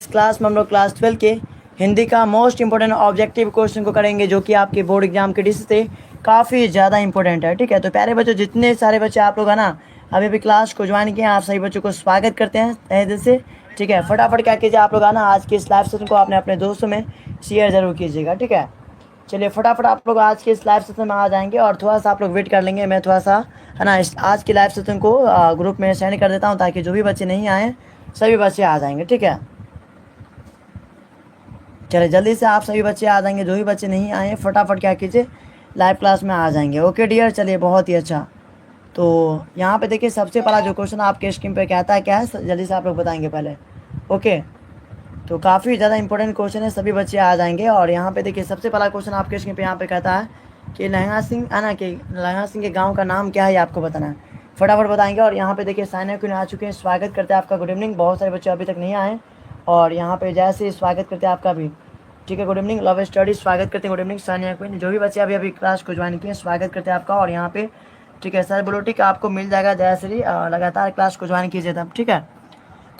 Class में हम लोग क्लास 12 के हिंदी का मोस्ट इंपॉर्टेंट ऑब्जेक्टिव क्वेश्चन को करेंगे, जो कि आपके बोर्ड एग्जाम के दृष्टि से काफ़ी ज़्यादा इंपॉर्टेंट है। ठीक है, तो प्यारे बच्चों, जितने सारे बच्चे आप लोग है ना अभी भी क्लास को ज्वाइन किए हैं, आप सभी बच्चों को स्वागत करते हैं तहे दिल से। ठीक है, फटाफट क्या कीजिए आप लोग है ना, आज के इस लाइव सेशन को आपने अपने दोस्तों में शेयर जरूर कीजिएगा। ठीक है, चलिए फटाफट आप लोग आज के इस लाइव सेशन में आ जाएंगे और थोड़ा सा आप लोग वेट कर लेंगे। मैं थोड़ा सा है ना इस आज के लाइव सेशन को ग्रुप में सेंड कर देता हूँ, ताकि जो भी बच्चे नहीं आए सभी बच्चे आ जाएंगे। ठीक है, चलिए जल्दी से आप सभी बच्चे आ जाएंगे। जो भी बच्चे नहीं आए फटाफट क्या कीजिए लाइव क्लास में आ जाएंगे। ओके डियर, चलिए बहुत ही अच्छा। तो यहाँ पे देखिए सबसे पहला जो क्वेश्चन आपके स्क्रीन पे कहता है क्या है, जल्दी से आप लोग बताएंगे पहले। ओके, तो काफ़ी ज़्यादा इंपॉर्टेंट क्वेश्चन है, सभी बच्चे आ जाएंगे। और यहाँ पे देखिए सबसे पहला क्वेश्चन आपके स्क्रीन पे यहाँ पे कहता है कि लहंगा सिंह है ना, कि लहंगा सिंह के गाँव का नाम क्या है, ये आपको बताना है। फटाफट बताएंगे। और यहाँ पे देखिए साइना क्वीन आ चुके हैं, स्वागत करते हैं आपका, गुड इवनिंग। बहुत सारे बच्चे अभी तक नहीं आए और यहाँ पे जैसे स्वागत करते हैं आपका भी। ठीक है, गुड इवनिंग। लव स्टडी स्वागत करते हैं, गुड इवनिंग। सानिया क्वीन, जो भी बच्चे अभी अभी क्लास को ज्वाइन किए स्वागत करते हैं आपका। और यहाँ पे ठीक है सर बोलो, ठीक है आपको मिल जाएगा जयश्री, लगातार क्लास को ज्वाइन कीजिए तब। ठीक है,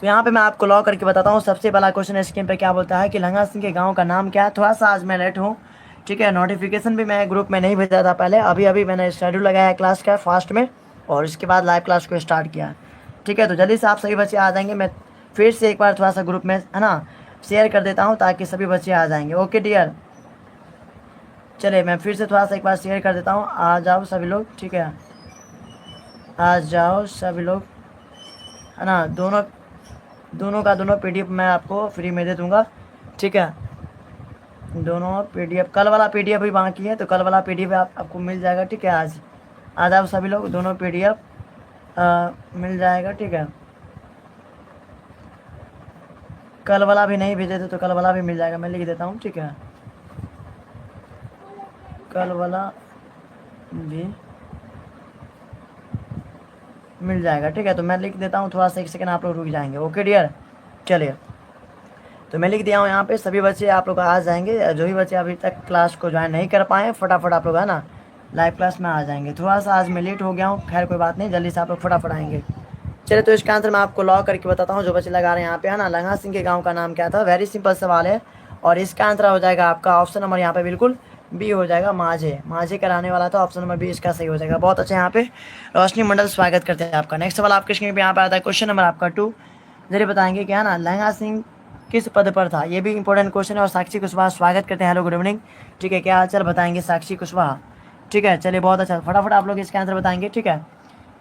तो यहाँ पे मैं आपको लॉ करके बताता हूँ। सबसे पहला क्वेश्चन स्क्रीन पे क्या बोलता है कि लहंगा सिंह के गाँव का नाम क्या है। थोड़ा सा आज मैं लेट हूँ, ठीक है, नोटिफिकेशन भी मैं ग्रुप में नहीं भेजा था पहले, अभी अभी मैंने शेड्यूल लगाया है क्लास का फास्ट में और इसके बाद लाइव क्लास को स्टार्ट किया। ठीक है, तो जल्दी से आप सभी बच्चे आ जाएंगे। मैं फिर से एक बार थोड़ा सा ग्रुप में है ना शेयर कर देता हूँ, ताकि सभी बच्चे आ जाएंगे। ओके डियर, चलिए मैं फिर से थोड़ा सा एक बार शेयर कर देता हूँ। आ जाओ सभी लोग, ठीक है, आ जाओ सभी लोग है ना। दोनों का दोनों पीडीएफ मैं आपको फ्री में दे दूँगा। ठीक है, दोनों पीडीएफ, कल वाला पीडीएफ भी बाकी है, तो कल वाला पीडीएफ आपको मिल जाएगा। ठीक है, आज आ जाओ सभी लोग, दोनों पीडीएफ मिल जाएगा। ठीक है, कल वाला भी नहीं भेजे थे तो कल वाला भी मिल जाएगा, मैं लिख देता हूँ। ठीक है, कल वाला भी मिल जाएगा। ठीक है, तो मैं लिख देता हूँ, थोड़ा सा एक सेकंड आप लोग रुक जाएंगे। ओके डियर, चलिए तो मैं लिख दिया हूँ यहाँ पे। सभी बच्चे आप लोग आ जाएंगे। जो भी बच्चे अभी तक क्लास को ज्वाइन नहीं कर पाए फटाफट आप लोग है ना लाइव क्लास में आ जाएंगे। थोड़ा सा आज मैं लेट हो गया हूँ, खैर कोई बात नहीं, जल्दी से आप लोग फटाफट आएंगे। चलिए तो इसका आंसर मैं आपको लॉ करके बताता हूँ। जो बच्चे लगा रहे हैं यहाँ पे है ना, लहंगा सिंह के गाँव का नाम क्या था, वेरी सिंपल सवाल है। और इसका आंसर हो जाएगा आपका ऑप्शन नंबर यहाँ पे बिल्कुल बी हो जाएगा, माझे। माझे कराने वाला था, ऑप्शन नंबर बी इसका सही हो जाएगा। बहुत अच्छा, यहाँ पे रोशनी मंडल स्वागत करते हैं आपका। नेक्स्ट सवाल आपके स्क्रीन पे यहाँ पे आता है, क्वेश्चन नंबर आपका 2। जरिए बताएंगे क्या ना, लहंगा सिंह किस पद पर था। ये भी इंपॉर्टेंट क्वेश्चन है। और साक्षी कुशवाहा स्वागत करते हैं, हेलो गुड इवनिंग। ठीक है, क्या हाल चाल बताएंगे साक्षी कुशवाहा। ठीक है, चलिए बहुत अच्छा, फटाफट आप लोग इसका आंसर बताएंगे। ठीक है,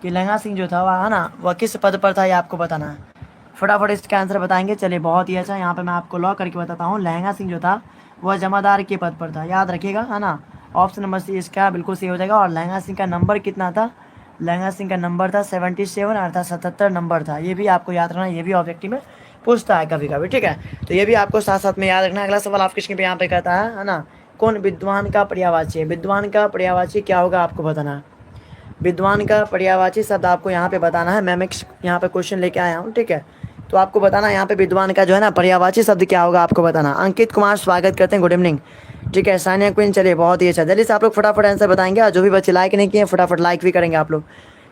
कि लहंगा सिंह जो था वह है ना वह किस पद पर था, ये आपको बताना है। फटाफट इसका आंसर बताएंगे। चलिए बहुत ही अच्छा, यहाँ पे मैं आपको लॉ करके बताता हूँ। लहंगा सिंह जो था वह जमादार के पद पर था, याद रखिएगा है ना। ऑप्शन नंबर सी इसका बिल्कुल सही हो जाएगा। और लहंगा सिंह का नंबर कितना था, लहंगा सिंह का नंबर था 77, अर्थात 77 नंबर था। ये भी आपको याद रखना, ये भी ऑब्जेक्टिव में पूछता है कभी कभी। ठीक है, तो ये भी आपको साथ साथ में याद रखना है। अगला सवाल आपके स्क्रीन पे यहाँ पे कहता है ना, कौन विद्वान का पर्यायवाची है। विद्वान का पर्यायवाची क्या होगा आपको बताना है। विद्वान का पर्यायवाची शब्द आपको यहाँ पे बताना है। मैं यहाँ पे क्वेश्चन लेके आया हूँ। ठीक है, तो आपको बताना है यहाँ पे विद्वान का जो है ना पर्यायवाची शब्द क्या होगा, आपको बताना। अंकित कुमार स्वागत करते हैं, गुड इवनिंग। ठीक है, सानिया क्वीन, चलिए बहुत ही अच्छा, जल्दी से आप लोग फटाफट आंसर बताएंगे। और जो भी बच्चे लाइक नहीं किए फटाफट लाइक भी करेंगे आप लोग।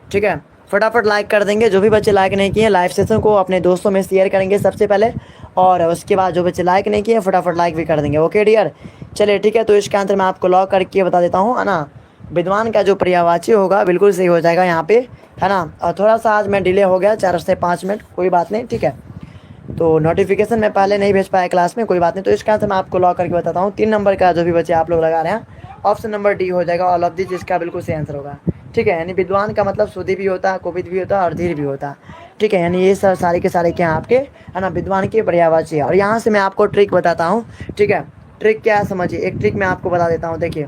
ठीक है, फटाफट लाइक कर देंगे। जो भी बच्चे लाइक नहीं किए लाइव सेशन को अपने दोस्तों में शेयर करेंगे सबसे पहले, और उसके बाद जो बच्चे लाइक नहीं किए फटाफट लाइक भी कर देंगे। ओके डियर, चलिए ठीक है, तो इसका आंसर मैं आपको लॉक करके बता देता हूँ है ना। विद्वान का जो पर्यायवाची होगा बिल्कुल सही हो जाएगा यहाँ पे है ना। और थोड़ा सा आज मैं डिले हो गया 4 से 5 मिनट, कोई बात नहीं। ठीक है, तो नोटिफिकेशन मैं पहले नहीं भेज पाया क्लास में, कोई बात नहीं। तो इसका आंसर मैं आपको लॉक करके बताता हूँ। 3 नंबर का जो भी बच्चे आप लोग लगा रहे हैं, ऑप्शन नंबर डी हो जाएगा, ऑल ऑफ दिस, जिसका बिल्कुल सही आंसर होगा। ठीक है, यानी विद्वान का मतलब सुधी भी होता है, कुपित भी होता है और धीर भी होता है। ठीक है, यानी ये सब सारे के सारे क्या आपके है ना विद्वान के पर्यायवाची है। और यहाँ से मैं आपको ट्रिक बताता हूँ। ठीक है, ट्रिक क्या है समझिए, एक ट्रिक मैं आपको बता देता हूँ। देखिए,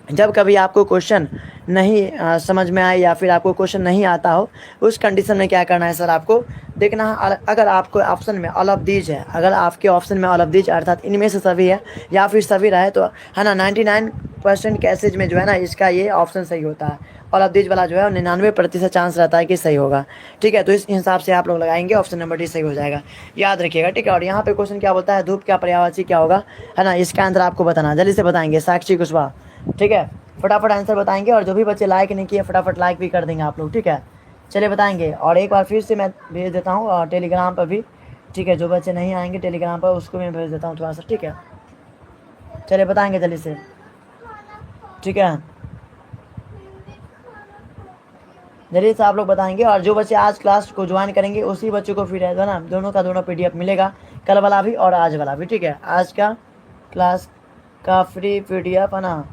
जब कभी आपको क्वेश्चन नहीं समझ में आए या फिर आपको क्वेश्चन नहीं आता हो, उस कंडीशन में क्या करना है सर, आपको देखना है अगर आपको ऑप्शन में ऑल ऑफ दीज है, अगर आपके ऑप्शन में ऑल ऑफ दीज अर्थात इनमें से सभी है या फिर सभी रहे, तो है ना 99% कैसेज में जो है ना इसका ये ऑप्शन सही होता है। ऑल ऑफ दीज वाला जो है 99% चांस रहता है कि सही होगा। ठीक है, तो इस हिसाब से आप लोग लगाएंगे, ऑप्शन नंबर डी सही हो जाएगा, याद रखिएगा। ठीक है, और यहाँ पे क्वेश्चन क्या बोलता है, धूप का पर्यायवाची क्या होगा है ना, इसका आंसर आपको बताना, जल्दी से बताएंगे साक्षी कुशवाहा। ठीक है, फटाफट आंसर बताएंगे। और जो भी बच्चे लाइक नहीं किए फटाफट लाइक भी कर देंगे आप लोग। ठीक है, चलिए बताएंगे। और एक बार फिर से मैं भेज देता हूँ टेलीग्राम पर भी। ठीक है, जो बच्चे नहीं आएंगे टेलीग्राम पर उसको मैं भेज देता हूँ थोड़ा सा, ठीक है। चलिए बताएंगे जल्दी से, ठीक है, जल्दी से आप लोग बताएंगे। और जो बच्चे आज क्लास को ज्वाइन करेंगे उसी बच्चे को फिर है ना दोनों का दोनों PDF मिलेगा, कल वाला भी और आज वाला भी, ठीक है। आज का क्लास का फ्री PDF है ना,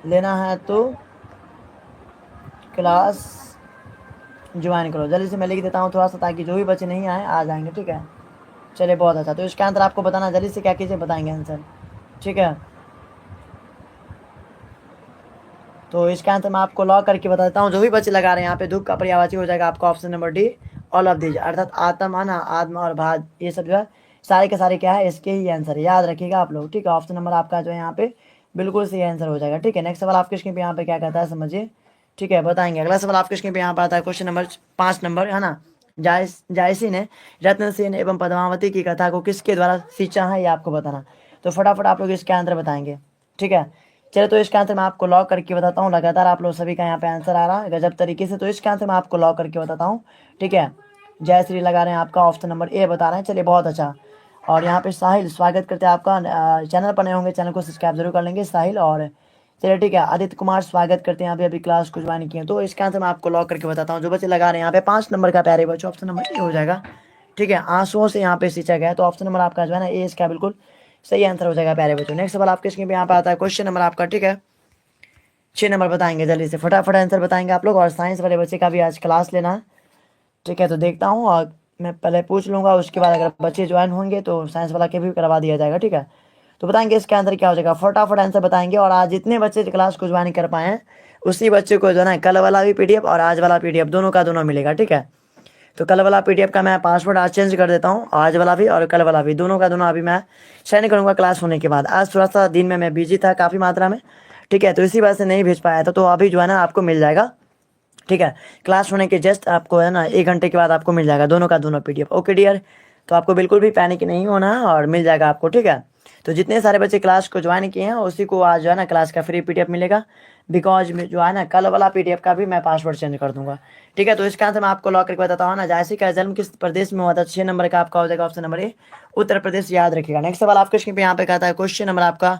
लेना है तो क्लास ज्वाइन करो। जल्दी से मैं लिख देता हूँ थोड़ा सा ताकि जो भी बच्चे नहीं आए आ जाएंगे, ठीक है। चलिए बहुत अच्छा, तो इसका आंसर आपको बताना, जल्दी से क्या कीजिए बताएंगे आंसर, ठीक है। तो इसका आंसर मैं आपको लॉक करके बता देता हूँ। जो भी बच्चे लगा रहे हैं यहाँ पे धूप का पर्यायवाची हो जाएगा आपका option number D, all of these, अर्थात आत्म आना आत्मा और भाद, ये सब जो है सारे के सारे क्या है इसके ही आंसर है, याद रखिएगा आप लोग, ठीक है। ऑप्शन नंबर आपका जो है यहाँ पे बिल्कुल सही आंसर हो जाएगा, ठीक है। नेक्स्ट सवाल आपके स्क्रीन पे यहाँ पे क्या कहता है समझिए, ठीक है, बताएंगे। अगला सवाल आपके स्क्रीन पे यहाँ पर आता है क्वेश्चन नंबर 5 नंबर, है ना। जायसी ने रत्नसेन एवं पद्मावती की कथा को किसके द्वारा सींचा है ये आपको बताना। तो फटाफट आप लोग इसके आंसर बताएंगे, ठीक है। चलो तो इसका आंसर मैं आपको लॉक करके बताता हूँ। लगातार आप लोग सभी का यहाँ पे आंसर आ रहा है गजब तरीके से। तो इसका आंसर मैं आपको लॉक करके बताता हूँ, ठीक है। जय श्री लगा रहे हैं, आपका ऑप्शन नंबर ए बता रहे हैं। चलिए बहुत अच्छा। और यहाँ पे साहिल स्वागत करते हैं आपका, चैनल पर नए होंगे चैनल को सब्सक्राइब जरूर कर लेंगे साहिल। और चलिए ठीक है, आदित्य कुमार स्वागत करते हैं, अभी क्लास को ज्वाइन किए। तो इसका आंसर मैं आपको लॉक करके बताता हूँ। जो बच्चे लगा रहे हैं यहाँ पे 5 नंबर का प्यारे बच्चों, ऑप्शन नंबर ए हो जाएगा, ठीक है। आंसुओं से यहाँ पे सींचा गया, तो ऑप्शन नंबर आपका जो है ना ए इसका बिल्कुल सही आंसर हो जाएगा प्यारे बच्चों। नेक्स्ट सवाल आपके स्क्रीन पे यहाँ पे आता है क्वेश्चन नंबर आपका, ठीक है। 6 नंबर बताएंगे, जल्दी से फटाफट आंसर बताएंगे आप लोग। और साइंस वाले बच्चे का भी आज क्लास लेना है, ठीक है। तो देखता हूँ और मैं पहले पूछ लूँगा, उसके बाद अगर बच्चे ज्वाइन होंगे तो साइंस वाला के भी करवा दिया जाएगा, ठीक है। तो बताएंगे इसका आंसर क्या हो जाएगा, फटाफट आंसर बताएंगे। और आज जितने बच्चे क्लास को ज्वाइन कर पाए हैं उसी बच्चे को जो है ना कल वाला भी PDF और आज वाला PDF दोनों का दोनों मिलेगा, ठीक है। तो कल वाला PDF का मैं पासवर्ड आज चेंज कर देता हूँ, आज वाला भी और कल वाला भी दोनों का दोनों अभी मैं सेंड करूँगा क्लास होने के बाद। आज थोड़ा सा दिन में मैं बिजी था काफ़ी मात्रा में, ठीक है, तो इसी वजह से नहीं भेज पाया था। तो अभी जो है ना आपको मिल जाएगा, ठीक है। क्लास होने के जस्ट आपको है ना 1 घंटे के बाद आपको मिल जाएगा दोनों का दोनों PDF, ओके डियर। तो आपको बिल्कुल भी पैनिक नहीं होना है और मिल जाएगा आपको, ठीक है। तो जितने सारे बच्चे क्लास को ज्वाइन किए हैं उसी को आज जो है ना क्लास का फ्री PDF मिलेगा, बिकॉज जो है ना कल वाला PDF का भी मैं पासवर्ड चेंज कर दूंगा, ठीक है। तो इसका आंसर मैं आपको लॉक करके बताता हूँ ना, जायसी का जन्म किस प्रदेश में हुआ था। 6 नंबर का आपका हो जाएगा option number A, Uttar Pradesh, याद रखिएगा। नेक्स्ट सवाल आपके स्क्रीन पे यहाँ पे कहता है क्वेश्चन नंबर आपका,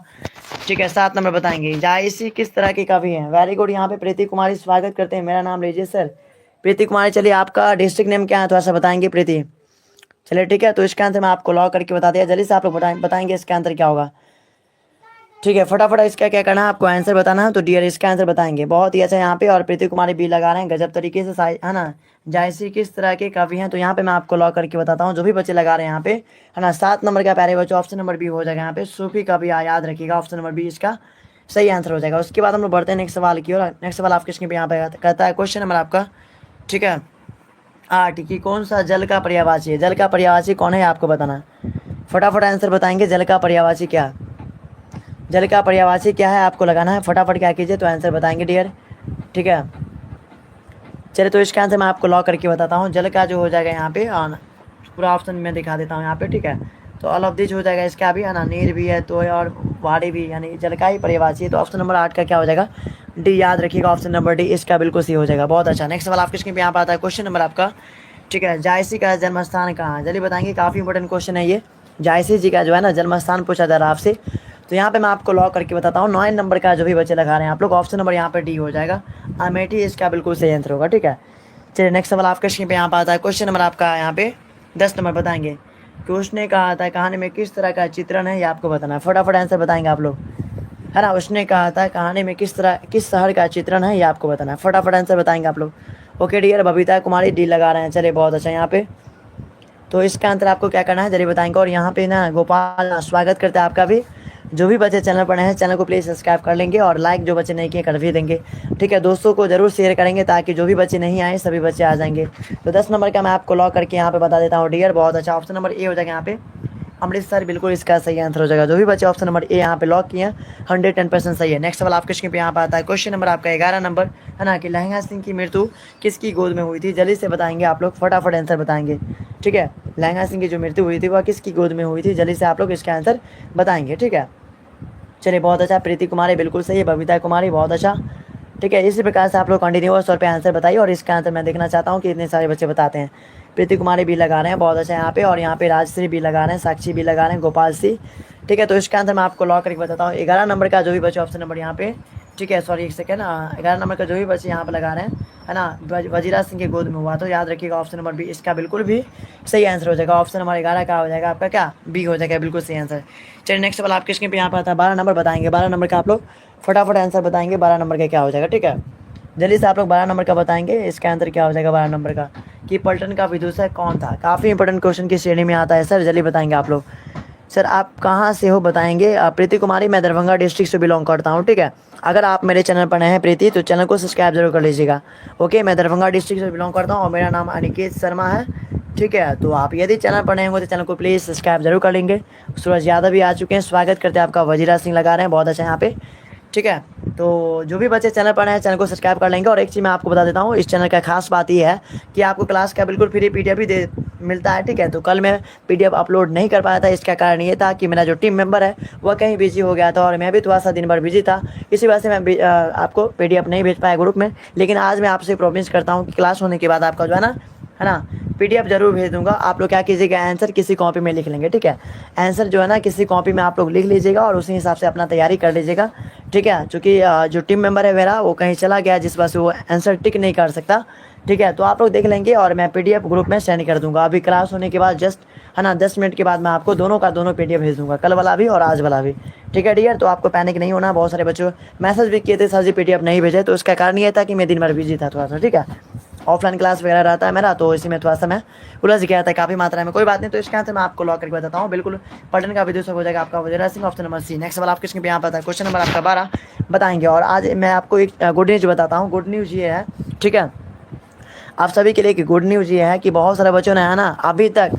ठीक है, 7 नंबर बताएंगे, जायसी किस तरह की कवि है। वेरी गुड, यहाँ पे प्रीति कुमारी स्वागत करते हैं, मेरा नाम लीजिए सर, प्रीति कुमारी। चलिए आपका डिस्ट्रिक्ट नेम क्या है थोड़ा सा बताएंगे प्रीति। चलिए ठीक है, तो इसका आंसर मैं आपको लॉक करके बता दिया। जल्दी से आप लोग बताएंगे इसका आंसर क्या होगा, ठीक है। फटाफट इसका क्या करना है आपको आंसर बताना है। तो डियर इसका आंसर बताएंगे, बहुत ही अच्छा यहाँ पे। और प्रीति कुमारी भी लगा रहे हैं गजब तरीके से, है ना। जायसी किस तरह के कवि हैं, तो यहाँ पे मैं आपको लॉक करके बताता हूँ। जो भी बच्चे लगा रहे हैं यहाँ पे, है ना, 7 नंबर का प्यारे बच्चों ऑप्शन नंबर बी हो जाएगा यहाँ पे, सूफी कवि, याद रखिएगा ऑप्शन नंबर बी इसका सही आंसर हो जाएगा। उसके बाद हम लोग बढ़ते हैं नेक्स्ट सवाल की ओर। नेक्स्ट सवाल आपके स्क्रीन पे यहाँ पे कहता है क्वेश्चन नंबर आपका, ठीक है, 8 की कौन सा जल का पर्यायवाची है। जल का पर्यायवाची कौन है आपको बताना है, फटाफट आंसर बताएंगे। जल का पर्यायवाची क्या, जल का पर्यायवाची क्या है आपको लगाना है, फटाफट क्या कीजिए तो आंसर बताएंगे डियर, ठीक है। चलिए तो इसका आंसर मैं आपको लॉक करके बताता हूँ। जल का जो हो जाएगा यहाँ पे पूरा ऑप्शन में दिखा देता हूँ यहाँ पे, ठीक है। तो ऑल ऑफ दिस हो जाएगा इसका भी, है ना, नीर भी है तो और वाड़ी भी, यानी जल का ही पर्यायवाची है। तो ऑप्शन नंबर 8 का क्या हो जाएगा, डी, याद रखिएगा ऑप्शन नंबर डी इसका बिल्कुल सही हो जाएगा। बहुत अच्छा। नेक्स्ट सवाल आपके स्क्रीन पे यहाँ पर आता है क्वेश्चन नंबर आपका, ठीक है, जायसी का जन्म स्थान कहाँ है। जल्दी बताएंगे, काफ़ी इंपॉर्टेंट क्वेश्चन है ये। जायसी जी का जो है ना जन्म स्थान पूछा जा रहा है आपसे। तो यहाँ पे मैं आपको लॉक करके बताता हूँ। 9 नंबर का जो भी बच्चे लगा रहे हैं आप लोग, ऑप्शन नंबर यहाँ पे डी हो जाएगा, अमेठी इसका बिल्कुल सही आंसर होगा, ठीक है। चलिए नेक्स्ट सवाल आपके स्क्रीन पे यहाँ पे आता है क्वेश्चन नंबर आपका यहाँ पे 10 नंबर बताएंगे कि उसने कहा था कहानी में किस तरह का चित्रण है ये आपको बताना है। फटाफट आंसर बताएंगे आप लोग, है ना। उसने कहा था कहानी में किस शहर का चित्रण है ये आपको बताना है, फटाफट आंसर बताएंगे आप लोग। ओके डियर, बबीता कुमारी डी लगा रहे हैं, चलिए बहुत अच्छा यहाँ पे। तो इसका आंसर आपको क्या करना है जल्दी बताएंगे। और यहाँ पे ना गोपाल स्वागत करते हैं आपका भी। जो भी बच्चे चैनल पर नए हैं चैनल को प्लीज़ सब्सक्राइब कर लेंगे और लाइक जो बच्चे नहीं किए कर भी देंगे, ठीक है। दोस्तों को जरूर शेयर करेंगे ताकि जो भी बच्चे नहीं आए सभी बच्चे आ जाएंगे। तो 10 नंबर का मैं आपको लॉक करके यहाँ पे बता देता हूँ डियर, बहुत अच्छा। ऑप्शन नंबर ए हो जाएगा यहाँ पे, अमृतसर, बिल्कुल इसका सही आंसर हो जाएगा। जो भी बच्चे ऑप्शन नंबर ए यहाँ पे लॉक किए हैं 110% सही है। नेक्स्ट सवाल आपके स्क्रीन पे यहाँ पे आता है क्वेश्चन नंबर आपका 11 नंबर, है ना, कि लहंगा सिंह की मृत्यु किसकी गोद में हुई थी। जल्दी से बताएंगे आप लोग, फटाफट आंसर बताएंगे, ठीक है। लहंगा सिंह की जो मृत्यु हुई थी वह किसकी गोद में हुई थी, जल्दी से आप लोग इसका आंसर बताएंगे, ठीक है। चलिए बहुत अच्छा, प्रीति कुमारी बिल्कुल सही है, बबीता कुमारी बहुत अच्छा, ठीक है। इसी प्रकार से आप लोग कंटिन्यूअस तौर पे आंसर बताइए और इसका आंसर मैं देखना चाहता हूँ कि इतने सारे बच्चे बताते हैं। प्रीति कुमारी भी लगा रहे हैं, बहुत अच्छा यहाँ पे। और यहाँ पे राजश्री भी लगा रहे हैं, साक्षी भी लगा रहे हैं, गोपाल सी। ठीक है, तो इसका आंसर मैं आपको लॉक करके बताता हूँ। 11 नंबर का जो भी बचे ऑप्शन नंबर यहाँ पे, ठीक है, सॉरी एक सेकेंड, 11 नंबर का जो भी बचे यहाँ पे लगा रहे हैं, है ना, वजीरा सिंह के गोद में हुआ, तो याद रखिएगा ऑप्शन नंबर बी इसका बिल्कुल भी सही आंसर हो जाएगा। ऑप्शन नंबर 11 का हो जाएगा आपका क्या, बी हो जाएगा, बिल्कुल सही आंसर। चलिए नेक्स्ट वाला आपके स्क्रीन पे यहाँ पर आता है, 12 नंबर बताएंगे। 12 नंबर का आप लोग फटाफट आंसर बताएंगे, 12 नंबर का क्या हो जाएगा। ठीक है, जल्दी से आप लोग 12 नंबर का बताएंगे, इसका आंसर क्या हो जाएगा 12 नंबर का, कि पलटन का विदूषक कौन था। काफ़ी इंपॉर्टेंट क्वेश्चन की श्रेणी में आता है सर, जल्दी बताएंगे आप लोग। सर आप कहाँ से हो बताएंगे। प्रीति कुमारी, मैं दरभंगा डिस्ट्रिक्ट से बिलोंग करता हूँ। ठीक है, अगर आप मेरे चैनल पर नए हैं प्रीति, तो चैनल को सब्सक्राइब जरूर कर लीजिएगा। ओके, मैं दरभंगा डिस्ट्रिक्ट से बिलोंग करता हूँ और मेरा नाम अनिकेत शर्मा है। ठीक है, तो आप यदि चैनल पर नए होंगे तो चैनल को प्लीज़ सब्सक्राइब जरूर कर लेंगे। सूरज यादव भी आ चुके हैं, स्वागत करते हैं आपका। वजीरा सिंह लगा रहे हैं, बहुत अच्छा यहाँ पे। ठीक है, तो जो भी बच्चे चैनल पर हैं चैनल को सब्सक्राइब कर लेंगे। और एक चीज़ मैं आपको बता देता हूँ, इस चैनल का खास बात ये है कि आपको क्लास का बिल्कुल फ्री पीडीएफ भी दे मिलता है। ठीक है, तो कल मैं पीडीएफ अपलोड नहीं कर पाया था, इसका कारण ये था कि मेरा जो टीम मेंबर है वह कहीं बिजी हो गया था और मैं भी थोड़ा सा दिन भर बिजी था, इसी वजह से मैं आपको पीडीएफ नहीं भेज पाया ग्रुप में। लेकिन आज मैं आपसे प्रॉमिस करता हूँ कि क्लास होने के बाद आपका जो है ना पीडीएफ जरूर भेज दूंगा। आप लोग क्या कीजिएगा, आंसर किसी कॉपी में लिख लेंगे। ठीक है, आंसर जो है ना किसी कॉपी में आप लोग लिख लीजिएगा और उसी हिसाब से अपना तैयारी कर लीजिएगा। ठीक है, चूँकि जो टीम मेंबर है मेरा वो कहीं चला गया, जिस वजह से वो आंसर टिक नहीं कर सकता। ठीक है, तो आप लोग देख लेंगे और मैं पीडीएफ ग्रुप में सेंड कर दूंगा। अभी क्लास होने के बाद जस्ट है ना 10 मिनट के बाद मैं आपको दोनों का दोनों पीडीएफ भेज दूंगा, कल वाला भी और आज वाला भी। ठीक है डियर, तो आपको पैनिक नहीं होना। बहुत सारे बच्चों मैसेज भी किए थे सर जी पीडीएफ नहीं भेजे, तो उसका कारण ये था कि मैं दिन भर बिजी था थोड़ा सा। ठीक है, ऑफलाइन क्लास वगैरह रहता है मेरा, तो इसी में थोड़ा सा मैं उलझ गया था काफ़ी मात्रा में। कोई बात नहीं, तो इसके आंसर मैं आपको लॉक करके बताता हूँ। बिल्कुल पलटन का विदूषक हो जाएगा आपका Wazira Singh, option number C. Next वाला आपके स्क्रीन पे यहाँ पर था, क्वेश्चन नंबर आपका 12 बताएंगे। और आज मैं आपको एक गुड न्यूज़ बताता हूँ। गुड न्यूज़ ये है, ठीक है, आप सभी के लिए कि गुड न्यूज़ ये है कि बहुत सारे बच्चों ने है ना अभी तक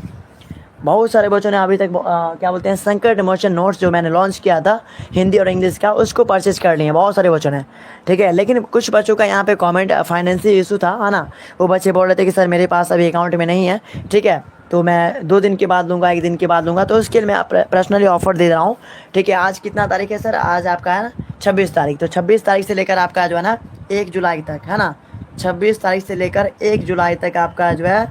क्या बोलते हैं संकट मोचन नोट्स जो मैंने लॉन्च किया था हिंदी और इंग्लिश का, उसको परचेज कर लिए हैं बहुत सारे बच्चों ने। ठीक है, लेकिन कुछ बच्चों का यहाँ पे कमेंट फाइनेंशियल इशू था, है ना, वो बच्चे बोल रहे थे कि सर मेरे पास अभी अकाउंट में नहीं है। ठीक है, तो मैं 2 दिन के बाद लूँगा, 1 दिन के बाद लूँगा, तो उसके लिए मैं पर्सनली ऑफर दे रहा हूँ। ठीक है, आज कितना तारीख है सर, आज आपका है ना 26 तारीख, तो 26 तारीख से लेकर आपका जो है ना 1 जुलाई तक, है ना, 26 तारीख से लेकर 1 जुलाई तक आपका जो है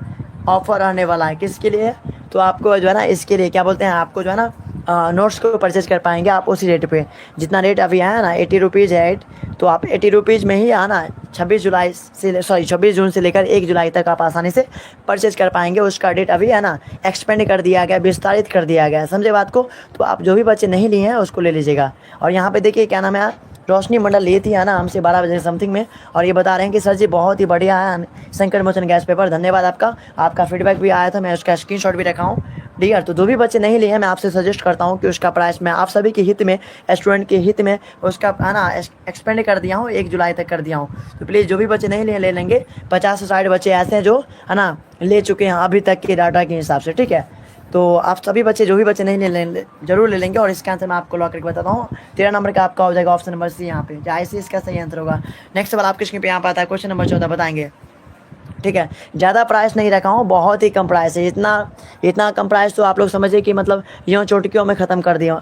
ऑफर रहने वाला है। किसके लिए, तो आपको जो है ना इसके लिए क्या बोलते हैं, आपको जो है ना नोट्स को परचेज कर पाएंगे आप उसी रेट पे, जितना रेट अभी है ना 80 रुपीज़ है, तो आप 80 रुपीज़ में ही है ना 26 जून से लेकर 1 जुलाई तक आप आसानी से परचेज कर पाएंगे। उसका डेट अभी है ना एक्सपेंड कर दिया गया, विस्तारित कर दिया गया, समझे बात को। तो आप जो भी बच्चे नहीं लिए हैं उसको ले लीजिएगा। और यहाँ पे देखिए क्या नाम है, रोशनी मंडल ली थी है ना हमसे 12 बजे समथिंग में, और ये बता रहे हैं कि सर जी बहुत ही बढ़िया है संकट मोचन गैस पेपर, धन्यवाद आपका फीडबैक भी आया था, मैं उसका स्क्रीनशॉट भी रखा हूँ। डियर, तो जो भी बच्चे नहीं लिए हैं मैं आपसे सजेस्ट करता हूँ कि उसका प्राइस मैं आप सभी के हित में, स्टूडेंट के हित में उसका है ना एक्सपेंड कर दिया हूँ, 1 जुलाई तक कर दिया हूँ। तो प्लीज़ जो भी बच्चे नहीं लिए ले लेंगे। 50 से 60 बच्चे ऐसे हैं जो है ना ले चुके हैं अभी तक के डाटा के हिसाब से। ठीक है, तो आप सभी बच्चे जो भी बच्चे नहीं ले जरूर ले लेंगे। और इसका आंसर मैं आपको लॉक करके बताता हूँ। 13 नंबर का आपका हो जाएगा ऑप्शन नंबर सी यहाँ पे, जाहिर से इसका सही आंसर होगा। नेक्स्ट वाला आपके स्क्रीन पे यहाँ पे आता है, क्वेश्चन नंबर 14 बताएंगे। ठीक है, ज़्यादा प्राइस नहीं रखा हूँ, बहुत ही कम प्राइस है। इतना कम प्राइस तो आप लोग समझिए कि मतलब यूँ चुटकियों में ख़त्म कर दिया,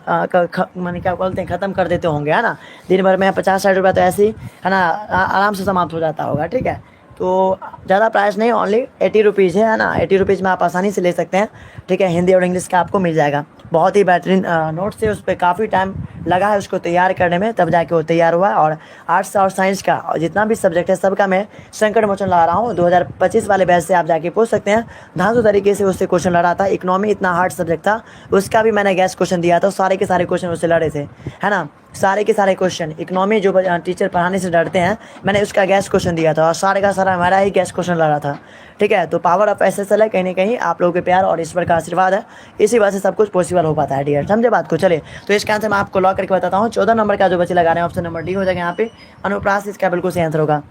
मैंने क्या बोलते हैं ख़त्म कर देते होंगे, है ना। दिन भर में 50-60 रुपये तो ऐसे ही है ना आराम से समाप्त हो जाता होगा। ठीक है, तो ज़्यादा प्राइस नहीं, ओनली 80 रुपीज़ है ना, 80 रुपीज़ में आप आसानी से ले सकते हैं। ठीक है, हिंदी और इंग्लिश का आपको मिल जाएगा। बहुत ही बेहतरीन नोट से, उस पर काफ़ी टाइम लगा है उसको तैयार करने में, तब जाके वो तैयार हुआ है। और आर्ट्स और साइंस का और जितना भी सब्जेक्ट है सबका मैं संकट मोचन ला रहा हूँ। 2025 वाले बैच से आप जाके पूछ सकते हैं, धांसू तरीके से उससे क्वेश्चन लड़ा था। इकोनॉमी इतना हार्ड सब्जेक्ट था, उसका भी मैंने गैस क्वेश्चन दिया था, सारे के सारे क्वेश्चन उससे लड़े थे, है ना, सारे के सारे क्वेश्चन। इकोनॉमी जो टीचर पढ़ाने से डरते हैं, मैंने उसका गैस क्वेश्चन दिया था और सारे का सारा हमारा ही गैस क्वेश्चन लड़ा था। ठीक है, तो पावर ऑफ एसएसएल है, कहीं ना कहीं आप लोगों के प्यार और ईश्वर का आशीर्वाद है, इसी वजह से सब कुछ पॉसिबल हो पाता है डियर, समझे बात को। चलिए, तो इसका आंसर मैं आपको लॉक करके बताता हूँ। 14 नंबर का जो बच्चे लगा रहे हैं ऑप्शन नंबर डी हो जाएगा यहाँ पे, अनुप्रास, इसका बिल्कुल सही आंसर होगा।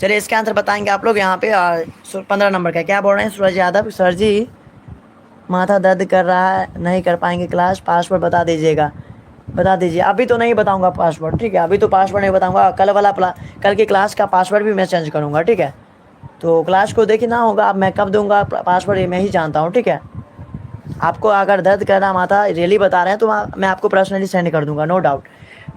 चलिए, इसका आंसर बताएंगे आप लोग यहाँ पे। 15 नंबर का क्या बोल रहे हैं सूरज यादव, सर जी माथा दर्द कर रहा है, नहीं कर पाएंगे क्लास, पासवर्ड बता दीजिएगा। बता दीजिए, अभी तो नहीं बताऊंगा पासवर्ड। ठीक है, अभी तो पासवर्ड नहीं बताऊंगा, कल की क्लास का पासवर्ड भी मैं चेंज करूंगा। ठीक है, तो क्लास को देखना होगा, अब मैं कब दूंगा पासवर्ड ये मैं ही जानता हूँ। ठीक है, आपको अगर दर्द करना माथा रियली बता रहे हैं तो मैं आपको पर्सनली सेंड कर दूंगा, नो डाउट।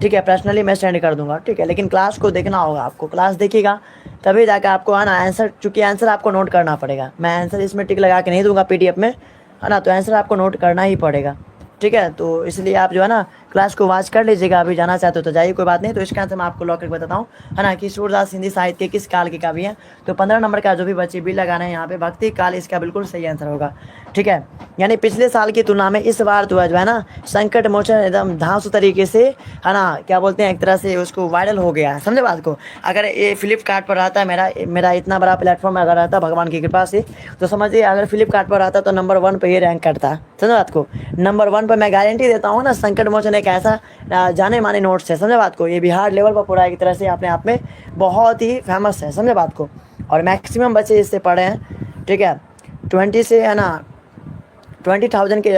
ठीक है, पर्सनली मैं सेंड कर दूंगा। ठीक है, लेकिन क्लास को देखना होगा आपको, क्लास देखिएगा तभी जाकर आपको है ना आंसर, चूँकि आंसर आपको नोट करना पड़ेगा। मैं आंसर इसमें टिक लगा के नहीं दूंगा पीडीएफ में, है ना, तो आंसर आपको नोट करना ही पड़ेगा। ठीक है, तो इसलिए आप जो है ना क्लास को वॉच कर लीजिएगा। अभी जाना चाहते हो तो जाइए, कोई बात नहीं। तो इसका आंसर मैं आपको लॉक करके बताता हूँ, है ना, कि सूरदास हिंदी साहित्य के किस काल के कवि हैं। तो 15 नंबर का जो भी बच्चे बिल लगाना है यहाँ पे भक्ति काल, इसका बिल्कुल सही आंसर होगा। ठीक है, यानी पिछले साल की तुलना में इस बार तो जो है ना संकट मोचन एकदम धांसू तरीके से, है ना, क्या बोलते हैं, एक तरह से उसको वायरल हो गया है। समझे बात को? अगर ये फ्लिपकार्ट पर रहता है, मेरा इतना बड़ा प्लेटफॉर्म अगर रहता भगवान की कृपा से, तो समझिए अगर फ्लिपकार्ट पर रहता तो नंबर 1 पर ही रैंक करता। समझे बात को? नंबर 1 पर मैं गारंटी देता हूँ ना, संकट मोचन एक ऐसा जाने माने नोट्स है। समझे बात को? ये बिहार लेवल पर पूरा एक तरह से अपने आप में बहुत ही फेमस है। समझे बात को? और मैक्सिमम बच्चे इससे पढ़े हैं। ठीक है, 20 से, है ना, 20,000 के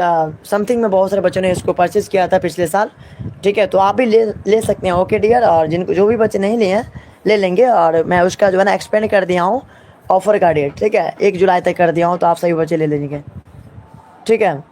समथिंग में बहुत सारे बच्चों ने इसको परचेज़ किया था पिछले साल। ठीक है, तो आप भी ले सकते हैं। ओके डियर, और जिनको जो भी बच्चे नहीं लिए हैं ले लेंगे। और मैं उसका जो है ना एक्सपेंड कर दिया हूँ ऑफ़र का डेट। ठीक है, 1 जुलाई तक कर दिया हूँ, तो आप सभी बच्चे ले लेंगे। ठीक है,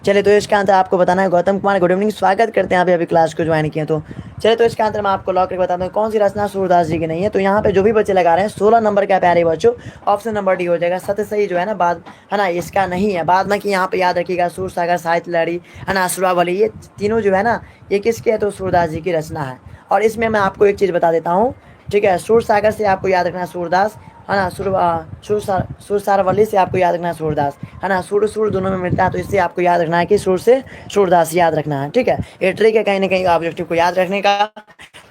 चलिए, तो इसका आंसर आपको बताना है। गौतम कुमार, गुड इवनिंग, स्वागत करते हैं आप अभी क्लास को ज्वाइन किए। तो चलिए, तो इसका आंसर मैं आपको लॉक करके बताता हूँ कौन सी रचना सूरदास जी की नहीं है। तो यहाँ पे जो भी बच्चे लगा रहे हैं 16 नंबर का प्यारे बच्चों, ऑप्शन नंबर डी हो जाएगा सत्य सही जो है ना। बाद, है ना, इसका नहीं है। बाद में कि यहाँ पे याद रखिएगा सूर सागर, साहित्य लहरी, है ना, सुरावली, ये तीनों जो है ना ये किसके है? तो सूरदास जी की रचना है। और इसमें मैं आपको एक चीज़ बता देता हूँ। ठीक है, सूर सागर से आपको याद रखना है सूरदास, है ना, सुर सारवली से आपको याद रखना है सूरदास, है ना, सुर दोनों में मिलता है, तो इससे आपको याद रखना है कि सुर से सूरदास याद रखना है। ठीक है, ये ट्रिक है कहीं ना कहीं ऑब्जेक्टिव को याद रखने का।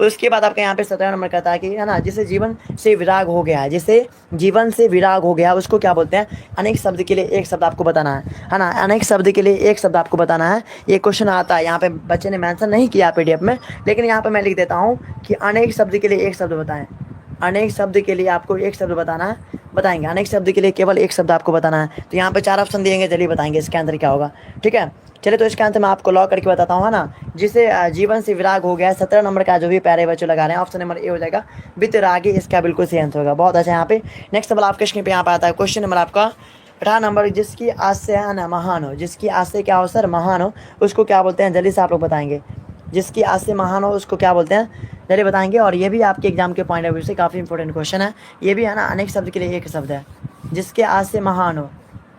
उसके बाद आपका यहाँ पे 17 नंबर का था कि, है ना, जिसे जीवन से विराग हो गया है, जिसे जीवन से विराग हो गया उसको क्या बोलते हैं? अनेक शब्द के लिए एक शब्द आपको बताना है ना, अनेक शब्द के लिए एक शब्द आपको बताना है। ये क्वेश्चन आता है, यहाँ पे बच्चे ने मेंशन नहीं किया पीडीएफ में, लेकिन यहाँ पे मैं लिख देता हूँ कि अनेक शब्द के लिए एक शब्द बताएं। अनेक शब्द के लिए आपको एक शब्द बताना है, बताएंगे। अनेक शब्द के लिए केवल एक शब्द आपको बताना है। तो यहाँ पे 4 ऑप्शन दिएंगे, चलिए बताएंगे इसके आंसर क्या होगा। ठीक है, चलिए, तो इसका आंसर मैं आपको लॉक करके बताता हूँ, है ना, जिसे जीवन से विराग हो गया है। 17 नंबर का जो भी प्यारे बच्चों लगा रहे हैं, ऑप्शन नंबर ए हो जाएगा वितरागी, इसका बिल्कुल सही आंसर होगा। बहुत अच्छा। यहाँ पे नेक्स्ट सवाल आपके स्क्रीन पे यहाँ पे आता है, क्वेश्चन नंबर आपका 18 नंबर, जिसकी आशय, है ना, महान हो, जिसकी आशय क्या हो सर? महान हो, उसको क्या बोलते हैं? जल्दी से आप लोग बताएंगे। जिसकी आशय महान हो उसको क्या बोलते हैं? जल्दी बताएंगे। और ये भी आपके एग्जाम के पॉइंट ऑफ व्यू से काफ़ी इंपॉर्टेंट क्वेश्चन है ये भी, है ना। अनेक शब्द के लिए एक शब्द है, जिसके आशय महान हो।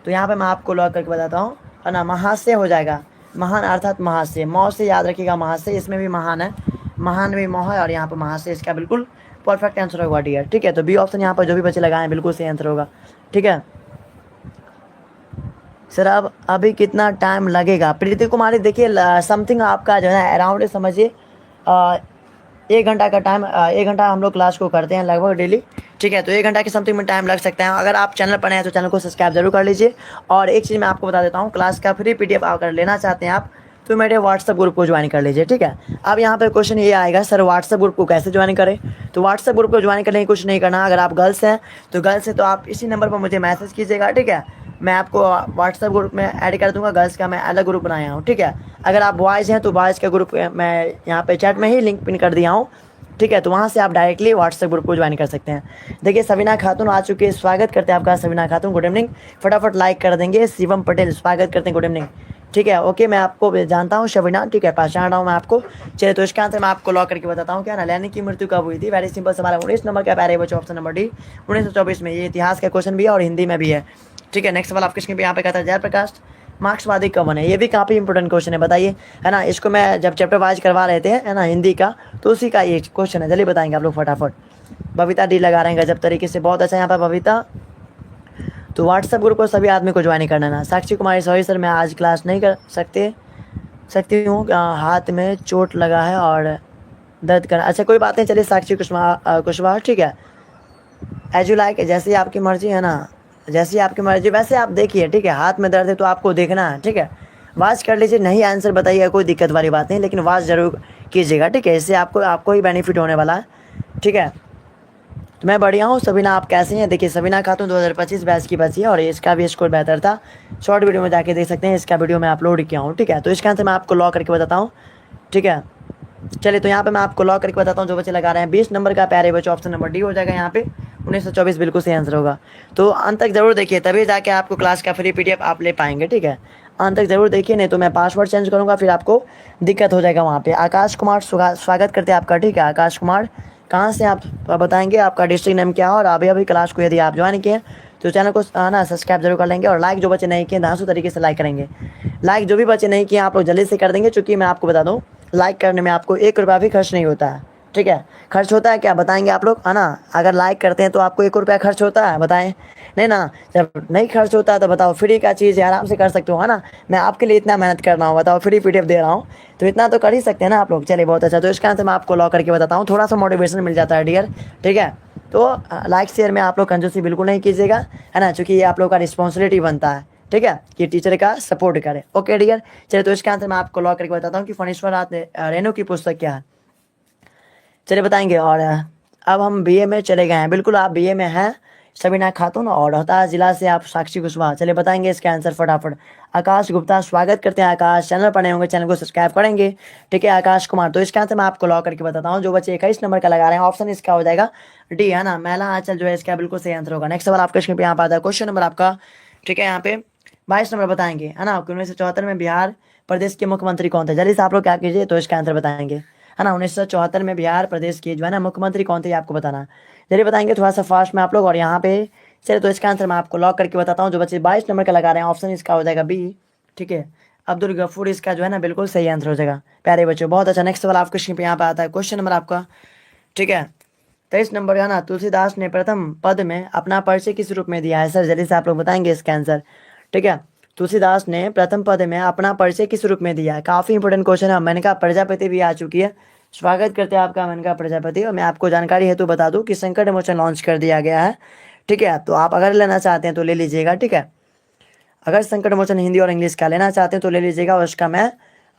तो यहाँ पे मैं आपको लॉक करके बताता हूँ, है ना, महाशय हो जाएगा। महान अर्थात महाशय, मौ से याद रखिएगा महाशय, इसमें भी महान है, महान भी मौ है, और यहाँ पर महाशय, इसका बिल्कुल परफेक्ट आंसर होगा डियर। ठीक है, तो बी ऑप्शन यहाँ पर जो भी बच्चे लगाए बिल्कुल सही आंसर होगा। ठीक है सर, अब अभी कितना टाइम लगेगा? प्रीति कुमारी, देखिए समथिंग आपका जो है अराउंड समझिए 1 घंटा का टाइम, 1 घंटा हम लोग क्लास को करते हैं लगभग डेली। ठीक है, तो 1 घंटा के समथिंग में टाइम लग सकता है। अगर आप चैनल पर नए हैं तो चैनल को सब्सक्राइब जरूर कर लीजिए। और एक चीज़ मैं आपको बता देता हूँ, क्लास का फ्री पीडीएफ अगर लेना चाहते हैं आप तो मेरे व्हाट्सअप ग्रुप को ज्वाइन कर लीजिए। ठीक है, अब यहाँ पे क्वेश्चन ये आएगा, सर व्हाट्सअप ग्रुप को कैसे ज्वाइन करें? तो व्हाट्सअप ग्रुप को ज्वाइन करने की कुछ नहीं करना। अगर आप गर्ल्स हैं तो गर्ल्स है तो आप इसी नंबर पर मुझे मैसेज कीजिएगा। ठीक है, मैं आपको व्हाट्सएप ग्रुप में ऐड कर दूंगा। गर्ल्स का मैं अलग ग्रुप बनाया हूँ। ठीक है, अगर आप बॉयज़ हैं तो बॉयज़ का ग्रुप मैं यहाँ पे चैट में ही लिंक पिन कर दिया हूँ। ठीक है, तो वहाँ से आप डायरेक्टली व्हाट्सएप ग्रुप को ज्वाइन कर सकते हैं। देखिए सबीना खातून आ चुकी है, स्वागत करते हैं आपका सबीना खातून, गुड इवनिंग। फटाफट लाइक कर देंगे। शिवम पटेल स्वागत करते हैं, गुड इवनिंग। ठीक है, ओके, मैं आपको जानता हूँ शबीना। ठीक है, पहचान रहा हूँ मैं आपको। चलिए, तो इसका आंसर मैं आपको लॉक करके बताता हूँ। क्या ना, लेनिन की मृत्यु कब हुई थी? वेरी सिंपल सवाल है। 19 नंबर का प्यारे बच्चों, ऑप्शन नंबर डी 1924 में। ये इतिहास का क्वेश्चन भी है और हिंदी में भी है। ठीक है, नेक्स्ट सवाल आपके स्क्रीन पे यहाँ पे कहता है, जयप्रकाश मार्क्सवादी कब बने? ये भी काफ़ी इंपॉर्टेंट क्वेश्चन है, बताइए, है ना। इसको मैं जब चैप्टर वाइज करवा रहे थे, है ना, हिंदी का, तो उसी का ये क्वेश्चन है। जल्दी बताएंगे आप लोग फटाफट। बबीता डी लगा रहे हैं गजब तरीके से, बहुत अच्छा यहाँ पर बबीता। तो व्हाट्सएप ग्रुप को सभी आदमी को ज्वाइन करना ना। साक्षी कुमारी, सॉरी सर मैं आज क्लास नहीं कर सकती हूँ, हाथ में चोट लगा है और दर्द कर। अच्छा कोई बात नहीं, चलिए साक्षी कुशवाहा, ठीक है, एज यू लाइक, जैसी आपकी मर्जी, है ना, जैसी आपकी मर्जी। वैसे आप देखिए, ठीक है, हाथ में दर्द है तो आपको देखना है। ठीक है, वाच कर लीजिए, नहीं आंसर बताइए, कोई दिक्कत वाली बात नहीं, लेकिन वाच जरूर कीजिएगा। ठीक है, इससे आपको ही बेनिफिट होने वाला है। ठीक है, तो मैं बढ़िया हूँ। सबीना आप कैसे हैं? देखिए सबीना खातून 2025 बैच की बची है और इसका भी स्कोर बेहतर था। शॉर्ट वीडियो में जाके देख सकते हैं, इसका वीडियो मैं अपलोड किया हूँ। ठीक है, तो इसका आंसर मैं आपको लॉक करके बताता हूँ। ठीक है, चलिए, तो यहाँ पे मैं आपको लॉक करके बताता हूँ। जो बच्चे लगा रहे हैं 20 नंबर का प्यारे बच्चों, ऑप्शन नंबर डी हो जाएगा यहाँ पे 1924 बिल्कुल सही आंसर होगा। तो अंत तक जरूर देखिए, तभी जाके आपको क्लास का फ्री पीडीएफ आप ले पाएंगे। ठीक है, अंत तक जरूर देखिए, नहीं तो मैं पासवर्ड चेंज करूँगा, फिर आपको दिक्कत हो जाएगा वहाँ पे। आकाश कुमार स्वागत करते हैं आपका। ठीक है, आकाश कुमार कहाँ से आप बताएंगे आपका डिस्ट्रिक्ट नेम क्या है, और अभी अभी क्लास को यदि आप ज्वाइन किए तो चैनल को ना सब्सक्राइब जरूर कर लेंगे, और लाइक जो बच्चे नहीं किए धांसू तरीके से लाइक करेंगे। लाइक जो भी बच्चे नहीं किए आप लोग जल्दी से कर देंगे, चूँकि मैं आपको बता दूँ लाइक करने में आपको 1 रुपया भी खर्च नहीं होता है। ठीक है, खर्च होता है क्या बताएंगे आप लोग, है ना? अगर लाइक करते हैं तो आपको 1 रुपया खर्च होता है, बताएं? नहीं ना। जब नहीं खर्च होता है तो बताओ फ्री का चीज़ है, आराम से कर सकते हो, है ना? मैं आपके लिए इतना मेहनत कर रहा हूँ, बताओ फ्री PDF दे रहा हूँ, तो इतना तो कर ही सकते हैं ना आप लोग। चलिए बहुत अच्छा, तो इसका आंसर मैं आपको लॉक करके बताता हूँ, थोड़ा सा मोटिवेशन मिल जाता है डियर। ठीक है, तो लाइक शेयर में आप लोग कंजूसी बिल्कुल नहीं कीजिएगा, है ना, चूँकि ये आप लोग का रिस्पॉन्सिबिलिटी बनता है। ठीक है, कि टीचर का सपोर्ट करें। ओके डियर, चलिए तो इसका आंसर मैं आपको लॉक करके बताता हूँ कि फणीश्वर नाथ रेणु की पुस्तक क्या है। चलिए बताएंगे। और अब हम BA में चले गए हैं, बिल्कुल आप BA में हैं सबीना खातून, और रोहतास जिला से आप साक्षी कुशवाहा। चलिए बताएंगे इसका आंसर फटाफट। आकाश गुप्ता, स्वागत करते हैं आकाश, चैनल पर नए होंगे चैनल को सब्सक्राइब करेंगे। ठीक है आकाश कुमार, तो इसका आंसर मैं आपको लॉक करके बताता हूँ। जो बच्चे 21 नंबर का लगा रहे हैं ऑप्शन इसका हो जाएगा डी, है ना, महिला आंचल जो है इसका बिल्कुल सही आंसर होगा। नेक्स्ट सवाल आपका स्क्रीन पे यहाँ पर आता है, क्वेश्चन नंबर आपका, ठीक है, यहाँ पे 22 नंबर बताएंगे, है ना। 1974 में बिहार प्रदेश के मुख्यमंत्री कौन थे? जल्दी से आप लोग क्या कीजिए तो इसका आंसर बताएंगे, है ना। 1974 में बिहार प्रदेश के जो है ना मुख्यमंत्री कौन थे, ये आपको बताना है। चलिए बताएंगे थोड़ा सा फास्ट में आप लोग, और यहाँ पे चलिए तो इसका आंसर मैं आपको लॉक करके बताता हूँ। जो बच्चे 22 नंबर का लगा रहे हैं ऑप्शन इसका हो जाएगा बी। ठीक है, अब्दुल गफूर इसका जो है ना बिल्कुल सही आंसर हो जाएगा। प्यारे बच्चों बहुत अच्छा। नेक्स्ट सवाल आपके स्क्रीन पे यहाँ पे आता है, क्वेश्चन नंबर आपका, ठीक है, 23 नंबर का ना, तुलसीदास ने प्रथम पद में अपना परिचय किस रूप में दिया है? सर जल्दी से आप लोग बताएंगे इसका आंसर। ठीक है, तुलसीदास ने प्रथम पद में अपना परिचय किस रूप में दिया है? काफ़ी इंपॉर्टेंट क्वेश्चन है। मैंने कहा प्रजापति भी आ चुकी है, स्वागत करते हैं आपका मेनका प्रजापति। और मैं आपको जानकारी हेतु बता दूं कि संकट मोचन लॉन्च कर दिया गया है। ठीक है, तो आप अगर लेना चाहते हैं तो ले लीजिएगा। ठीक है, अगर संकट मोचन हिंदी और इंग्लिश का लेना चाहते हैं तो ले लीजिएगा, उसका मैं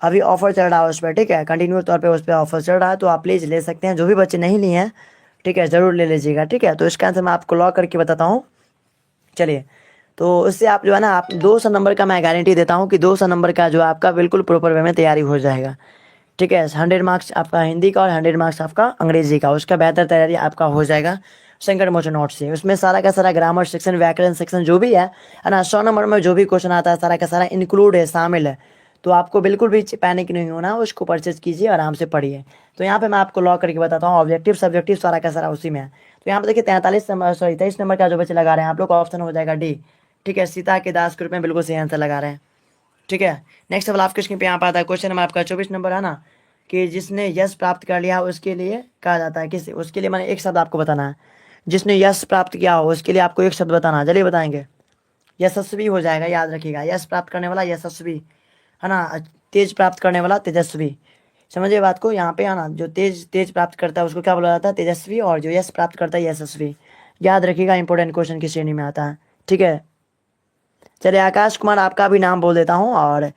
अभी ऑफर चल रहा है उस पर। ठीक है, कंटिन्यू तौर पे उस पर ऑफर चल रहा है, तो आप प्लीज़ ले सकते हैं। जो भी बच्चे नहीं लिए हैं, ठीक है, ज़रूर ले लीजिएगा। ठीक है, तो इसका आंसर मैं आपको लॉक करके बताता हूँ। चलिए, तो उससे आप जो है ना, आप 200 नंबर का मैं गारंटी देता हूँ कि 200 नंबर का जो आपका बिल्कुल प्रॉपर वे में तैयारी हो जाएगा। ठीक है, 100 मार्क्स आपका हिंदी का और 100 मार्क्स आपका अंग्रेजी का, उसका बेहतर तैयारी आपका हो जाएगा संकट मोचन नोट से। उसमें सारा का सारा ग्रामर सेक्शन, व्याकरण सेक्शन जो भी है ना, 100 नंबर में जो भी क्वेश्चन आता है सारा का सारा इंक्लूड है, शामिल है। तो आपको बिल्कुल भी पैनिक नहीं होना, उसको परचेज कीजिए, आराम से पढ़िए। तो यहाँ पे मैं आपको लॉक करके बताता हूँ, ऑब्जेक्टिव सब्जेक्टिव सारा का सारा उसी में है। तो यहाँ पे देखिए 43 नंबर, सॉरी 23 नंबर का जो बच्चे लगा रहे हैं आप लोग का ऑप्शन हो जाएगा डी। ठीक है, सीता के दास के रूप में बिल्कुल सही आंसर लगा रहे हैं। ठीक है, नेक्स्ट सवाल आपके स्क्रीन पे यहाँ पर आता है, क्वेश्चन नंबर आपका 24 नंबर है ना, कि जिसने यश प्राप्त कर लिया उसके लिए कहा जाता है किस, उसके लिए मैंने एक शब्द आपको बताना है। जिसने यश प्राप्त किया हो उसके लिए आपको एक शब्द बताना है, चलिए बताएंगे। यशस्वी हो जाएगा, याद रखिएगा, यश प्राप्त करने वाला यशस्वी, है ना, तेज प्राप्त करने वाला तेजस्वी। समझिए बात को, यहाँ पे है ना, जो तेज तेज प्राप्त करता है उसको क्या बोला जाता है? तेजस्वी, और जो यश प्राप्त करता है यशस्वी। याद रखिएगा, इंपॉर्टेंट क्वेश्चन की श्रेणी में आता है। ठीक है, चलिए आकाश कुमार आपका भी नाम बोल देता हूँ। और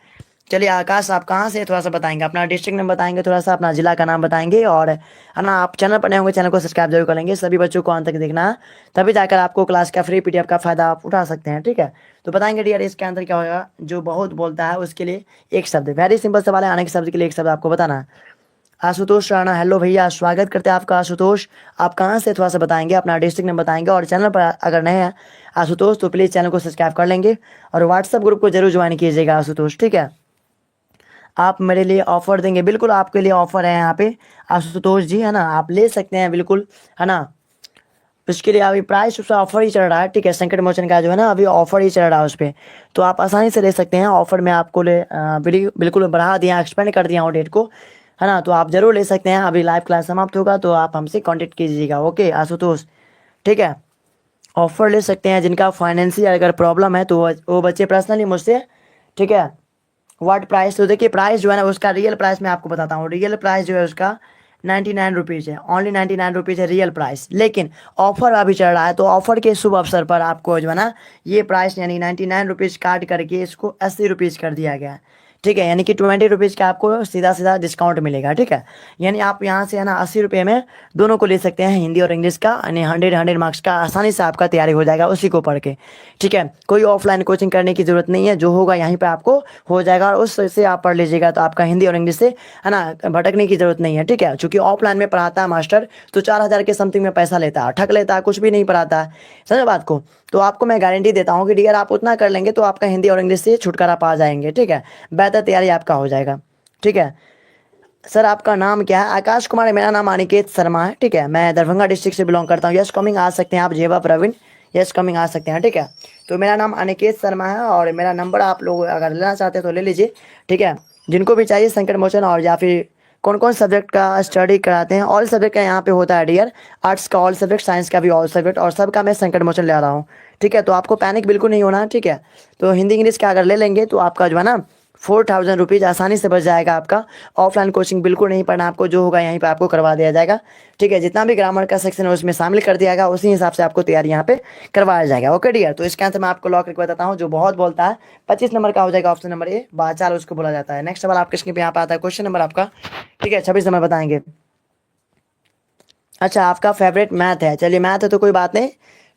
चलिए आकाश, आप कहाँ से थोड़ा सा बताएंगे, अपना डिस्ट्रिक्ट नेम बताएंगे, थोड़ा सा अपना जिला का नाम बताएंगे, और है ना, आप चैनल पर नए होंगे चैनल को सब्सक्राइब जरूर करेंगे। सभी बच्चों को अंत तक देखना है, तभी जाकर आपको क्लास का फ्री PDF का फायदा आप उठा सकते हैं। ठीक है, तो बताएंगे डियर इसके अंदर क्या होगा। जो बहुत बोलता है उसके लिए एक शब्द, वेरी सिंपल सवाल है, अनेक शब्द के लिए एक शब्द आपको बताना है। आशुतोष राणा, हेलो भैया, स्वागत करते हैं आपका आशुतोष। आप कहाँ से थोड़ा सा बताएंगे, अपना डिस्ट्रिक्ट नेम बताएंगे, और चैनल पर अगर नए हैं आशुतोष तो प्लीज़ चैनल को सब्सक्राइब कर लेंगे, और व्हाट्सअप ग्रुप को जरूर ज्वाइन कीजिएगा आशुतोष। ठीक है, आप मेरे लिए ऑफर देंगे, बिल्कुल आपके लिए ऑफर है यहाँ पे आशुतोष जी, है ना, आप ले सकते हैं बिल्कुल, है ना। उसके लिए अभी प्राइस उसका ऑफर ही चल रहा है। ठीक है, संकट मोचन का जो है ना अभी ऑफर ही चल रहा है उस पर, तो आप आसानी से ले सकते हैं। ऑफर में आपको बिल्कुल बढ़ा दिया, एक्सपेंड कर दिया हूँ डेट को, है ना, तो आप जरूर ले सकते हैं। अभी लाइव क्लास समाप्त होगा तो आप हमसे कांटेक्ट कीजिएगा। ओके आशुतोष, ठीक है, ऑफर ले सकते हैं। जिनका फाइनेंशियल अगर प्रॉब्लम है तो वो बच्चे पर्सनली मुझसे, ठीक है, व्हाट प्राइस, तो देखिए प्राइस जो है ना उसका रियल प्राइस मैं आपको बताता हूँ। रियल प्राइस जो है उसका 99 रुपीज़ है, ओनली 99 रुपीज़ है रियल प्राइस। लेकिन ऑफर अभी चल रहा है, तो ऑफर के शुभ अवसर पर आपको जो है ना ये प्राइस यानी 99 रुपीज़ काट करके इसको 80 रुपीज़ कर दिया गया है। ठीक है, यानी कि 20 रुपीज़ का आपको सीधा सीधा डिस्काउंट मिलेगा। ठीक है, यानी आप यहाँ से है ना 80 रुपये में दोनों को ले सकते हैं, हिंदी और इंग्लिश का, यानी 100 मार्क्स का आसानी से आपका तैयारी हो जाएगा उसी को पढ़ के। ठीक है, कोई ऑफलाइन कोचिंग करने की ज़रूरत नहीं है, जो होगा यहीं पे आपको हो जाएगा, और उससे आप पढ़ लीजिएगा, तो आपका हिंदी और इंग्लिश से है ना भटकने की ज़रूरत नहीं है। ठीक है, चूँकि ऑफलाइन में पढ़ाता है मास्टर तो 4000 के समथिंग में पैसा लेता है, ठग लेता है, कुछ भी नहीं पढ़ाता है। समझो बात को, तो आपको मैं गारंटी देता हूँ कि डियर आप उतना कर लेंगे तो आपका हिंदी और इंग्लिश से छुटकारा पा जाएंगे। ठीक है, बेहतर तैयारी आपका हो जाएगा। ठीक है, सर आपका नाम क्या है? आकाश कुमार है, मेरा नाम अनिकेत शर्मा है, ठीक है। मैं दरभंगा डिस्ट्रिक्ट से बिलोंग करता हूँ। यस कमिंग आ सकते हैं आप, जेवा प्रवीण, यस कमिंग आ सकते हैं, ठीक है। तो मेरा नाम अनिकेत शर्मा है और मेरा नंबर आप लोग अगर लेना चाहते हैं तो ले लीजिए, ठीक है। जिनको भी चाहिए संकट मोचन, और या फिर कौन कौन सब्जेक्ट का स्टडी कराते हैं, ऑल सब्जेक्ट का यहाँ पे होता है डियर। आर्ट्स का ऑल सब्जेक्ट, साइंस का भी ऑल सब्जेक्ट, और सबका मैं संकट मोचन ले रहा हूँ, ठीक है। तो आपको पैनिक बिल्कुल नहीं होना है, ठीक है। तो हिंदी इंग्लिश का अगर ले लेंगे तो आपका जो है ना 4000 रुपीज़ आसानी से बच जाएगा आपका। ऑफलाइन कोचिंग बिल्कुल नहीं पढ़ना आपको, जो होगा यहीं पे आपको करवा दिया जाएगा, ठीक है। जितना भी ग्रामर का सेक्शन है उसमें शामिल कर दिया गया, उसी हिसाब से आपको तैयारी यहाँ पे करवाया जाएगा, ओके डियर। तो इसके आंसर मैं आपको लॉक करके बताता हूँ, जो बहुत बोलता है 25 नंबर का हो जाएगा ऑप्शन नंबर ए, बाचाल उसको बोला जाता है। नेक्स्ट सवाल आपके स्क्रीन पे यहाँ पे आता है, क्वेश्चन नंबर आपका, ठीक है, 26 नंबर बताएंगे। अच्छा, आपका फेवरेट मैथ है, चलिए मैथ है तो कोई बात नहीं,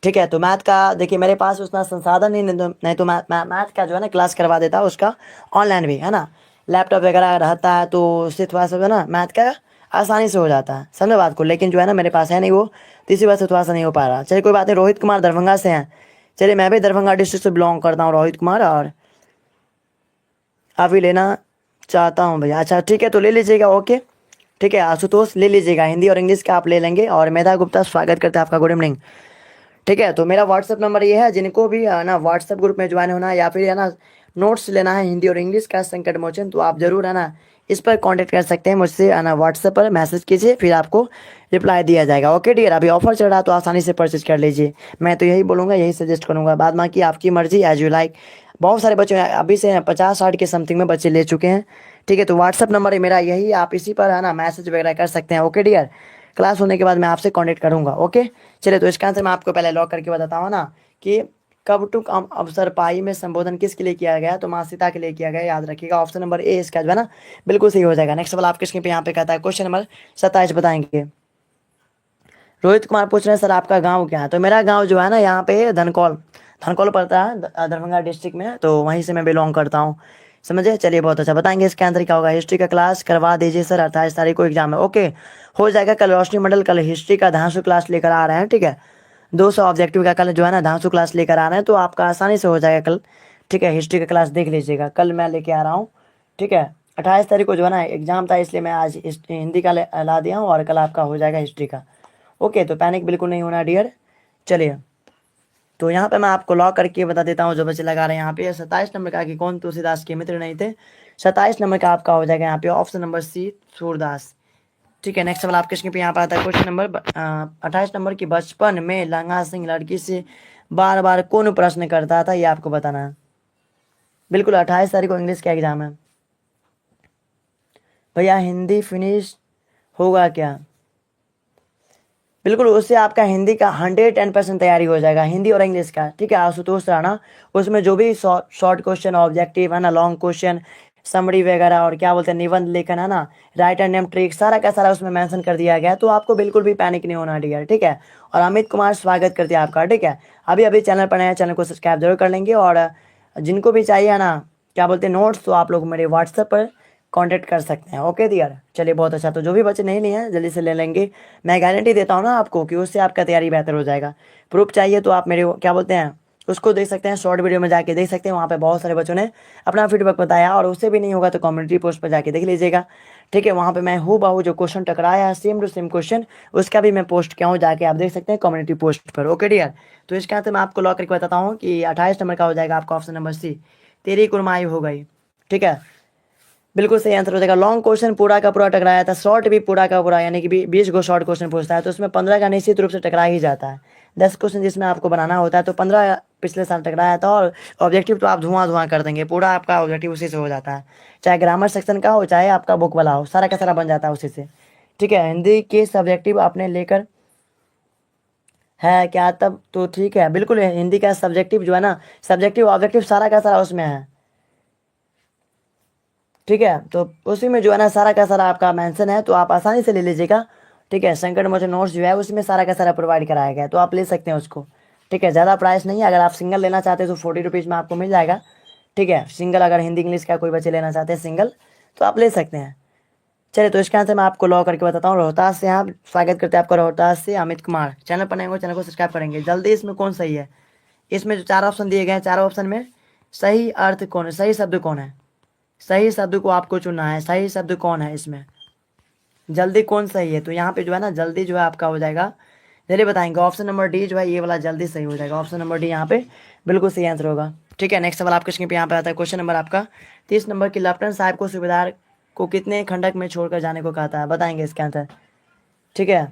ठीक है। तो मैथ का देखिए मेरे पास उतना संसाधन नहीं तो मैथ का जो है ना क्लास करवा देता है उसका, ऑनलाइन भी है ना, लैपटॉप वगैरह रहता है तो उससे थोड़ा सा जो है ना मैथ का आसानी से हो जाता है, समझे बात को। लेकिन जो है ना मेरे पास है नहीं वो, तो इसी वजह से थोड़ा सा नहीं हो पा रहा। चलिए कोई बात नहीं, रोहित कुमार दरभंगा से हैं, चलिए मैं भी दरभंगा डिस्ट्रिक्ट से बिलोंग करता हूँ, रोहित कुमार, और अभी लेना चाहता हूँ भैया। अच्छा ठीक है, तो ले लीजिएगा, ओके, ठीक है। आशुतोष ले लीजिएगा, हिंदी और इंग्लिश का आप ले लेंगे। और मेधा गुप्ता स्वागत करते हैं आपका, गुड इवनिंग, ठीक है। तो मेरा व्हाट्सअप नंबर ये है, जिनको भी है ना व्हाट्सअप ग्रुप में ज्वाइन होना है या फिर है ना नोट्स लेना है हिंदी और इंग्लिश का संकट मोचन, तो आप जरूर है ना इस पर कांटेक्ट कर सकते हैं मुझसे, है ना व्हाट्सएप पर मैसेज कीजिए, फिर आपको रिप्लाई दिया जाएगा, ओके डियर। अभी ऑफर चल रहा है तो आसानी से परचेज कर लीजिए, मैं तो यही बोलूँगा, यही सजेस्ट करूँगा, बाद बाकी आपकी मर्जी, एज यू लाइक। बहुत सारे बच्चे अभी से 50-60 के समथिंग में बच्चे ले चुके हैं, ठीक है। तो व्हाट्सअप नंबर है मेरा यही, आप इसी पर है ना मैसेज वगैरह कर सकते हैं, ओके डियर। क्लास होने के बाद मैं आपसे कांटेक्ट करूँगा, ओके। चलिए, तो इसका आंसर मैं आपको पहले लॉक करके बताता हूँ ना, कि कब टू अवसर पाई में संबोधन किसके लिए किया गया, तो माँ सीता के लिए किया गया, याद रखिएगा। ऑप्शन नंबर ए इसका जो है ना बिल्कुल सही हो जाएगा। नेक्स्ट सवाल आपके स्क्रीन पे यहाँ पे कहता है, क्वेश्चन नंबर 27 बताएंगे। रोहित कुमार पूछ रहे हैं सर आपका गांव क्या है, तो मेरा गांव जो है ना यहाँ पे धनकौल, धनकौल पड़ता है दरभंगा डिस्ट्रिक्ट में, तो वहीं से मैं बिलोंग करता हूँ, समझे। चलिए बहुत अच्छा, बताएंगे इसके आंसर क्या होगा। हिस्ट्री का क्लास करवा दीजिए सर, 28 तारीख को एग्जाम है, ओके हो जाएगा। कल रोशनी मंडल कल हिस्ट्री का धांसू क्लास लेकर आ रहे हैं, ठीक है। 200 ऑब्जेक्टिव का कल जो है ना धांसू क्लास लेकर आ रहे हैं, तो आपका आसानी से हो जाएगा कल, ठीक है। हिस्ट्री का क्लास देख लीजिएगा, कल मैं लेके आ रहा हूँ, ठीक है। 28 तारीख को जो है ना एग्जाम था, इसलिए मैं आज हिंदी का ला दिया हूँ, और कल आपका हो जाएगा हिस्ट्री का, ओके। तो पैनिक बिल्कुल नहीं होना डियर। चलिए, तो यहाँ पे मैं आपको लॉक करके बता देता हूँ, जो बच्चे लगा रहे हैं यहाँ पे 27 नंबर का, कि कौन तुलसीदास के मित्र नहीं थे। 27 नंबर का आपका हो जाएगा यहाँ पे ऑप्शन नंबर सी, सूरदास, ठीक है। नेक्स्ट सवाल आपके स्क्रीन पे यहाँ पर आता है, क्वेश्चन नंबर 28 नंबर की, बचपन में लंगा सिंह लड़की से बार बार कौन प्रश्न करता था, ये आपको बताना है। बिल्कुल 28 तारीख को इंग्लिश का एग्जाम है भैया, हिंदी फिनिश होगा क्या? बिल्कुल, उससे आपका हिंदी का 110% तैयारी हो जाएगा, हिंदी और इंग्लिश का, ठीक है। आशुतोष राणा, उसमें जो भी शॉर्ट क्वेश्चन, ऑब्जेक्टिव है ना, लॉन्ग क्वेश्चन, समरी वगैरह, और क्या बोलते हैं निबंध लेखन है ना, राइटर नेम ट्रिक, सारा का सारा उसमें मेंशन कर दिया गया है, तो आपको बिल्कुल भी पैनिक नहीं होना डियर, ठीक है। और अमित कुमार स्वागत करते हैं आपका, ठीक है। अभी अभी चैनल पर नया, चैनल को सब्सक्राइब जरूर कर लेंगे, और जिनको भी चाहिए है ना क्या बोलते हैं नोट्स, तो आप लोग मेरे व्हाट्सएप पर कांटेक्ट कर सकते हैं, ओके डियर। चलिए बहुत अच्छा, तो जो भी बच्चे नहीं लिए हैं जल्दी से ले लेंगे, मैं गारंटी देता हूँ ना आपको कि उससे आपका तैयारी बेहतर हो जाएगा। प्रूफ चाहिए तो आप मेरे क्या बोलते हैं उसको देख सकते हैं, शॉर्ट वीडियो में जाके देख सकते हैं, वहाँ पे बहुत सारे बच्चों ने अपना फीडबैक बताया, और उससे भी नहीं होगा तो कम्युनिटी पोस्ट पर जाके देख लीजिएगा, ठीक है। वहाँ पे मैं हूबहू जो क्वेश्चन टकराया है सेम टू सेम क्वेश्चन, उसका भी मैं पोस्ट किया हूँ, जाके आप देख सकते हैं कम्युनिटी पोस्ट पर, ओके डियर। तो इसके आंसर मैं आपको लॉक करके बताता हूँ कि 28 नंबर का हो जाएगा आपका ऑप्शन नंबर सी, तेरी कुरमाई हो गई, ठीक है। बिल्कुल सही आंसर हो जाएगा। लॉन्ग क्वेश्चन पूरा का पूरा टकराया था, शॉर्ट भी पूरा का पूरा, यानी कि 20 को शॉर्ट क्वेश्चन पूछता है, तो उसमें 15 का निश्चित रूप से टकरा ही जाता है। 10 क्वेश्चन जिसमें आपको बनाना होता है, तो 15 पिछले साल टकराया था, और ऑब्जेक्टिव तो आप धुआं धुआं कर देंगे, पूरा आपका ऑब्जेक्टिव उसी से हो जाता है, चाहे ग्रामर सेक्शन का हो चाहे आपका बुक वाला हो, सारा का सारा बन जाता है उसी से, ठीक है। हिंदी के सब्जेक्टिव आपने लेकर है क्या, तब तो ठीक है, बिल्कुल हिंदी का सब्जेक्टिव जो है ना, सब्जेक्टिव ऑब्जेक्टिव सारा का सारा उसमें है, ठीक है। तो उसी में जो है ना सारा का सारा आपका मेंशन है, तो आप आसानी से ले लीजिएगा, ठीक है। संकट मोचन नोट्स जो है उसमें सारा का सारा प्रोवाइड कराया गया है, तो आप ले सकते हैं उसको, ठीक है। ज़्यादा प्राइस नहीं है, अगर आप सिंगल लेना चाहते हैं तो 40 रुपीज़ में आपको मिल जाएगा, ठीक है। सिंगल अगर हिंदी इंग्लिश का कोई बच्चे लेना चाहते हैं सिंगल, तो आप ले सकते हैं। चलिए, तो इसका आंसर मैं आपको लॉ करके बताता हूँ। रोहतास से आप स्वागत करते हैं आपका, रोहतास से अमित कुमार, चैनल पर नए हो चैनल को सब्सक्राइब करेंगे जल्दी। इसमें कौन सही है? इसमें जो 4 ऑप्शन दिए गए हैं, 4 ऑप्शन में सही अर्थ कौन है, सही शब्द कौन है, सही शब्द को आपको चुनना है, सही शब्द कौन है इसमें, जल्दी कौन सही है, तो यहाँ पे जो है ना जल्दी जो है आपका हो जाएगा, चलिए बताएंगे ऑप्शन नंबर डी जो है ये वाला जल्दी सही हो जाएगा। ऑप्शन नंबर डी यहाँ पे बिल्कुल सही आंसर होगा। ठीक है, नेक्स्ट सवाल आपके स्क्रीन पे यहाँ पे आता है क्वेश्चन नंबर आपका 30 नंबर की लेफ्टिनेंट साहब को सूबेदार को कितने खंडक में छोड़कर जाने को कहा था, बताएंगे इसके आंसर। ठीक है,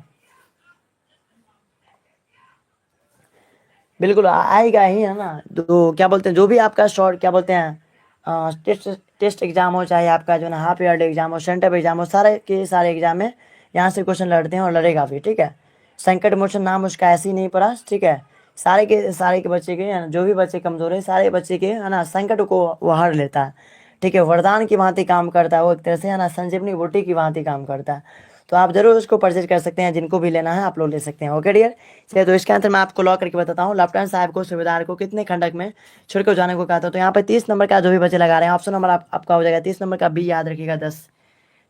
बिल्कुल आएगा ही है ना। तो क्या बोलते हैं, जो भी आपका शॉर्ट क्या बोलते हैं टेस्ट टेस्ट एग्जाम हो, चाहे आपका जो है ना हाफ ईयरली एग्जाम हो, सेंटर एग्जाम हो, सारे के सारे एग्जाम में यहाँ से क्वेश्चन लड़ते हैं और लड़ेगा भी। ठीक है, संकट मोचन नाम उसका ऐसे ही नहीं पड़ा। ठीक है, सारे के बच्चे के है ना, जो भी बच्चे कमजोर है सारे बच्चे के है ना संकट को वो हर लेता है। ठीक है, वरदान की भांति काम करता है वो, एक तरह से है ना संजीवनी बूटी की भांति काम करता है। तो आप जरूर उसको परचेज कर सकते हैं, जिनको भी लेना है आप लोग ले सकते हैं। ओके डियर, चलिए तो इसके आंसर मैं आपको लॉक करके बताता हूँ। लेफ्टिनेंट साहब को सूबेदार को कितने खंडक में छोड़कर जाने को कहा था, तो यहाँ पे 30 नंबर का जो भी बच्चे लगा रहे हैं ऑप्शन नंबर आपका हो जाएगा 30 नंबर का बी, याद रखिएगा 10।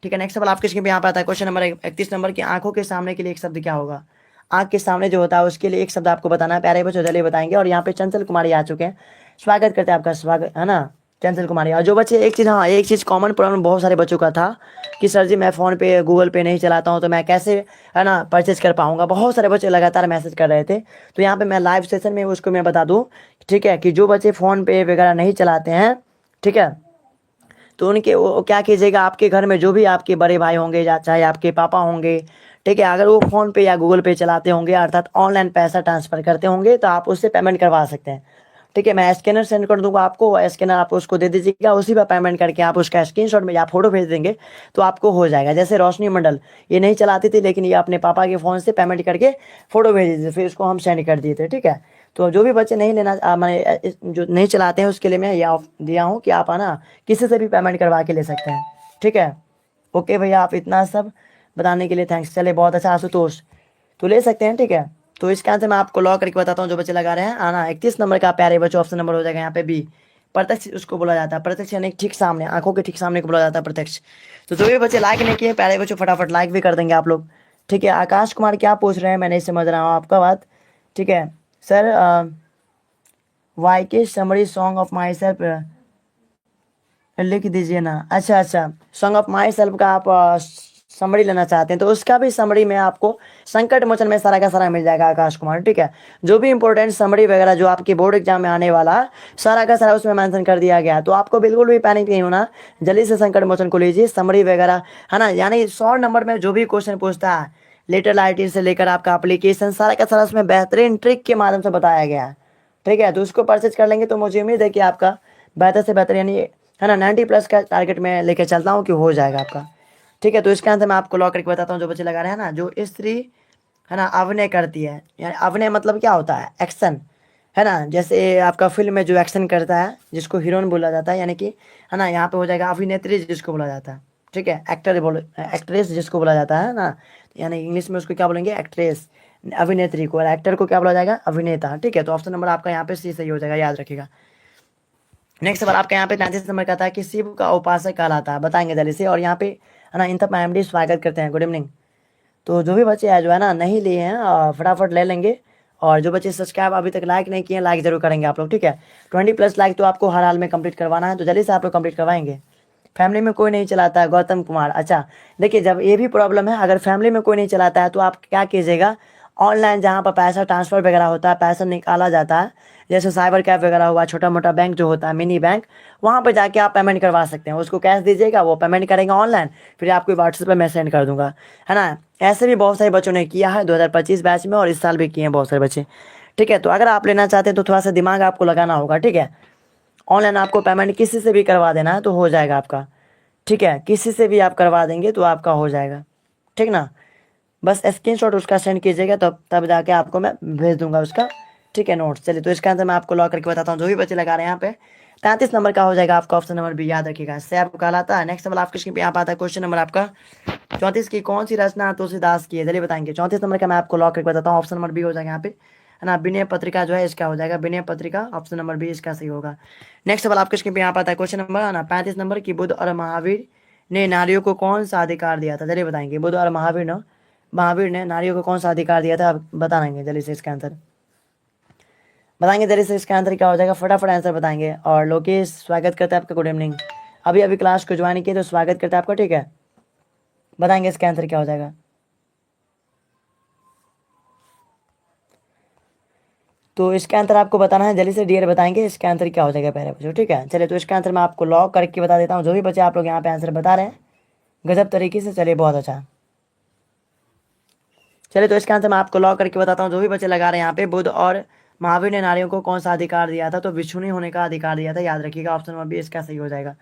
ठीक है, नेक्स्ट सवाल आपके स्क्रीन पे यहाँ पे आता है क्वेश्चन नंबर 31 नंबर की आंखों के सामने के लिए एक शब्द क्या होगा। आंख के सामने जो होता है उसके लिए एक शब्द आपको बताना है, प्यारे बच्चों जल्दी बताएंगे। और यहाँ पे चंचल कुमारी आ चुके हैं, स्वागत करते हैं आपका, स्वागत है ना चंचल कुमारी। और जो बच्चे एक चीज़, हाँ एक चीज़ कॉमन प्रॉब्लम बहुत सारे बच्चों का था कि सर जी मैं फ़ोन पे गूगल पे नहीं चलाता हूँ तो मैं कैसे है ना परचेज कर पाऊंगा। बहुत सारे बच्चे लगातार मैसेज कर रहे थे, तो यहाँ पे मैं लाइव सेशन में उसको मैं बता दूँ। ठीक है, कि जो बच्चे फ़ोन पे वगैरह नहीं चलाते हैं, ठीक है, तो उनके वो क्या कीजिएगा, आपके घर में जो भी आपके बड़े भाई होंगे या चाहे आपके पापा होंगे, ठीक है, अगर वो फ़ोन पे या गूगल पे चलाते होंगे अर्थात ऑनलाइन पैसा ट्रांसफ़र करते होंगे तो आप उससे पेमेंट करवा सकते हैं। ठीक है, मैं स्कैनर सेंड कर दूंगा आपको, स्कैनर आप उसको दे दीजिएगा, उसी पर पेमेंट करके आप उसका स्क्रीनशॉट में या फोटो भेज देंगे तो आपको हो जाएगा। जैसे रोशनी मंडल ये नहीं चलाती थी, लेकिन ये अपने पापा के फ़ोन से पेमेंट करके फ़ोटो भेज दीजिए, फिर उसको हम सेंड कर दिए थे। ठीक है, तो जो भी बच्चे नहीं लेना मैंने जो नहीं चलाते हैं उसके लिए मैं यह दिया हूँ कि आप आना किसी से भी पेमेंट करवा के ले सकते हैं। ठीक है, ओके भैया, आप इतना सब बताने के लिए थैंक्स। चले बहुत अच्छा, आशुतोष तो ले सकते हैं। ठीक है, तो इसका आंसर मैं आपको लॉक करके बताता हूँ, जो बच्चे लगा रहे हैं आना 31 नंबर का प्यारे बच्चों ऑप्शन नंबर हो जाएगा यहाँ पे बी, प्रत्यक्ष उसको बोला जाता है। प्रत्यक्ष यानी ठीक सामने, आंखों के ठीक सामने को बोला जाता है प्रत्यक्ष। तो जो भी बच्चे लाइक नहीं किए प्यारे बच्चों फटाफट लाइक भी कर देंगे आप लोग। ठीक है, आकाश कुमार क्या पूछ रहे हैं, मैं नहीं समझ रहा हूँ आपका बात। ठीक है सर, वाई के summary song of my self लिख दीजिए ना। अच्छा अच्छा, सॉन्ग ऑफ माई सेल्फ का आप समरी लेना चाहते हैं तो उसका भी समरी में आपको संकट मोचन में सारा का सारा मिल जाएगा आकाश कुमार। ठीक है, जो भी इंपॉर्टेंट समरी वगैरह जो आपके बोर्ड एग्जाम में आने वाला है, सारा का सारा उसमें मेंशन कर दिया गया है। तो आपको बिल्कुल भी पैनिक नहीं होना, जल्दी से संकट मोचन को लीजिए, समरी वगैरह है ना, यानी 100 नंबर में जो भी क्वेश्चन पूछता है लेटर राइटिंग से लेकर आपका एप्लीकेशन सारा का सारा उसमें बेहतरीन ट्रिक के माध्यम से बताया गया है। ठीक है, तो उसको परचेज कर लेंगे तो मुझे उम्मीद है कि आपका बेहतर से बेहतर यानी है ना 90+ का टारगेट में लेके चलता हूँ कि हो जाएगा आपका। ठीक है, तो इसके अंदर मैं आपको लॉक करके बताता हूँ, जो बच्चे लगा रहे हैं ना, जो स्त्री है ना अभिनय करती है, यानी अभिनय मतलब क्या होता है, एक्शन है ना, जैसे आपका फिल्म में जो एक्शन करता है जिसको हीरोइन बोला जाता है, यानी कि है ना यहाँ पे हो जाएगा अभिनेत्री जिसको बोला जाता है। ठीक है, एक्ट्रेस जिसको बोला जाता है ना, यानी इंग्लिश में उसको क्या बोलेंगे, एक्ट्रेस अभिनेत्री को, और एक्टर को क्या बोला जाएगा, अभिनेता। ठीक है, तो ऑप्शन नंबर आपका यहाँ पे सी सही हो जाएगा, याद रखिएगा। नेक्स्ट सवाल आपका यहाँ पे 33 नंबर का था कि शिव का उपासक कहलाता है, बताएंगे जल्दी से। और यहाँ पे है ना इन तक एमडी स्वागत करते हैं, गुड इवनिंग। तो जो भी बच्चे हैं जो है ना नहीं लिए हैं फटाफट ले लेंगे। और जो बच्चे सब्सक्राइब अभी तक लाइक नहीं किए हैं लाइक जरूर करेंगे आप लोग। ठीक है, 20+ लाइक तो आपको हर हाल में कंप्लीट करवाना है, तो जल्दी से आप लोग कंप्लीट करवाएंगे। फैमिली में कोई नहीं चलाता है, गौतम कुमार। अच्छा देखिए, जब ये भी प्रॉब्लम है, अगर फैमिली में कोई नहीं चलाता है तो आप क्या कीजिएगा, ऑनलाइन जहाँ पर पैसा ट्रांसफ़र वगैरह होता है, पैसा निकाला जाता है, जैसे साइबर कैफ वगैरह हुआ, छोटा मोटा बैंक जो होता है मिनी बैंक, वहाँ पर जाके आप पेमेंट करवा सकते हैं। उसको कैश दीजिएगा, वो पेमेंट करेंगे ऑनलाइन, फिर आपको व्हाट्सएप पर मैं सेंड कर दूंगा, है ना। ऐसे भी बहुत सारे बच्चों ने किया है 2025 बैच में, और इस साल भी किए हैं बहुत सारे बच्चे। ठीक है, तो अगर आप लेना चाहते हैं तो थोड़ा सा दिमाग आपको लगाना होगा। ठीक है, ऑनलाइन आपको पेमेंट किसी से भी करवा देना है तो हो जाएगा आपका। ठीक है, किसी से भी आप करवा देंगे तो आपका हो जाएगा। ठीक ना, बस स्क्रीनशॉट उसका सेंड कीजिएगा, तब जाके आपको मैं भेज दूंगा उसका। ठीक है, नोट्स। चलिए, तो इसका आंसर मैं आपको लॉक करके बताता हूँ, जो भी बच्चे लगा रहे हैं यहाँ पे 33 नंबर का हो जाएगा आपका ऑप्शन नंबर भी, याद रखिएगा, सैब कहलाता है। नेक्स्ट सवाल आपके स्क्रीन पे यहाँ पे आता है क्वेश्चन नंबर आपका 34 की कौन सी रचना तुलसीदास की है, चलिए बताएंगे। 34 नंबर का मैं आपको लॉक करके बताता हूँ, ऑप्शन नंबर बी हो जाएगा यहाँ पे, है ना, विनय पत्रिका जो है इसका हो जाएगा, Vinay Patrika, option number B इसका सही होगा। नेक्स्ट सवाल आपके स्क्रीन पे यहाँ पे आता है क्वेश्चन नंबर है ना 35 नंबर की, बुद्ध और महावीर ने नारियों को कौन सा अधिकार दिया था, चलिए बताएंगे। बुद्ध और महावीर ने नारियों को कौन सा अधिकार दिया था, आप बताएंगे जल्दी से इसका आंसर बताएंगे, जल्दी से इसका आंसर क्या हो जाएगा, फटाफट आंसर बताएंगे। और लोकेश स्वागत करता है आपका, गुड इवनिंग। अभी अभी क्लास को ज्वाइन किए तो स्वागत करता है आपका। ठीक है, बताएंगे इसका आंसर क्या हो जाएगा। तो इसका आंसर आपको बताना है, जल्दी से डियर बताएंगे इसका आंसर क्या हो जाएगा पहले बच्चों, ठीक है। चलिए तो इसका आंसर मैं आपको लॉक करके बता देता हूँ। जो भी बच्चे आप लोग यहाँ पे आंसर बता रहे हैं गजब तरीके से, चलिए बहुत अच्छा। चलिए तो इसका आंसर मैं आपको लॉक करके बताता हूँ। जो भी बच्चे लगा रहे हैं यहाँ पे, बुद्ध और महावीर ने नारियों को कौन सा अधिकार दिया था, तो विष्णु होने का अधिकार दिया था, याद रखिएगा। ऑप्शन नंबर बी इसका सही हो जाएगा,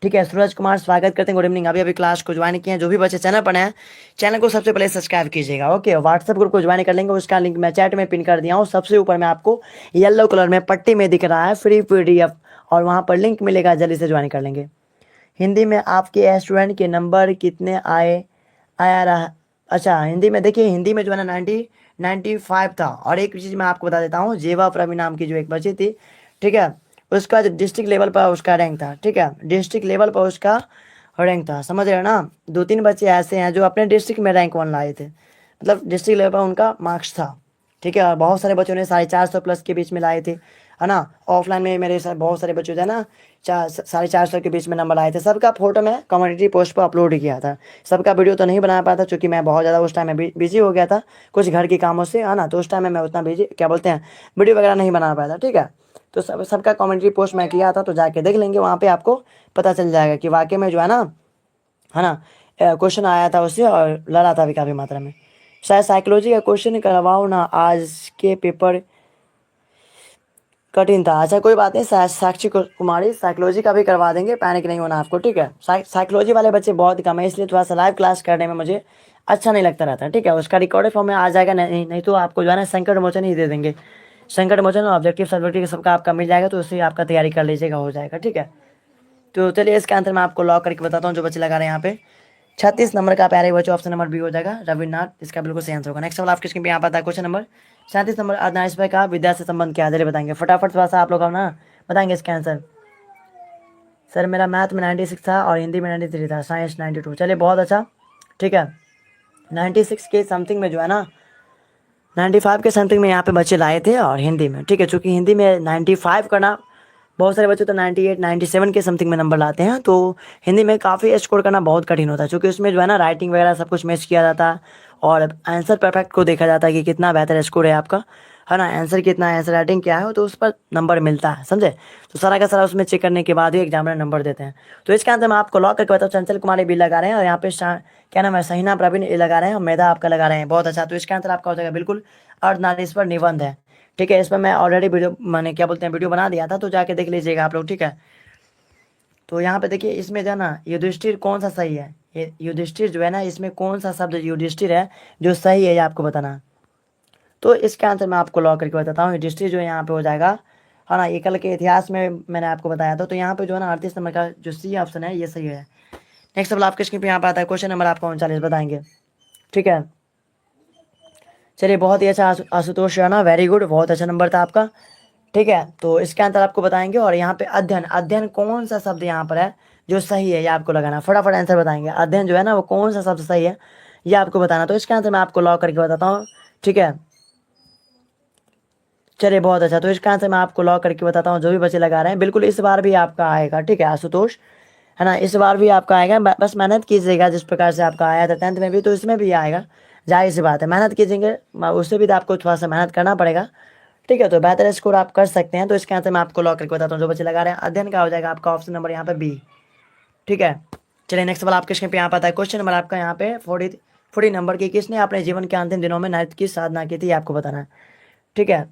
ठीक है। सूरज कुमार स्वागत करते हैं, गुड इवनिंग। अभी अभी क्लास को ज्वाइन किए हैं, जो भी बच्चे चैनल पर हैं चैनल को सबसे पहले सब्सक्राइब कीजिएगा, ओके। व्हाट्सएप ग्रुप को ज्वाइन कर लेंगे, उसका लिंक मैं चैट में पिन कर दिया हूँ। सबसे ऊपर में आपको येलो कलर में पट्टी में दिख रहा है फ्री PDF, और वहाँ पर लिंक मिलेगा, जल्दी से ज्वाइन कर लेंगे। हिंदी में आपके स्टूडेंट के नंबर कितने आया रहा। अच्छा हिंदी में देखिए, हिंदी में जो है ना 95 था। और एक चीज़ मैं आपको बता देता हूँ, जेवा प्रवीण नाम की जो एक बच्ची थी, ठीक है, उसका जो डिस्ट्रिक्ट लेवल पर उसका रैंक था, ठीक है, डिस्ट्रिक्ट लेवल पर उसका रैंक था, समझ रहे हो ना। 2-3 बच्चे ऐसे हैं जो अपने डिस्ट्रिक्ट में रैंक 1 लाए थे, मतलब डिस्ट्रिक्ट लेवल पर उनका मार्क्स था, ठीक है। और बहुत सारे बच्चों ने 450 प्लस के बीच में लाए थे, है ना। ऑफलाइन में मेरे साथ बहुत सारे बच्चे थे ना, 450 के बीच में नंबर आए थे। सबका फोटो मैं कम्युनिटी पोस्ट पर अपलोड किया था। सबका वीडियो तो नहीं बना पाया था, क्योंकि मैं बहुत ज़्यादा उस टाइम में बिजी हो गया था कुछ घर के कामों से, है ना। तो उस टाइम में मैं उतना बिजी, क्या बोलते हैं, वीडियो वगैरह नहीं बना पाया था, ठीक है। तो सबका कम्युनिटी पोस्ट मैं किया था, तो जाके देख लेंगे, वहाँ पे आपको पता चल जाएगा कि वाकई में जो है ना क्वेश्चन आया था उससे, और लड़ा था भी काफ़ी मात्रा में। शायद साइकोलॉजी का क्वेश्चन करवाओ ना, आज के पेपर कठिन था। अच्छा कोई बात नहीं, साक्षी कुमारी साइकोलॉजी का भी करवा देंगे, पैनिक नहीं होना आपको, ठीक है। साइकोलॉजी वाले बच्चे बहुत कम है, इसलिए थोड़ा सा लाइव क्लास करने में मुझे अच्छा नहीं लगता रहता, ठीक है। उसका रिकॉर्डेड फॉर्म में आ जाएगा, नहीं तो आपको जो है ना संकट मोचन ही दे देंगे। संकट मोचन ऑब्जेक्टिव सब्जेक्टिव सबका आपका मिल जाएगा, तो उससे आपका तैयारी कर लीजिएगा, हो जाएगा, ठीक है। तो चलिए इसका आंसर मैं आपको लॉक करके बताता हूँ। जो बच्चे लगा रहे हैं यहाँ पे 36 नंबर का प्यारे बच्चों, ऑप्शन नंबर बी हो जाएगा, रविन्द्रनाथ, इसका बिल्कुल सही आंसर होगा। नेक्स्ट सवाल आपके स्क्रीन पे यहाँ पर आता है, क्वेश्चन नंबर 37 नंबर, अदनाइश भाई का विद्या से संबंध क्या है, बताएंगे फटाफट, थोड़ा सा आप लोग ना बताएंगे इसका आंसर। सर मेरा मैथ में 96 था और हिंदी में 93 था, साइंस 92। चलिए बहुत अच्छा, ठीक है। 96 के समथिंग में जो है ना, 95 के समथिंग में यहाँ पे बच्चे लाए थे, और हिंदी में, ठीक है, चूँकि हिंदी में 95 करना, बहुत सारे बच्चे तो 98 97 के समथिंग में नंबर लाते हैं, तो हिंदी में काफ़ी स्कोर करना बहुत कठिन होता है, क्योंकि उसमें जो है ना राइटिंग वगैरह सब कुछ मैच किया जाता है, और आंसर परफेक्ट को देखा जाता है कि कितना बेहतर स्कोर है आपका, है ना, आंसर कितना है, आंसर राइटिंग क्या है, तो उस पर नंबर मिलता है, समझे। तो सारा का सारा उसमें चेक करने के बाद ही एग्जामिनर नंबर देते हैं। तो इसके अंदर मैं आपको लॉक करके बताऊँ, चंचल कुमार भी लगा रहे हैं, और यहाँ पे क्या नाम है, सहीना प्रवीण ये लगा रहे हैं, और मेधा आपका लगा रहे हैं, बहुत अच्छा। तो इसका आंसर आपका हो जाएगा बिल्कुल अर्धनारीश्वर निबंध है, ठीक है। इस पर मैं ऑलरेडी वीडियो, मैंने क्या बोलते हैं, वीडियो बना दिया था, तो जाके देख लीजिएगा आप लोग, ठीक है। तो यहाँ पे देखिए, इसमें जो है ना युधिष्ठिर कौन सा सही है, ये युधिष्ठिर जो है ना, इसमें कौन सा शब्द युधिष्ठिर है जो सही है, ये आपको बताना है। तो इसका आंसर मैं आपको लॉक करके बताता हूँ, युधिष्ठिर जो यहाँ पे हो जाएगा, है ना। ये कल के इतिहास में मैंने आपको बताया था, तो यहाँ पे जो है ना 38 नंबर का जो सी ऑप्शन है ये सही है। नेक्स्ट सवाल आपके स्क्रीन पे यहाँ पे आता है, क्वेश्चन नंबर आपका 39 बताएंगे, ठीक है। चलिए बहुत ही अच्छा, आशुतोष राणा, वेरी गुड, बहुत अच्छा नंबर था आपका, ठीक है। तो इसके अंदर आपको बताएंगे, और यहाँ पे अध्ययन, अध्ययन कौन सा शब्द यहाँ पर है जो सही है, ये आपको लगाना, फटाफट आंसर बताएंगे। अध्ययन जो है ना वो कौन सा शब्द सही है, ये आपको बताना। तो इसके आंसर मैं आपको लॉक करके बताता हूँ, ठीक है। चलिए बहुत अच्छा, तो इसका आंसर मैं आपको लॉक करके बताता हूँ। जो भी बच्चे लगा रहे हैं, बिल्कुल इस बार भी आपका आएगा, ठीक है आशुतोष, है ना, इस बार भी आपका आएगा। बस मेहनत कीजिएगा, जिस प्रकार से आपका आया था 10th में भी, तो इसमें भी आएगा, जाहिर सी बात है, मेहनत कीजिएंगे, उससे भी तो आपको थोड़ा सा मेहनत करना पड़ेगा, ठीक है। तो बेहतर स्कोर आप कर सकते हैं। तो इसके आंसर मैं आपको लॉक करके बताता हूँ। जो बच्चे लगा रहे हैं अध्ययन का हो जाएगा आपका ऑप्शन नंबर यहाँ पे बी, ठीक है। चलिए नेक्स्ट सवाल आपके स्क्रीन पे यहाँ पर आता है, क्वेश्चन नंबर आपका यहाँ पे 40 नंबर की, किसने अपने जीवन के अंतिम दिनों में नृत्य की साधना की थी, आपको बताना है, ठीक है।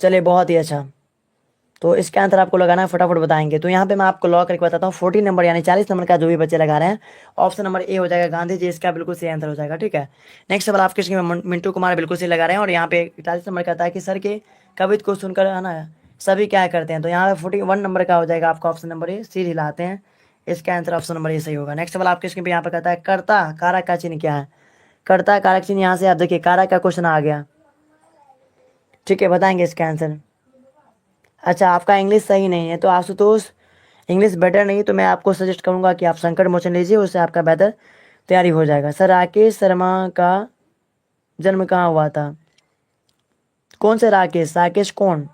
चलिए बहुत ही अच्छा, तो इसके आंसर आपको लगाना है, फटाफट बताएंगे। तो यहाँ पे मैं आपको लॉक करके बताता हूँ, 40 नंबर यानी 40 नंबर का जो भी बच्चे लगा रहे हैं, ऑप्शन नंबर ए हो जाएगा गांधी जी, इसका बिल्कुल सही आंसर हो जाएगा, ठीक है। नेक्स्ट सवाल आपके स्क्रीन में मिंटू कुमार बिल्कुल सही लगा रहे हैं, और यहाँ पे 41 नंबर का था कि सर के कविता को सुनकर, है ना, सभी क्या करते हैं, तो यहाँ पे 41 नंबर का हो जाएगा आपका ऑप्शन नंबर ए, सिर हिलाते हैं, इसका आंसर ऑप्शन नंबर ए सही होगा। नेक्स्ट सवाल आपके स्क्रीन पे यहाँ पे कहता है कर्ता कारक का चिन्ह क्या है, कर्ता कारक चिन्ह, यहाँ से आप देखिए कारक का क्वेश्चन आ गया, ठीक है, बताएंगे इसका आंसर। अच्छा आपका इंग्लिश सही नहीं है, तो आशुतोष इंग्लिश बेटर नहीं, तो मैं आपको सजेस्ट करूंगा कि आप संकट मोचन लीजिए, उससे आपका बेहतर तैयारी हो जाएगा। सर राकेश शर्मा का जन्म कहाँ हुआ था, कौन से राकेश, राकेश कौन,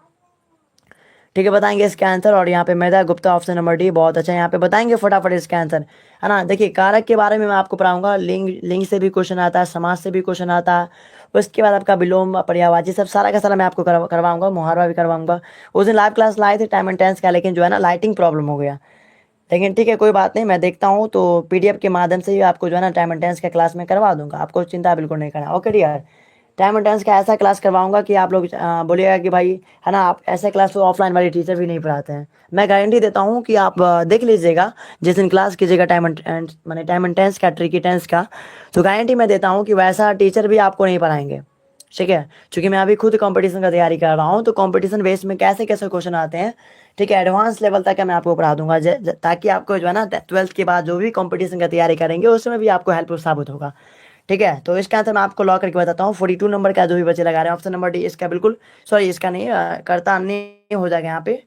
ठीक है, बताएंगे इसका आंसर। और यहाँ पे मेधा गुप्ता ऑप्शन नंबर डी, बहुत अच्छा। यहाँ पे बताएंगे फटाफट इसका आंसर, है ना। देखिए कारक के बारे में मैं आपको पढ़ाऊंगा, लिंग लिंग से भी क्वेश्चन आता है, समाज से भी क्वेश्चन आता है, उसके बाद आपका विलोम पर्यायवाची सब सारा का सारा मैं आपको करवाऊंगा, मुहावरा भी करवाऊंगा। उस दिन लाइव क्लास लाए थे टाइम एंड टेंस का, लेकिन जो है ना लाइटिंग प्रॉब्लम हो गया। लेकिन ठीक है कोई बात नहीं, मैं देखता हूँ तो पीडीएफ के माध्यम से ही आपको जो है ना टाइम एंड टेंस का क्लास में करवा दूंगा, आपको चिंता बिल्कुल नहीं करना। Okay dear, time and tense का ऐसा क्लास करवाऊंगा कि आप लोग बोलिएगा कि भाई, है ना, आप ऐसे क्लास तो ऑफलाइन वाली टीचर भी नहीं पढ़ाते हैं। मैं गारंटी देता हूँ कि आप देख लीजिएगा जिस दिन क्लास कीजिएगा टाइम एंड मैंने टाइम एंड टेंस का, ट्रिकी टेंस का, तो गारंटी मैं देता हूँ कि वैसा टीचर भी आपको नहीं पढ़ाएंगे। ठीक है, क्योंकि मैं अभी खुद कंपटीशन का तैयारी कर रहा हूँ, तो कंपटीशन बेस में कैसे कैसे क्वेश्चन आते हैं, ठीक है, एडवांस लेवल तक मैं आपको पढ़ा दूंगा, ताकि आपको जो है ना 12th के बाद जो भी कंपटीशन का तैयारी करेंगे उसमें भी आपको हेल्पफुल साबित होगा। ठीक है, तो इसका आंसर मैं आपको लॉक करके बताता हूँ। 42 नंबर का जो भी बच्चे लगा रहे हैं ऑप्शन नंबर डी इसका बिल्कुल, सॉरी इसका नहीं, करता नहीं हो जाएगा यहाँ पे,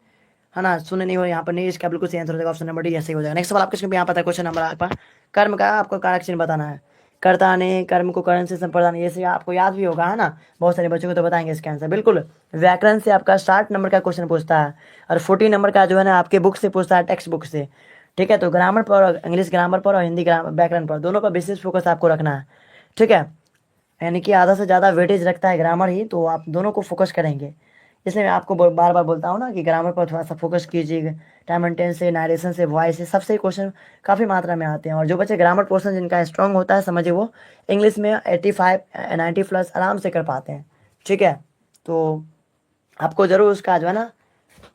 है ना, सुने नहीं हो यहाँ पर नहीं, इसका बिल्कुल सही आंसर हो जाएगा ऑप्शन नंबर डी, ऐसे ही हो जाएगा। नेक्स्ट सवाल आपके यहाँ पता है क्वेश्चन नंबर आपका कर्म का, आपको कारक चिन्ह बताना है। कर्ता ने कर्म को करण से संप्रदान, ये से आपको याद भी होगा, है ना, बहुत सारे बच्चों को तो बताएंगे इसका आंसर बिल्कुल। व्याकरण से आपका 60 नंबर का क्वेश्चन पूछता है, और 40 नंबर का जो है ना आपके बुक से पूछता है, टेक्स्ट बुक से। ठीक है, तो ग्रामर पर, इंग्लिश ग्रामर पर और हिंदी व्याकरण पर, दोनों पर विशेष फोकस आपको रखना है। ठीक है, यानी कि आधा से ज़्यादा वेटेज रखता है ग्रामर ही, तो आप दोनों को फोकस करेंगे। इसलिए मैं आपको बार बार बोलता हूँ ना कि ग्रामर पर थोड़ा सा फोकस कीजिए, टाइम एंड टेंस से, नरेशन से, वॉइस से, सबसे क्वेश्चन काफ़ी मात्रा में आते हैं। और जो बच्चे ग्रामर पोर्शन जिनका स्ट्रांग होता है, समझिए वो इंग्लिश में 85 90 प्लस आराम से कर पाते हैं। ठीक है, तो आपको ज़रूर उसका जो है ना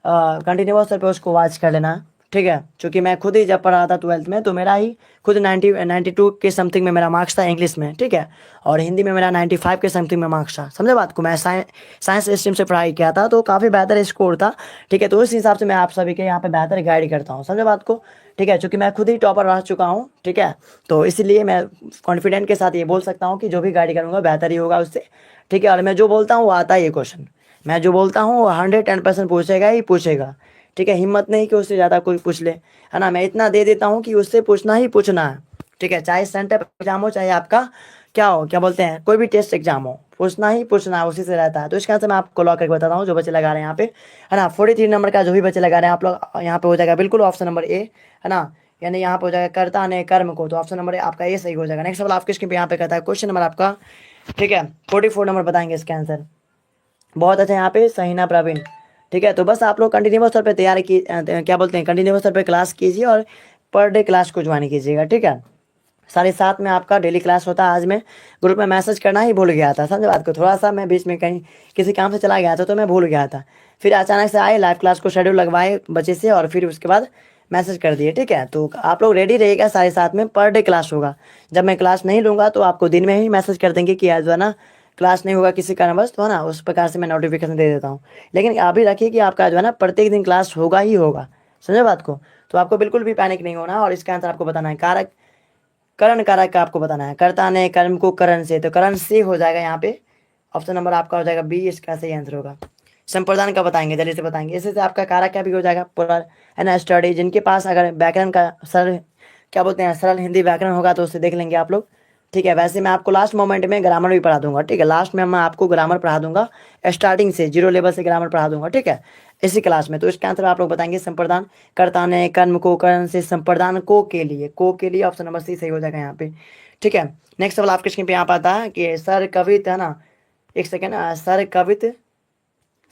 कंटिन्यूअस तौर पे उसको वॉच कर लेना। ठीक है, क्योंकि मैं खुद ही जब पढ़ा था 12th में, तो मेरा ही खुद 92 के समथिंग में मेरा मार्क्स था इंग्लिश में। ठीक है, और हिंदी में मेरा 95 के समथिंग में मार्क्स था। समझे बात को, मैं साइंस स्ट्रीम से पढ़ाई किया था, तो काफ़ी बेहतर स्कोर था। ठीक है, तो उस हिसाब से मैं आप सभी के यहाँ पे बेहतर गाइड करता हूँ। समझे बात को, ठीक है, क्योंकि मैं खुद ही टॉपर रह चुका हूँ। ठीक है, तो इसलिए मैं कॉन्फिडेंट के साथ ये बोल सकता हूँ कि जो भी गाइड करूँगा बेहतर ही होगा उससे। ठीक है, और मैं जो बोलता हूँ वो आता है, ये क्वेश्चन मैं जो बोलता हूँ 110% पूछेगा ही पूछेगा। ठीक है, हिम्मत नहीं कि उससे ज़्यादा कोई पूछ ले, है ना, मैं इतना दे देता हूँ कि उससे पूछना ही पूछना है। ठीक है, चाहे सेंटर एग्जाम हो, चाहे आपका क्या हो, क्या बोलते हैं, कोई भी टेस्ट एग्जाम हो, पूछना ही पूछना है, उसी से रहता है। तो इसके आंसर मैं आपको लॉक करके बताता हूँ, जो बच्चे लगा रहे हैं यहाँ पे, है ना, 43 नंबर का जो भी बच्चे लगा रहे हैं आप लोग, यहाँ पे हो जाएगा बिल्कुल ऑप्शन नंबर ए, है ना, यानी यहाँ पे हो जाएगा कर्ता ने कर्म को, तो ऑप्शन नंबर ए आपका ये सही हो जाएगा। नेक्स्ट सवाल आपके स्क्रीन पे यहाँ पे कहता है क्वेश्चन नंबर आपका, ठीक है, 44 नंबर बताएंगे इसका आंसर। बहुत अच्छा, यहाँ पे सहीना प्रवीण। ठीक है, तो बस आप लोग कंटिन्यूअस तौर पे तैयारी की क्या बोलते हैं, कंटिन्यूअस तौर पे क्लास कीजिए और पर डे क्लास को ज्वाइन कीजिएगा। ठीक है, 7:30 में आपका डेली क्लास होता है। आज मैं ग्रुप में मैसेज करना ही भूल गया था, समझे बात को, थोड़ा सा मैं बीच में कहीं किसी काम से चला गया था, तो मैं भूल गया था। फिर अचानक से आए, लाइव क्लास को शेड्यूल लगवाए बच्चे से, और फिर उसके बाद मैसेज कर दिए। ठीक है, तो आप लोग रेडी रहिएगा, 7:30 में पर डे क्लास होगा। जब मैं क्लास नहीं लूँगा तो आपको दिन में ही मैसेज कर देंगे कि आज जो है ना क्लास नहीं होगा किसी कारणवश, तो है ना, उस प्रकार से मैं नोटिफिकेशन दे देता हूँ। लेकिन आप भी रखिए कि आपका जो है ना प्रत्येक दिन क्लास होगा ही होगा, समझे बात को। तो आपको बिल्कुल भी पैनिक नहीं होना, और इसका आंसर आपको बताना है। कारक, करण कारक का आपको बताना है। कर्ता ने कर्म को करण से, तो करण से हो जाएगा यहाँ पे, ऑप्शन नंबर आपका हो जाएगा बी, इसका सही आंसर होगा। संप्रदान का बताएंगे, जल्दी से बताएंगे, इससे आपका कारक क्या भी हो जाएगा पूरा, है ना। स्टडी जिनके पास अगर व्याकरण का सरल, क्या बोलते हैं, सरल हिंदी व्याकरण होगा तो उससे देख लेंगे आप लोग। ठीक है, वैसे मैं आपको लास्ट मोमेंट में ग्रामर भी पढ़ा दूंगा। ठीक है, लास्ट में मैं आपको ग्रामर पढ़ा दूंगा, स्टार्टिंग से 0 लेवल से ग्रामर पढ़ा दूंगा। ठीक है, इसी क्लास में। तो इसका आंसर आप लोग बताएंगे संप्रदान, कर्ता ने कर्म को करण से संप्रदान को के लिए ऑप्शन नंबर सी सही हो जाएगा यहाँ पे। ठीक है, नेक्स्ट सवाल आपके स्क्रीन पे यहाँ आता है कि सर कवित, है ना, एक सेकेंड, सर कवित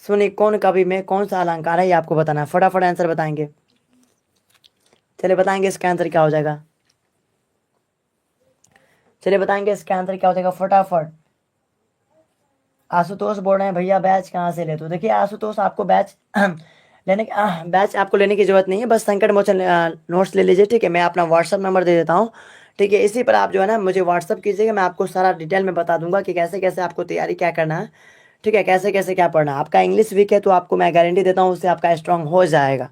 सुनिए, कौन कवि में कौन सा अलंकार है, ये आपको बताना है। फटाफट आंसर बताएंगे, चलिए बताएंगे इसका आंसर क्या हो जाएगा, चलिए बताएंगे इसका आंसर क्या हो जाएगा फटाफट। आशुतोष बोल रहे हैं भैया बैच कहाँ से ले, तो देखिए आशुतोष आपको बैच लेने बैच आपको लेने की जरूरत नहीं है, बस संकट मोचन नोट्स ले लीजिए। ठीक है, मैं अपना व्हाट्सअप नंबर दे देता हूँ। ठीक है, इसी पर आप जो है ना मुझे व्हाट्सअप कीजिएगा, मैं आपको सारा डिटेल में बता दूंगा कि कैसे कैसे आपको तैयारी क्या करना है। ठीक है, कैसे कैसे क्या पढ़ना है। आपका इंग्लिश वीक है तो आपको मैं गारंटी देता हूँ उससे आपका स्ट्रांग हो जाएगा।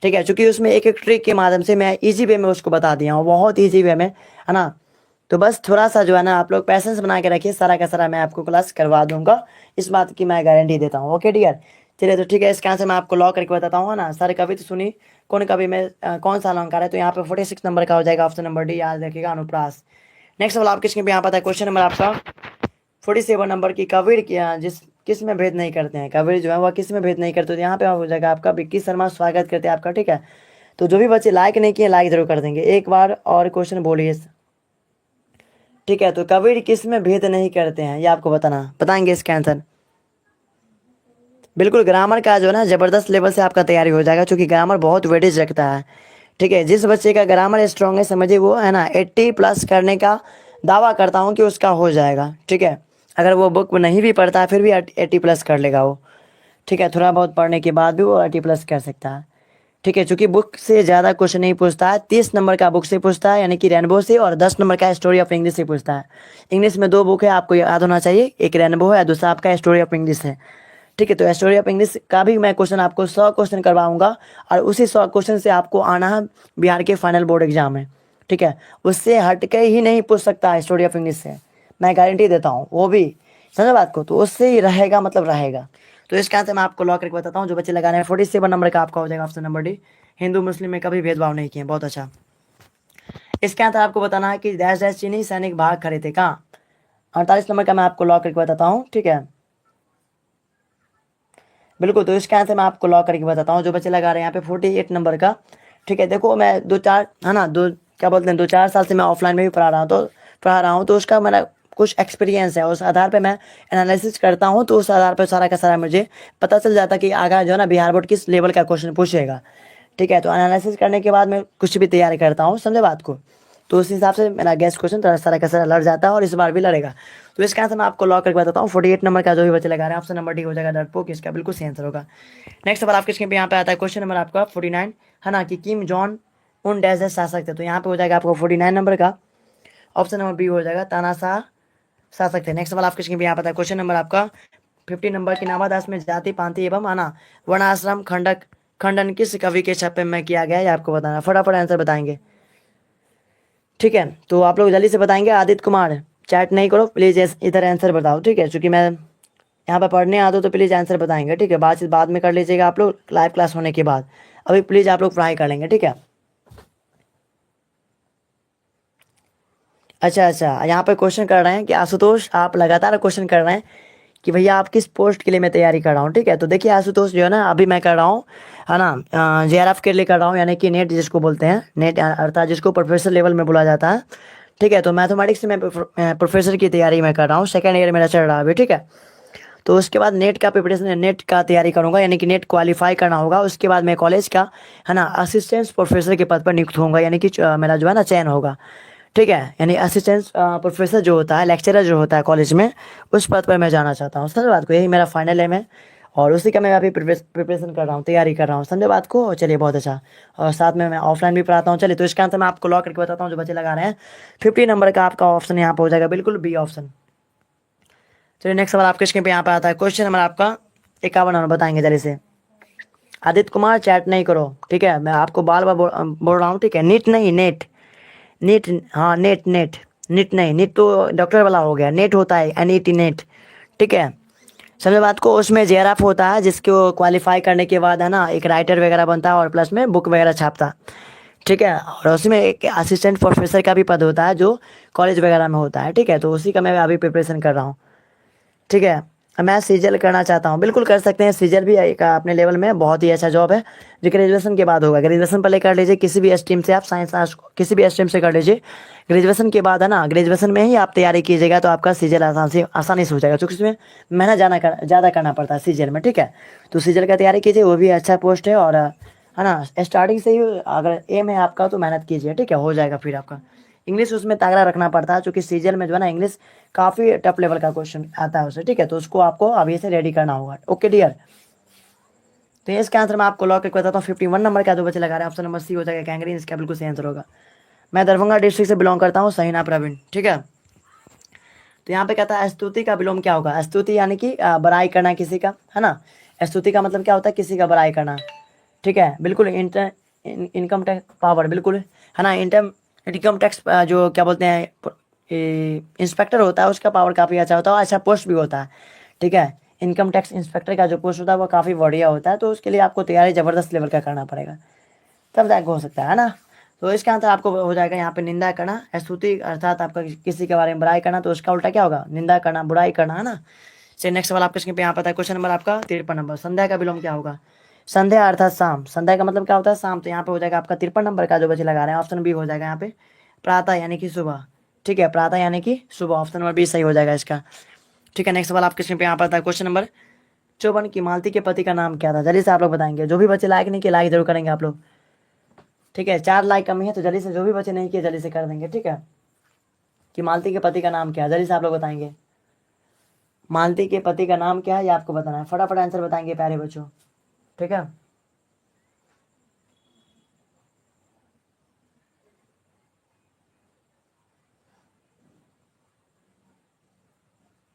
ठीक है, क्योंकि उसमें एक एक ट्रिक के माध्यम से मैं इजी वे में उसको बता दिया हूँ, बहुत ईजी वे में, है ना। तो बस थोड़ा सा जो है ना आप लोग पैसेंस बना के रखिए, सारा का सारा मैं आपको क्लास करवा दूंगा, इस बात की मैं गारंटी देता हूँ। ओके डियर, चलिए तो ठीक है, इसका आंसर मैं आपको लॉक करके बताता हूँ, है ना। सर कवि तो सुनी, कौन कवि में कौन सा अलंकार है, तो यहाँ पे 46 नंबर का हो जाएगा ऑप्शन नंबर डी, याद रखिएगा, अनुप्रास। नेक्स्ट सवाल आपके यहाँ पता है क्वेश्चन नंबर आपका 47 नंबर की, कबीर की जिस किस में भेद नहीं करते हैं, कबीर जो है वह किस में भेद नहीं करते। तो यहाँ पे हो जाएगा आपका विक्की शर्मा, स्वागत करते हैं आपका, ठीक है। तो जो भी बच्चे लाइक नहीं किए लाइक जरूर कर देंगे। एक बार और क्वेश्चन बोलिए, ठीक है। तो कबीर किस में भेद नहीं करते हैं, ये आपको बताएंगे इसका आंसर। बिल्कुल ग्रामर का जो है ना ज़बरदस्त लेवल से आपका तैयारी हो जाएगा, क्योंकि ग्रामर बहुत वेटेज रखता है, ठीक है। जिस बच्चे का ग्रामर स्ट्रॉन्ग है समझिए वो है ना 80 प्लस करने का दावा करता हूँ कि उसका हो जाएगा, ठीक है। अगर वो बुक नहीं भी पढ़ता है फिर भी 80 प्लस कर लेगा वो, ठीक है। थोड़ा बहुत पढ़ने के बाद भी वो 80 प्लस कर सकता है, ठीक है। चूंकि बुक से ज़्यादा क्वेश्चन नहीं पूछता है, 30 नंबर का बुक से पूछता है यानी कि रेनबो से, और 10 नंबर का स्टोरी ऑफ इंग्लिश से पूछता है। इंग्लिश में 2 बुक है, आपको याद होना चाहिए, एक रेनबो है, दूसरा आपका स्टोरी ऑफ इंग्लिश है, ठीक है। तो स्टोरी ऑफ इंग्लिश का भी मैं क्वेश्चन आपको 100 क्वेश्चन करवाऊंगा, और उसी 100 क्वेश्चन से आपको आना है बिहार के फाइनल बोर्ड एग्जाम में, ठीक है। उससे हट के ही नहीं पूछ सकता स्टोरी ऑफ इंग्लिश से, मैं गारंटी देता हूँ, वो भी समझ बात को। तो उससे ही रहेगा मतलब रहेगा। तो इसका आंसर मैं आपको लॉक करके बताता हूँ, जो बच्चे लगा रहे हैं 47 नंबर का आपका हो जाएगा ऑप्शन नंबर डी। हिंदू मुस्लिम में कभी भेदभाव नहीं किए, बहुत अच्छा। इसके अंदर आपको बताना है कि डैश डैश चीनी सैनिक भाग खड़े थे कहाँ। 48 नंबर का मैं आपको लॉक करके बताता हूँ, ठीक है। बिल्कुल, तो इसका आंसर मैं आपको लॉक करके बताता हूँ, जो बच्चे लगा रहे हैं यहाँ पे 48 नंबर का, ठीक है। देखो मैं 2-4 है ना, दो क्या बोलते हैं 2-4 साल से मैं ऑफलाइन में भी पढ़ा रहा हूँ, तो उसका मेरा कुछ एक्सपीरियंस है, उस आधार पे मैं एनालिसिस करता हूँ, तो उस आधार पे सारा का सारा मुझे पता चल जाता कि आगे जो है ना बिहार बोर्ड किस लेवल का क्वेश्चन पूछेगा, ठीक है। तो एनालिसिस करने के बाद मैं कुछ भी तैयारी करता हूँ, समझे बात को। तो उस हिसाब से मेरा गैस क्वेश्चन थोड़ा सारा का सारा लड़ जाता है, और इस बार भी लड़ेगा। तो इसका आंसर मैं आपको लॉक करके बताता हूँ, 48 नंबर का जो भी बच्चे लगा रहे हैं ऑप्शन नंबर डी हो जाएगा डरपोक, इसका बिल्कुल सही आंसर होगा। नेक्स्ट सवाल आपके स्क्रीन पे यहाँ पे आता है क्वेश्चन नंबर आपका 49 है ना, कि किम जॉन उन डैश डैश शासक थे। तो यहाँ पे हो जाएगा आपको 49 नंबर का ऑप्शन नंबर बी हो जाएगा तानाशाह शासक थे। नेक्स्ट सवाल आपके स्क्रीन पे यहाँ पे आता है क्वेश्चन नंबर आपका 50 नंबर की नावादास में जाति पांति एवं है ना वर्णाश्रम खंडन किस कवि के छापे में किया गया है, ये आपको बताना, फटाफट आंसर बताएंगे, ठीक है। तो आप लोग जल्दी से बताएंगे। आदित्य कुमार चैट नहीं करो प्लीज़, इधर आंसर बताओ, ठीक है। चूँकि मैं यहाँ पर पढ़ने आता हूँ तो प्लीज़ आंसर बताएंगे, ठीक है। बातचीत बाद में कर लीजिएगा आप लोग लाइव क्लास होने के बाद, अभी प्लीज़ आप लोग पढ़ाई कर लेंगे, ठीक है। अच्छा अच्छा, यहाँ पे क्वेश्चन कर रहे हैं कि आशुतोष आप लगातार क्वेश्चन कर रहे हैं कि भैया आप किस पोस्ट के लिए मैं तैयारी कर रहा हूँ, ठीक है। तो देखिए आशुतोष जो है ना अभी मैं कर रहा हूँ है ना जेआरएफ के लिए कर रहा हूँ, यानी कि नेट जिसको बोलते हैं, नेट अर्थात जिसको प्रोफेसर लेवल में बोला जाता है, ठीक है। तो मैथमेटिक्स में प्रोफेसर की तैयारी मैं कर रहा हूँ, सेकेंड ईयर मेरा चल रहा है अभी, ठीक है। तो उसके बाद नेट का प्रिपरेशन, नेट का तैयारी करूँगा, यानी कि नेट क्वालिफाई करना होगा। उसके बाद मैं कॉलेज का है ना असिस्टेंट प्रोफेसर के पद पर नियुक्त होऊंगा, यानी कि मेरा जो है ना चयन होगा, ठीक है। यानी असिस्टेंट प्रोफेसर जो होता है, लेक्चरर जो होता है कॉलेज में, उस पद पर मैं जाना चाहता हूँ, समझे बात को। यही मेरा फाइनल एम है, और उसी का मैं अभी प्रिपरेशन कर रहा हूँ, तैयारी कर रहा हूँ, समझे बात को। चलिए बहुत अच्छा, और साथ में मैं ऑफलाइन भी पढ़ाता हूँ। चलिए तो इसका आंसर मैं आपको लॉक करके बताता हूँ, जो बच्चे लगा रहे हैं 50 नंबर का आपका ऑप्शन यहाँ पर हो जाएगा बिल्कुल बी ऑप्शन। चलिए नेक्स्ट सवाल आपके स्क्रीन पे यहाँ पे आता है क्वेश्चन नंबर आपका 51 नंबर, बताएंगे जल्दी से। आदित्य कुमार चैट नहीं करो, ठीक है। मैं आपको बार बार बोल रहा हूँ, ठीक है। नीट नहीं नेट, नीट हाँ नेट नेट, नीट नहीं, नीट तो डॉक्टर वाला हो गया, नेट होता है NET नेट, ठीक है। समझे बात को। उसमें जेआरएफ होता है जिसको क्वालिफाई करने के बाद है ना एक राइटर वगैरह बनता है, और प्लस में बुक वगैरह छापता, ठीक है। और उसमें एक असिस्टेंट प्रोफेसर का भी पद होता है जो कॉलेज वगैरह में होता है, ठीक है। तो उसी का मैं अभी प्रिपरेशन कर रहा हूँ, ठीक है। मैं सीजल करना चाहता हूँ, बिल्कुल कर सकते हैं। सीजल भी एक अपने लेवल में बहुत ही अच्छा जॉब है, जो ग्रेजुएशन के बाद होगा। ग्रेजुएशन पहले कर लीजिए किसी भी स्ट्रीम से, आप साइंस आर्ट्स किसी भी स्ट्रीम से कर लीजिए। ग्रेजुएशन के बाद है ना, ग्रेजुएशन में ही आप तैयारी कीजिएगा तो आपका सीजल आसानी से हो जाएगा, क्योंकि उसमें मेहनत ज़्यादा करना पड़ता है सीजल में, ठीक है। तो सीजल का तैयारी कीजिए, वो भी अच्छा पोस्ट है, और है ना स्टार्टिंग से ही अगर एम है आपका तो मेहनत कीजिए, ठीक है, हो जाएगा फिर आपका। इंग्लिश उसमें तगड़ा रखना पड़ता है, क्योंकि सीजल में जो है ना इंग्लिश काफ़ी टफ लेवल का क्वेश्चन आता है उसे, ठीक है। तो उसको आपको अभी से रेडी करना होगा, ओके डियर। तो इसका आंसर मैं आपको लॉक करके बताता हूँ 51 नंबर का जो बच्चे लगा रहे हैं ऑप्शन नंबर सी हो जाएगा कैंगरी, इसका बिल्कुल सही आंसर होगा। मैं दरभंगा डिस्ट्रिक्ट से बिलोंग करता हूँ, सहीना प्रवीण, ठीक है। तो यहाँ पे कहता है स्तुति का विलोम क्या होगा। स्तुति यानी कि बड़ाई करना किसी का, है ना। स्तुति का मतलब क्या होता है, किसी का बड़ाई करना, ठीक है। बिल्कुल इनकम टैक्स पावर, बिल्कुल है ना। इनकम टैक्स जो क्या बोलते हैं इंस्पेक्टर होता है, उसका पावर काफ़ी अच्छा होता है, और अच्छा पोस्ट भी होता है, ठीक है। इनकम टैक्स इंस्पेक्टर का जो पोस्ट होता है वो काफ़ी बढ़िया होता है, तो उसके लिए आपको तैयारी ज़बरदस्त लेवल का करना पड़ेगा, तब जाके हो सकता है ना। तो इसका आंसर आपको हो जाएगा यहाँ पे निंदा करना। स्तुति अर्थात आपका किसी के बारे में बुराई करना, तो उसका उल्टा क्या होगा, निंदा करना, बुराई करना, है ना। चलिए नेक्स्ट सवाल आपके स्क्रीन पे यहाँ पर था क्वेश्चन नंबर आपका 53 नंबर। संध्या का विलोम क्या होगा? संध्या अर्थात शाम, संध्या का मतलब क्या होता है? शाम। तो यहाँ पे हो जाएगा आपका 53 नंबर का जो बच्चे लगा रहे हैं ऑप्शन बी हो जाएगा यहाँ पे प्रातः यानी कि सुबह। ठीक है, प्रातः यानी कि सुबह, ऑप्शन नंबर बी सही हो जाएगा इसका। ठीक है, नेक्स्ट सवाल आपके स्क्रीन पे यहाँ पर था क्वेश्चन नंबर 54 की मालती के पति का नाम क्या था? जल्दी से आप लोग बताएंगे, जो भी बच्चे लाइक नहीं किए लाइक जरूर करेंगे आप लोग। ठीक है, 4 लाइक कमी है तो जल्दी से, जो भी बच्चे नहीं किए जल्दी से कर देंगे। ठीक है, कि मालती के पति का नाम क्या है, जल्दी से आप लोग बताएंगे। मालती के पति का नाम क्या है ये आपको बताना है, फटाफट आंसर बताएंगे प्यारे बच्चों। ठीक है,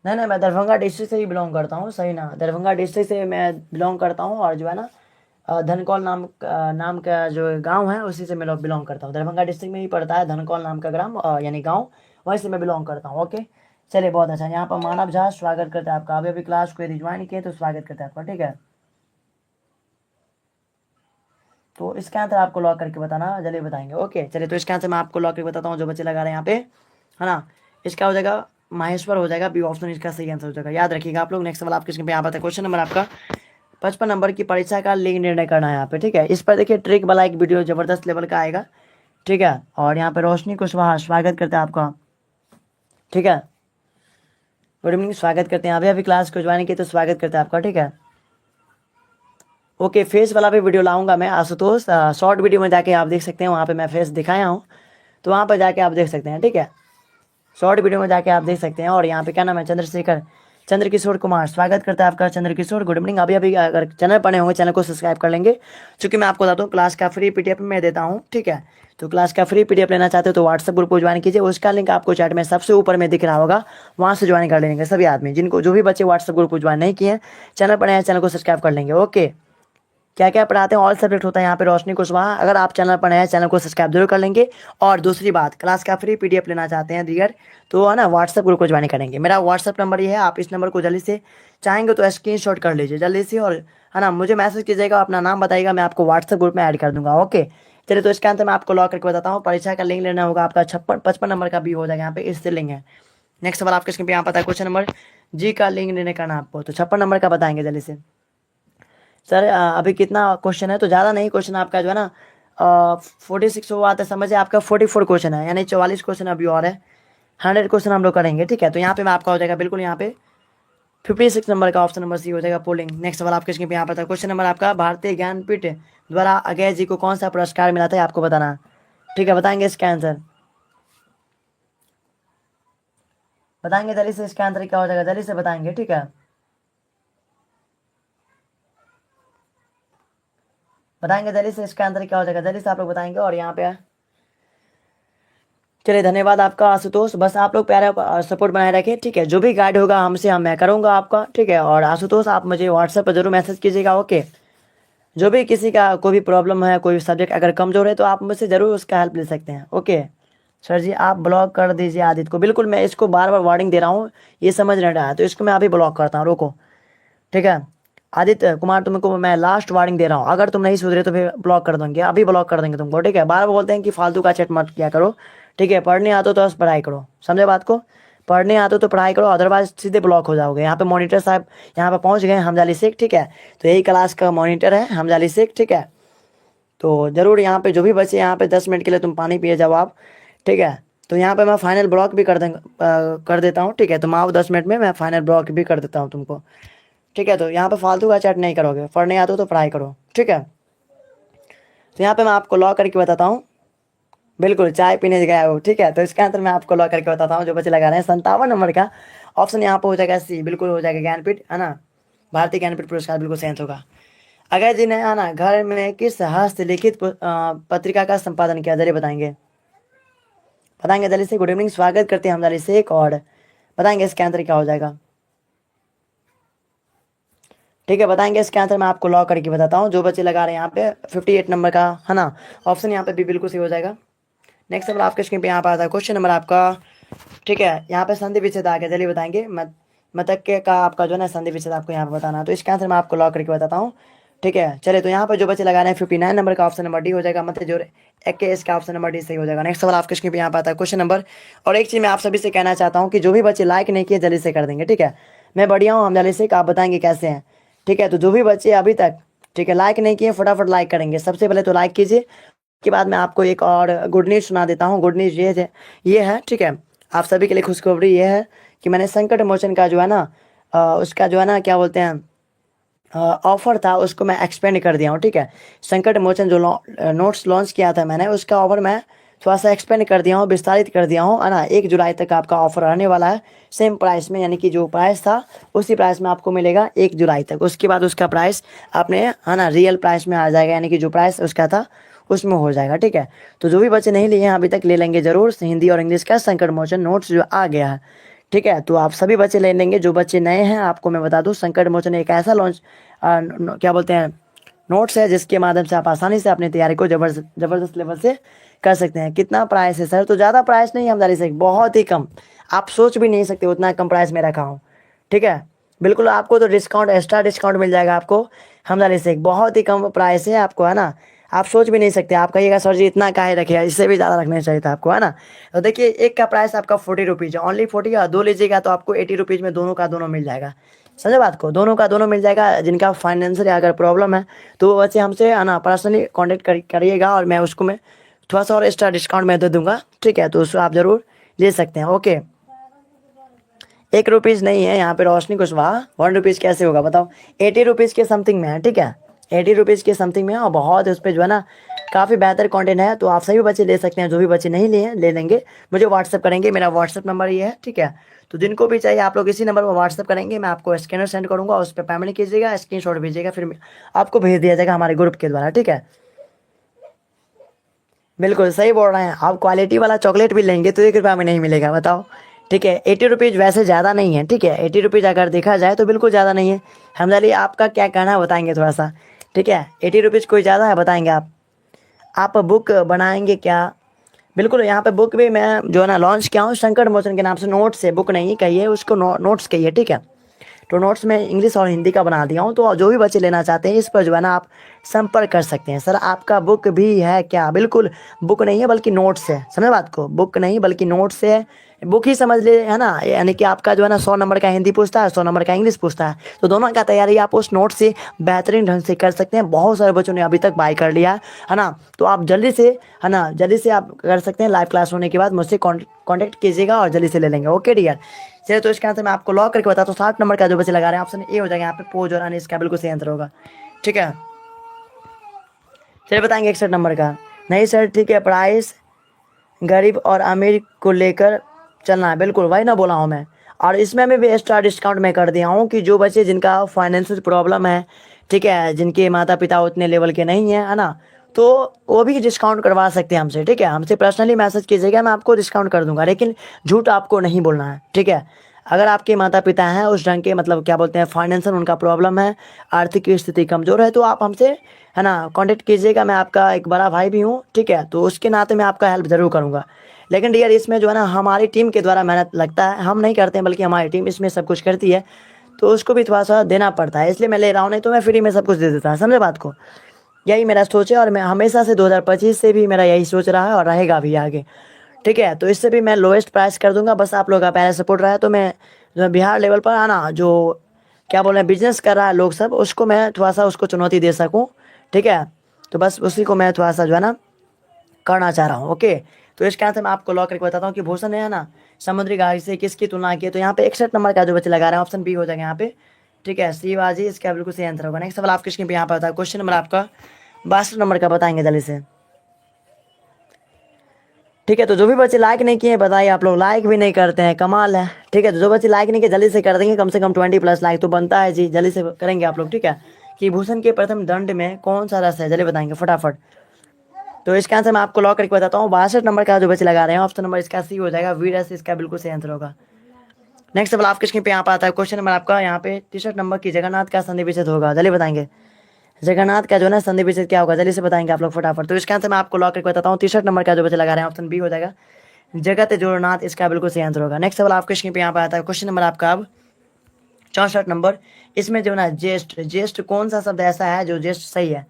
नहीं नहीं, मैं दरभंगा डिस्ट्रिक्ट से ही बिलोंग करता हूँ। सही ना, दरभंगा डिस्ट्रिक्ट से मैं बिलोंग करता हूँ और जो है ना धनकौल नाम का जो गांव है उसी से मैं बिलोंग करता हूँ। दरभंगा डिस्ट्रिक्ट में ही पड़ता है धनकौल नाम का ग्राम यानी गांव, वहीं से मैं बिलोंग करता हूँ। ओके, चलिए बहुत अच्छा। यहाँ पर मानव झा स्वागत करते हैं आपका, अभी अभी क्लास को यदि ज्वाइन किए तो स्वागत करते हैं आपका। ठीक है, तो इसका आंसर आपको लॉक करके बताना, जल्दी बताएंगे। ओके, चलिए तो इसका आंसर मैं आपको लॉक करके बताता हूँ, जो बच्चे लगा रहे हैं यहाँ पे, है ना। इसका हो जाएगा माहेश्वर हो जाएगा, बी ऑप्शन इसका सही आंसर हो जाएगा, याद रखिएगा आप लोग। नेक्स्ट सवाल आपके स्क्रीन पे यहाँ पर क्वेश्चन नंबर आपका 55 नंबर की परीक्षा का लिंक निर्णय करना है यहाँ पे। ठीक है, इस पर देखिए ट्रिक वाला एक वीडियो जबरदस्त लेवल का आएगा। ठीक है, और यहाँ पे रोशनी कुशवाहा स्वागत करते हैं आपका। ठीक है, गुड इवनिंग, स्वागत करते हैं। अभी क्लास को ज्वाइन किए तो स्वागत करते हैं आपका। ठीक है, ओके, फेस वाला भी वीडियो लाऊंगा मैं आशुतोष, शॉर्ट वीडियो में जाके आप देख सकते हैं, वहाँ पे मैं फेस दिखाया हूँ, तो वहाँ पर जाके आप देख सकते हैं। ठीक है, शॉर्ट वीडियो में जाके आप देख सकते हैं। और यहाँ पे क्या नाम है, चंद्रशेखर चंद्रकिशोर कुमार स्वागत करता है आपका। Chandrakishore good evening. अभी अगर चैनल पर नए होंगे चैनल को सब्सक्राइब कर लेंगे, क्योंकि मैं आपको बताता हूँ क्लास का फ्री पीडीएफ मैं देता हूँ। ठीक है, तो क्लास का फ्री पीडीएफ लेना चाहते हो तो व्हाट्सएप ग्रुप को ज्वाइन कीजिए, उसका लिंक आपको चैट में सबसे ऊपर में दिख रहा होगा, वहाँ से ज्वाइन कर लेंगे सभी आदमी। जिनको जो भी बच्चे व्हाट्सएप ग्रुप को ज्वाइन नहीं किए हैं, चैनल पर नए चैनल को सब्सक्राइब कर लेंगे। ओके, क्या क्या पढ़ाते हैं, ऑल सब्जेक्ट होता है यहाँ पे रोशनी कुशवाहा। अगर आप चैनल पर नए हैं चैनल को सब्सक्राइब जरूर कर लेंगे। और दूसरी बात, क्लास का फ्री पीडीएफ लेना चाहते हैं रियर, तो है ना व्हाट्सएप ग्रुप को ज्वाइन करेंगे। मेरा व्हाट्सएप नंबर ये है, आप इस नंबर को जल्दी से चाहेंगे तो स्क्रीनशॉट कर लीजिए जल्दी से, और है ना मुझे मैसेज कीजिएगा, अपना नाम बताइएगा, मैं आपको व्हाट्सएप ग्रुप में ऐड कर दूंगा। ओके, चलिए तो इसके अंत में आपको लॉक करके बताता हूँ। परीक्षा का लिंक लेना होगा आपका 55 नंबर का भी हो जाएगा यहाँ पे, इससे लिंक है। नेक्स्ट सवाल आपके स्क्रीन पे यहाँ पता है क्वेश्चन नंबर जी का लिंक लेने का ना आपको, तो 56 नंबर का बताएंगे जल्दी से। सर अभी कितना क्वेश्चन है, तो ज़्यादा नहीं क्वेश्चन आपका जो है ना 46 हुआ था, समझे आपका 44 क्वेश्चन है, यानी 44 क्वेश्चन अभी और है, 100 क्वेश्चन हम लोग करेंगे। ठीक है, तो यहाँ पे मैं आपका हो जाएगा बिल्कुल यहाँ पे 56 नंबर का ऑप्शन नंबर सी हो जाएगा पोलिंग। नेक्स्ट सवाल आपके स्क्रीन पे यहाँ पर था क्वेश्चन नंबर आपका भारतीय ज्ञानपीठ द्वारा अगय जी को कौन सा पुरस्कार मिला था ये आपको बताना। ठीक है, बताएंगे इसका आंसर, बताएंगे जल्दी से, इसका आंसर क्या हो जाएगा जल्दी से बताएंगे। ठीक है, बताएंगे जल्दी से, इसका आंसर क्या हो जाएगा जल्दी से आप लोग बताएंगे। और यहाँ पे चलिए धन्यवाद आपका आशुतोष, बस आप लोग प्यारा सपोर्ट बनाए रखें। ठीक है, जो भी गाइड होगा हमसे मैं करूँगा आपका। ठीक है, और आशुतोष आप मुझे व्हाट्सएप पर जरूर मैसेज कीजिएगा। ओके, जो भी किसी का कोई भी प्रॉब्लम है, कोई सब्जेक्ट अगर कमजोर है तो आप मुझसे ज़रूर उसका हेल्प ले सकते हैं। ओके सर जी, आप ब्लॉक कर दीजिए आदित्य को। बिल्कुल, मैं इसको बार बार वार्निंग दे रहा हूँ, ये समझ नहीं रहा है, तो इसको मैं अभी ब्लॉक करता हूँ, रोको। ठीक है, आदित्य कुमार तुमको मैं लास्ट वार्निंग दे रहा हूँ, अगर तुम नहीं सुधरे तो फिर ब्लॉक कर देंगे, अभी ब्लॉक कर देंगे तुमको। ठीक है, बार बार बोलते हैं कि फालतू का चैट मत किया करो। ठीक है, पढ़ने आते हो तो बस पढ़ाई करो, समझे बात को, पढ़ने आते हो तो पढ़ाई करो, अदरवाइज सीधे ब्लॉक हो जाओगे। यहाँ पे मॉनिटर साहब यहाँ पे पहुँच गए, हमजाली शेख। ठीक है, तो यही क्लास का मॉनिटर है हमजाली शेख। ठीक है, तो ज़रूर यहाँ पे जो भी बचे यहाँ पे 10 मिनट के लिए तुम पानी पिए जाओ आप। ठीक है, तो यहाँ पे मैं फाइनल ब्लॉक भी कर देता हूँ। ठीक है, तुम आओ 10 मिनट में, मैं फाइनल ब्लॉक भी कर देता हूँ तुमको। ठीक है, तो यहाँ पे फालतू का चैट नहीं करोगे, पढ़ने आते हो तो पढ़ाई करो। ठीक है, तो यहाँ पे मैं आपको लॉक करके बताता हूँ, बिल्कुल चाय पीने गया हो। ठीक है, तो इसका आंसर मैं आपको लॉक करके बताता हूँ, जो बच्चे लगा रहे हैं 57 नंबर का ऑप्शन यहाँ पे हो जाएगा सी, बिल्कुल हो जाएगा ज्ञानपीठ, है ना, भारतीय ज्ञानपीठ पुरस्कार बिल्कुल सही होगा। अगर जी ने है ना घर में किस हस्तलिखित पत्रिका का संपादन किया, जरिए बताएंगे, बताएंगे जल्दी से। गुड इवनिंग, स्वागत करते हैं हम जल्दी से, एक और बताएंगे इसके आंसर क्या हो जाएगा। ठीक है, बताएंगे इसके आंसर मैं आपको लॉक करके बताता हूँ, जो बच्चे लगा रहे हैं यहाँ पे 58 नंबर का, है ना, ऑप्शन यहाँ पे भी बिल्कुल सही हो जाएगा। नेक्स्ट नंबर आपके स्क्रीन पे यहाँ पर आता है क्वेश्चन नंबर आपका। ठीक है, यहाँ पे संधि विच्छेद आ गया, जल्दी बताएंगे। मतक का आपका जो है ना संधि विच्छेद आपको यहाँ पे बताना है, तो इसका आंसर मैं आपको लॉक करके बताता हूँ। ठीक है, चलिए तो यहाँ पर जो बच्चे लगा रहे हैं 59 नंबर का ऑप्शन नंबर डी हो जाएगा, मतलब जो एक के इसका ऑप्शन नंबर डी सही हो जाएगा। नेक्स्ट सवाल आपके स्क्रीन पे यहाँ पर आता है क्वेश्चन नंबर। और एक चीज़ मैं आप सभी से कहना चाहता हूँ कि जो भी बच्चे लाइक नहीं किए जल्दी से कर देंगे। ठीक है, मैं बढ़िया हूँ हमजा से, आप बताएंगे कैसे हैं। ठीक है, तो जो भी बच्चे अभी तक ठीक है लाइक नहीं किए फटाफट लाइक करेंगे। सबसे पहले तो लाइक कीजिए, उसके बाद मैं आपको एक और गुड न्यूज़ सुना देता हूँ। गुड न्यूज़ ये है ठीक है, आप सभी के लिए खुशखबरी ये है कि मैंने संकट मोचन का जो है ना उसका जो है ना क्या बोलते हैं ऑफर था, उसको मैं एक्सपेंड कर दिया हूँ। ठीक है, संकट मोचन जो नोट्स लॉन्च किया था मैंने, उसका ऑफर मैं थोड़ा सा एक्सपेंड कर दिया हूँ, विस्तारित कर दिया हूँ, है ना। 1 जुलाई तक आपका ऑफर रहने वाला है सेम प्राइस में, यानी कि जो प्राइस था उसी प्राइस में आपको मिलेगा 1 जुलाई तक। उसके बाद उसका प्राइस आपने है ना रियल प्राइस में आ जाएगा, यानी कि जो प्राइस उसका था उसमें हो जाएगा। ठीक है, तो जो भी बच्चे नहीं लिए हैं अभी तक ले लेंगे जरूर, हिंदी और इंग्लिश का संकट मोचन नोट्स जो आ गया है। ठीक है, तो आप सभी बच्चे ले लेंगे। जो बच्चे नए हैं आपको मैं बता दूं, संकट मोचन एक ऐसा लॉन्च क्या बोलते हैं नोट्स है जिसके माध्यम से आप आसानी से अपनी तैयारी को जबरदस्त लेवल से कर सकते हैं। कितना प्राइस है सर? तो ज़्यादा प्राइस नहीं है हमदारी से, बहुत ही कम, आप सोच भी नहीं सकते उतना कम प्राइस में रखा हूँ। ठीक है, बिल्कुल आपको तो डिस्काउंट, एक्स्ट्रा डिस्काउंट मिल जाएगा आपको हमदारी से, बहुत ही कम प्राइस है आपको, है ना। आप सोच भी नहीं सकते, आप कहिएगा सर जी इतना काहे रखे, इससे भी ज़्यादा रखना चाहिए था आपको, है ना। तो देखिए एक का प्राइस आपका 40 रुपीज़ है, ओनली 40 का। दो लीजिएगा तो आपको 80 रुपीज़ में दोनों का दोनों मिल जाएगा। समझे बात को, दोनों का दोनों मिल जाएगा। जिनका फाइनेंशियल अगर प्रॉब्लम है तो वो बच्चे हमसे है ना पर्सनली कॉन्टेक्ट करिएगा, और मैं उसको मैं थोड़ा सा और एक्स्ट्रा डिस्काउंट मैं दे दूंगा। ठीक है, तो उसको आप ज़रूर ले सकते हैं। ओके, 1 रुपीज़ नहीं है यहाँ पे रोशनी कुशवाहा, 1 रुपीज़ कैसे होगा बताओ? 80 रुपीज़ के समथिंग में है। ठीक है, 80 रुपीज़ के समथिंग में है, और बहुत उस पर जो है ना काफ़ी बेहतर कंटेंट है। तो आप सभी बच्चे ले सकते हैं, जो भी बच्चे नहीं लिए हैं ले लेंगे, मुझे व्हाट्सअप करेंगे। मेरा व्हाट्सअप नंबर ये है। ठीक है, तो जिनको भी चाहिए आप लोग इसी नंबर पर व्हाट्सअप करेंगे, मैं आपको स्कैनर सेंड करूँगा, उस पर पेमेंट कीजिएगा, स्क्रीनशॉट भेजिएगा, फिर आपको भेज दिया जाएगा हमारे ग्रुप के द्वारा। ठीक है, बिल्कुल सही बोल रहे हैं आप। क्वालिटी वाला चॉकलेट भी लेंगे तो 1 रुपया में नहीं मिलेगा, बताओ। ठीक है, 80 रुपीज़ वैसे ज़्यादा नहीं है। ठीक है, 80 रुपीज़ अगर देखा जाए तो बिल्कुल ज़्यादा नहीं है। हमदाली आपका क्या कहना है बताएंगे थोड़ा सा? ठीक है, 80 रुपीज़ कोई ज़्यादा है बताएंगे आप बुक बनाएंगे क्या? बिल्कुल, यहाँ पे बुक भी मैं जो है ना लॉन्च किया हूँ संकट मोचन के नाम से। नोट्स है, बुक नहीं कहिए उसको, नोट्स कहिए। ठीक है, तो नोट्स में इंग्लिश और हिंदी का बना दिया हूँ, तो जो भी बच्चे लेना चाहते हैं इस पर जो है ना आप संपर्क कर सकते हैं। सर आपका बुक भी है क्या? बिल्कुल, बुक नहीं है बल्कि नोट्स है। समझे बात को, बुक नहीं बल्कि नोट्स है, बुक ही समझ ले, है ना। यानी कि आपका जो है ना 100 नंबर का हिंदी पूछता है, 100 नंबर का इंग्लिश पूछता है, तो दोनों का तैयारी आप उस नोट से बेहतरीन ढंग से कर सकते हैं। बहुत सारे बच्चों ने अभी तक बाय कर लिया है ना। तो आप जल्दी से, है ना, जल्दी से आप कर सकते हैं। लाइव क्लास होने के बाद मुझसे कॉन्टेक्ट कीजिएगा और जल्दी से ले लेंगे। ओके डियर, चलिए तो इसके आंसर मैं आपको लॉक करके बताता हूँ। 60 नंबर का जो बच्चे लगा रहे हैं ऑप्शन ए हो जाएगा यहाँ पे, पोज और इसका बिल्कुल सही आंसर होगा। ठीक है, चलिए बताएंगे 61 नंबर का। नहीं सर, ठीक है, प्राइस गरीब और अमीर को लेकर चलना है, बिल्कुल वही ना बोला हूँ मैं। और इसमें भी एक्स्ट्रा डिस्काउंट मैं कर दिया हूँ कि जो बच्चे जिनका फाइनेंशियल प्रॉब्लम है, ठीक है, जिनके माता पिता उतने लेवल के नहीं हैं, है ना, तो वो भी डिस्काउंट करवा सकते हैं हमसे। ठीक है, हमसे पर्सनली मैसेज कीजिएगा, मैं आपको डिस्काउंट कर दूंगा, लेकिन झूठ आपको नहीं बोलना है। ठीक है, अगर आपके माता पिता हैं उस ढंग के, मतलब क्या बोलते हैं फाइनेंशियल उनका प्रॉब्लम है, आर्थिक स्थिति कमज़ोर है, तो आप हमसे है ना कांटेक्ट कीजिएगा। मैं आपका एक बड़ा भाई भी हूँ। ठीक है, तो उसके नाते मैं आपका हेल्प ज़रूर करूँगा। लेकिन डियर इसमें जो है ना हमारी टीम के द्वारा मेहनत लगता है, हम नहीं करते हैं बल्कि हमारी टीम इसमें सब कुछ करती है, तो उसको भी थोड़ा सा देना पड़ता है, इसलिए मैं ले रहा हूँ, नहीं तो मैं फ्री में सब कुछ दे देता है। समझे बात को, यही मेरा सोच है, और मैं हमेशा से 2025 से भी मेरा यही सोच रहा है और रहेगा भी आगे। ठीक है, तो इससे भी मैं लोएस्ट प्राइस कर दूंगा, बस आप लोग का पहले सपोर्ट रहा है तो मैं जो बिहार लेवल पर आना जो क्या बोल रहे हैं बिजनेस कर रहा है लोग सब, उसको मैं थोड़ा सा उसको चुनौती दे सकूँ। ठीक है, तो बस उसी को मैं थोड़ा सा जो है ना करना चाह रहा हूँ। ओके, तो इस कारण से मैं आपको लॉक करके बताता हूँ कि भूषण है ना समुद्री गाड़ी से किसकी तुलना की है, तो यहाँ पे 61 नंबर का जो बच्चे लगा रहे हैं ऑप्शन बी हो जाएगा यहाँ पे। ठीक है, शिवाजी इसका बिल्कुल सही आंसर होगा। नेक्स्ट सवाल आप किसके पे यहाँ पर होता है? क्वेश्चन नंबर आपका 62 नंबर का बताएंगे जल्दी से। ठीक है, तो जो भी बच्चे लाइक नहीं किए बताइए, आप लोग लाइक भी नहीं करते हैं, कमाल है। ठीक है, तो जो बच्चे लाइक नहीं किए जल्दी से कर देंगे, कम से कम 20+ लाइक तो बनता है जी, जल्दी से करेंगे आप लोग। ठीक है, कि भूषण के प्रथम दंड में कौन सा रस है, जल्दी बताएंगे फटाफट। तो इसका आंसर मैं आपको लॉक करके बताता हूँ। 62 नंबर का जो बच्चे लगा रहे हैं ऑप्शन नंबर इसका सी हो जाएगा, वी रस इसका बिल्कुल सही आंसर होगा। नेक्स्ट सवाल आपके स्क्रीन पे यहाँ पर आता है, क्वेश्चन नंबर आपका यहाँ पे 63 नंबर की जगन्नाथ का संधि विच्छेद होगा, जल्दी बताएंगे। जगन्नाथ का जो है ना संधि विच्छेद क्या होगा, जल्दी से बताएंगे आप लोग फटाफट। तो इसका आंसर मैं आपको लॉक करके बताता हूँ। 63 नंबर का जो बच्चे लगा रहे हैं ऑप्शन बी हो जाएगा, जगत जोड़नाथ इसका बिल्कुल सही आंसर होगा। नेक्स्ट सवाल आपके स्क्रीन पे यहाँ पे आता है, क्वेश्चन नंबर आपका अब 64 नंबर। इसमें जो ना ज्येष्ठ, ज्येष्ठ कौन सा शब्द ऐसा है जो ज्येष्ठ सही है,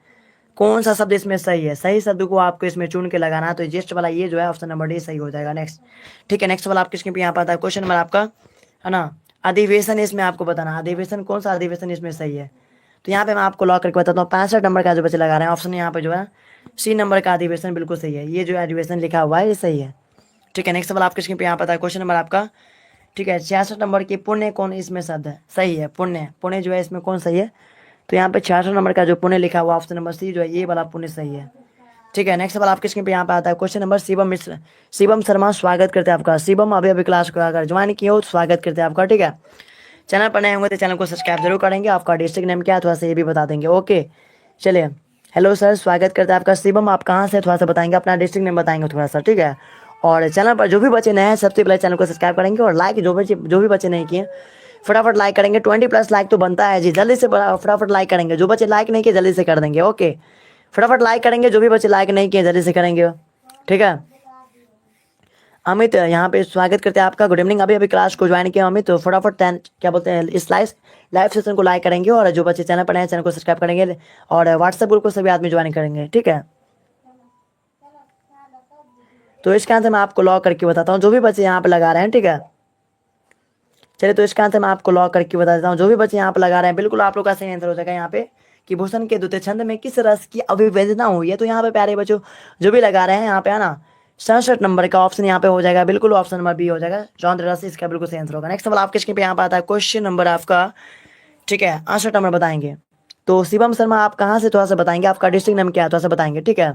कौन सा शब्द इसमें सही है? सही शब्द को आपको इसमें चुन के लगाना है, तो ज्येष्ठ वाला ये जो है ऑप्शन नंबर डी सही हो जाएगा। नेक्स्ट, ठीक है, नेक्स्ट वाला आपके स्क्रीन पे यहाँ पर आता है, क्वेश्चन नंबर आपका है ना अधिवेशन इसमें आपको बताना, अधिवेशन कौन सा अधिवेशन इसमें सही है। तो यहाँ पे मैं आपको लॉक करके बताता हूँ। 65 नंबर का जो बच्चे लगा रहे हैं ऑप्शन यहाँ पे जो है सी नंबर का अधिवेशन बिल्कुल सही है। ये जो अधिवेशन लिखा हुआ है ये सही है। ठीक है, नेक्स्ट सवाल आपके स्क्रीन पे यहाँ पता है क्वेश्चन नंबर आपका। ठीक है, 66 नंबर की पुण्य कौन इसमें शब्द है, सही है। पुण्य, पुण्य जो है इसमें कौन सही है। तो यहाँ पे 66 नंबर का जो पुण्य लिखा हुआ ऑप्शन नंबर सी जो है ये वाला पुण्य सही है। ठीक है, नेक्स्ट सवाल आपके स्क्रीन पे यहाँ पे आता है क्वेश्चन नंबर शिवम मिश्र, शिवम शर्मा स्वागत करते हैं आपका। शिवम अभी अभी क्लास को अगर ज्वाइन किए हो तो स्वागत करते हैं आपका। ठीक है, चैनल पर नए होंगे तो चैनल को सब्सक्राइब जरूर करेंगे। आपका डिस्ट्रिक्ट नेम क्या है थोड़ा सा ये भी बता देंगे। ओके चलिए, हेलो सर स्वागत करते हैं आपका। शिवम आप कहाँ से थोड़ा सा बताएंगे, अपना डिस्ट्रिक्ट नेम बताएंगे थोड़ा सा। ठीक है, और चैनल पर जो भी बच्चे नए हैं सबसे पहले चैनल को सब्सक्राइब करेंगे और लाइक जो भी बच्चे नहीं किए फटाफट लाइक करेंगे। 20+ लाइक तो बनता है जी, जल्दी से फटाफट लाइक करेंगे। जो बच्चे लाइक नहीं किए जल्दी से कर देंगे। ओके फटाफट लाइक करेंगे, जो भी बच्चे लाइक नहीं किए जल्दी से करेंगे। ठीक है, अमित यहाँ पे स्वागत करते हैं आपका। गुड इवनिंग, अभी अभी क्लास को ज्वाइन किया अमित, तो फटाफट क्या बोलते हैं इस लाइव सेशन को लाइक करेंगे और जो बच्चे चैनल पर नए चैनल को सब्सक्राइब करेंगे और व्हाट्सएप ग्रुप को सभी आदमी ज्वाइन करेंगे। ठीक है, तो इसका आंसर मैं आपको लॉक करके बताता हूँ, जो भी बच्चे यहाँ पे लगा रहे हैं। ठीक है, चलिए तो इसका आंसर मैं आपको लॉक करके बता देता हूँ। जो भी बच्चे यहाँ पे लगा रहे हैं बिल्कुल आप लोग का सही आंसर हो जाएगा यहाँ पे कि भूषण के द्वितीय छंद में किस रस की अभिव्यंजना हुई है। तो यहाँ पे प्यारे बच्चों जो भी लगा रहे हैं यहाँ पे है ना 67 नंबर का ऑप्शन यहाँ पे हो जाएगा, बिल्कुल ऑप्शन नंबर बी हो जाएगा, चौंध रस इसका बिल्कुल सही आंसर होगा। नेक्स्ट सवाल आपके स्क्रीन पे यहाँ पे आता है क्वेश्चन नंबर आपका। ठीक है, 68 नंबर बताएंगे। तो शिवम शर्मा आप कहाँ से थोड़ा सा बताएंगे, आपका डिस्ट्रिक्ट नेम क्या है थोड़ा सा बताएंगे। ठीक है,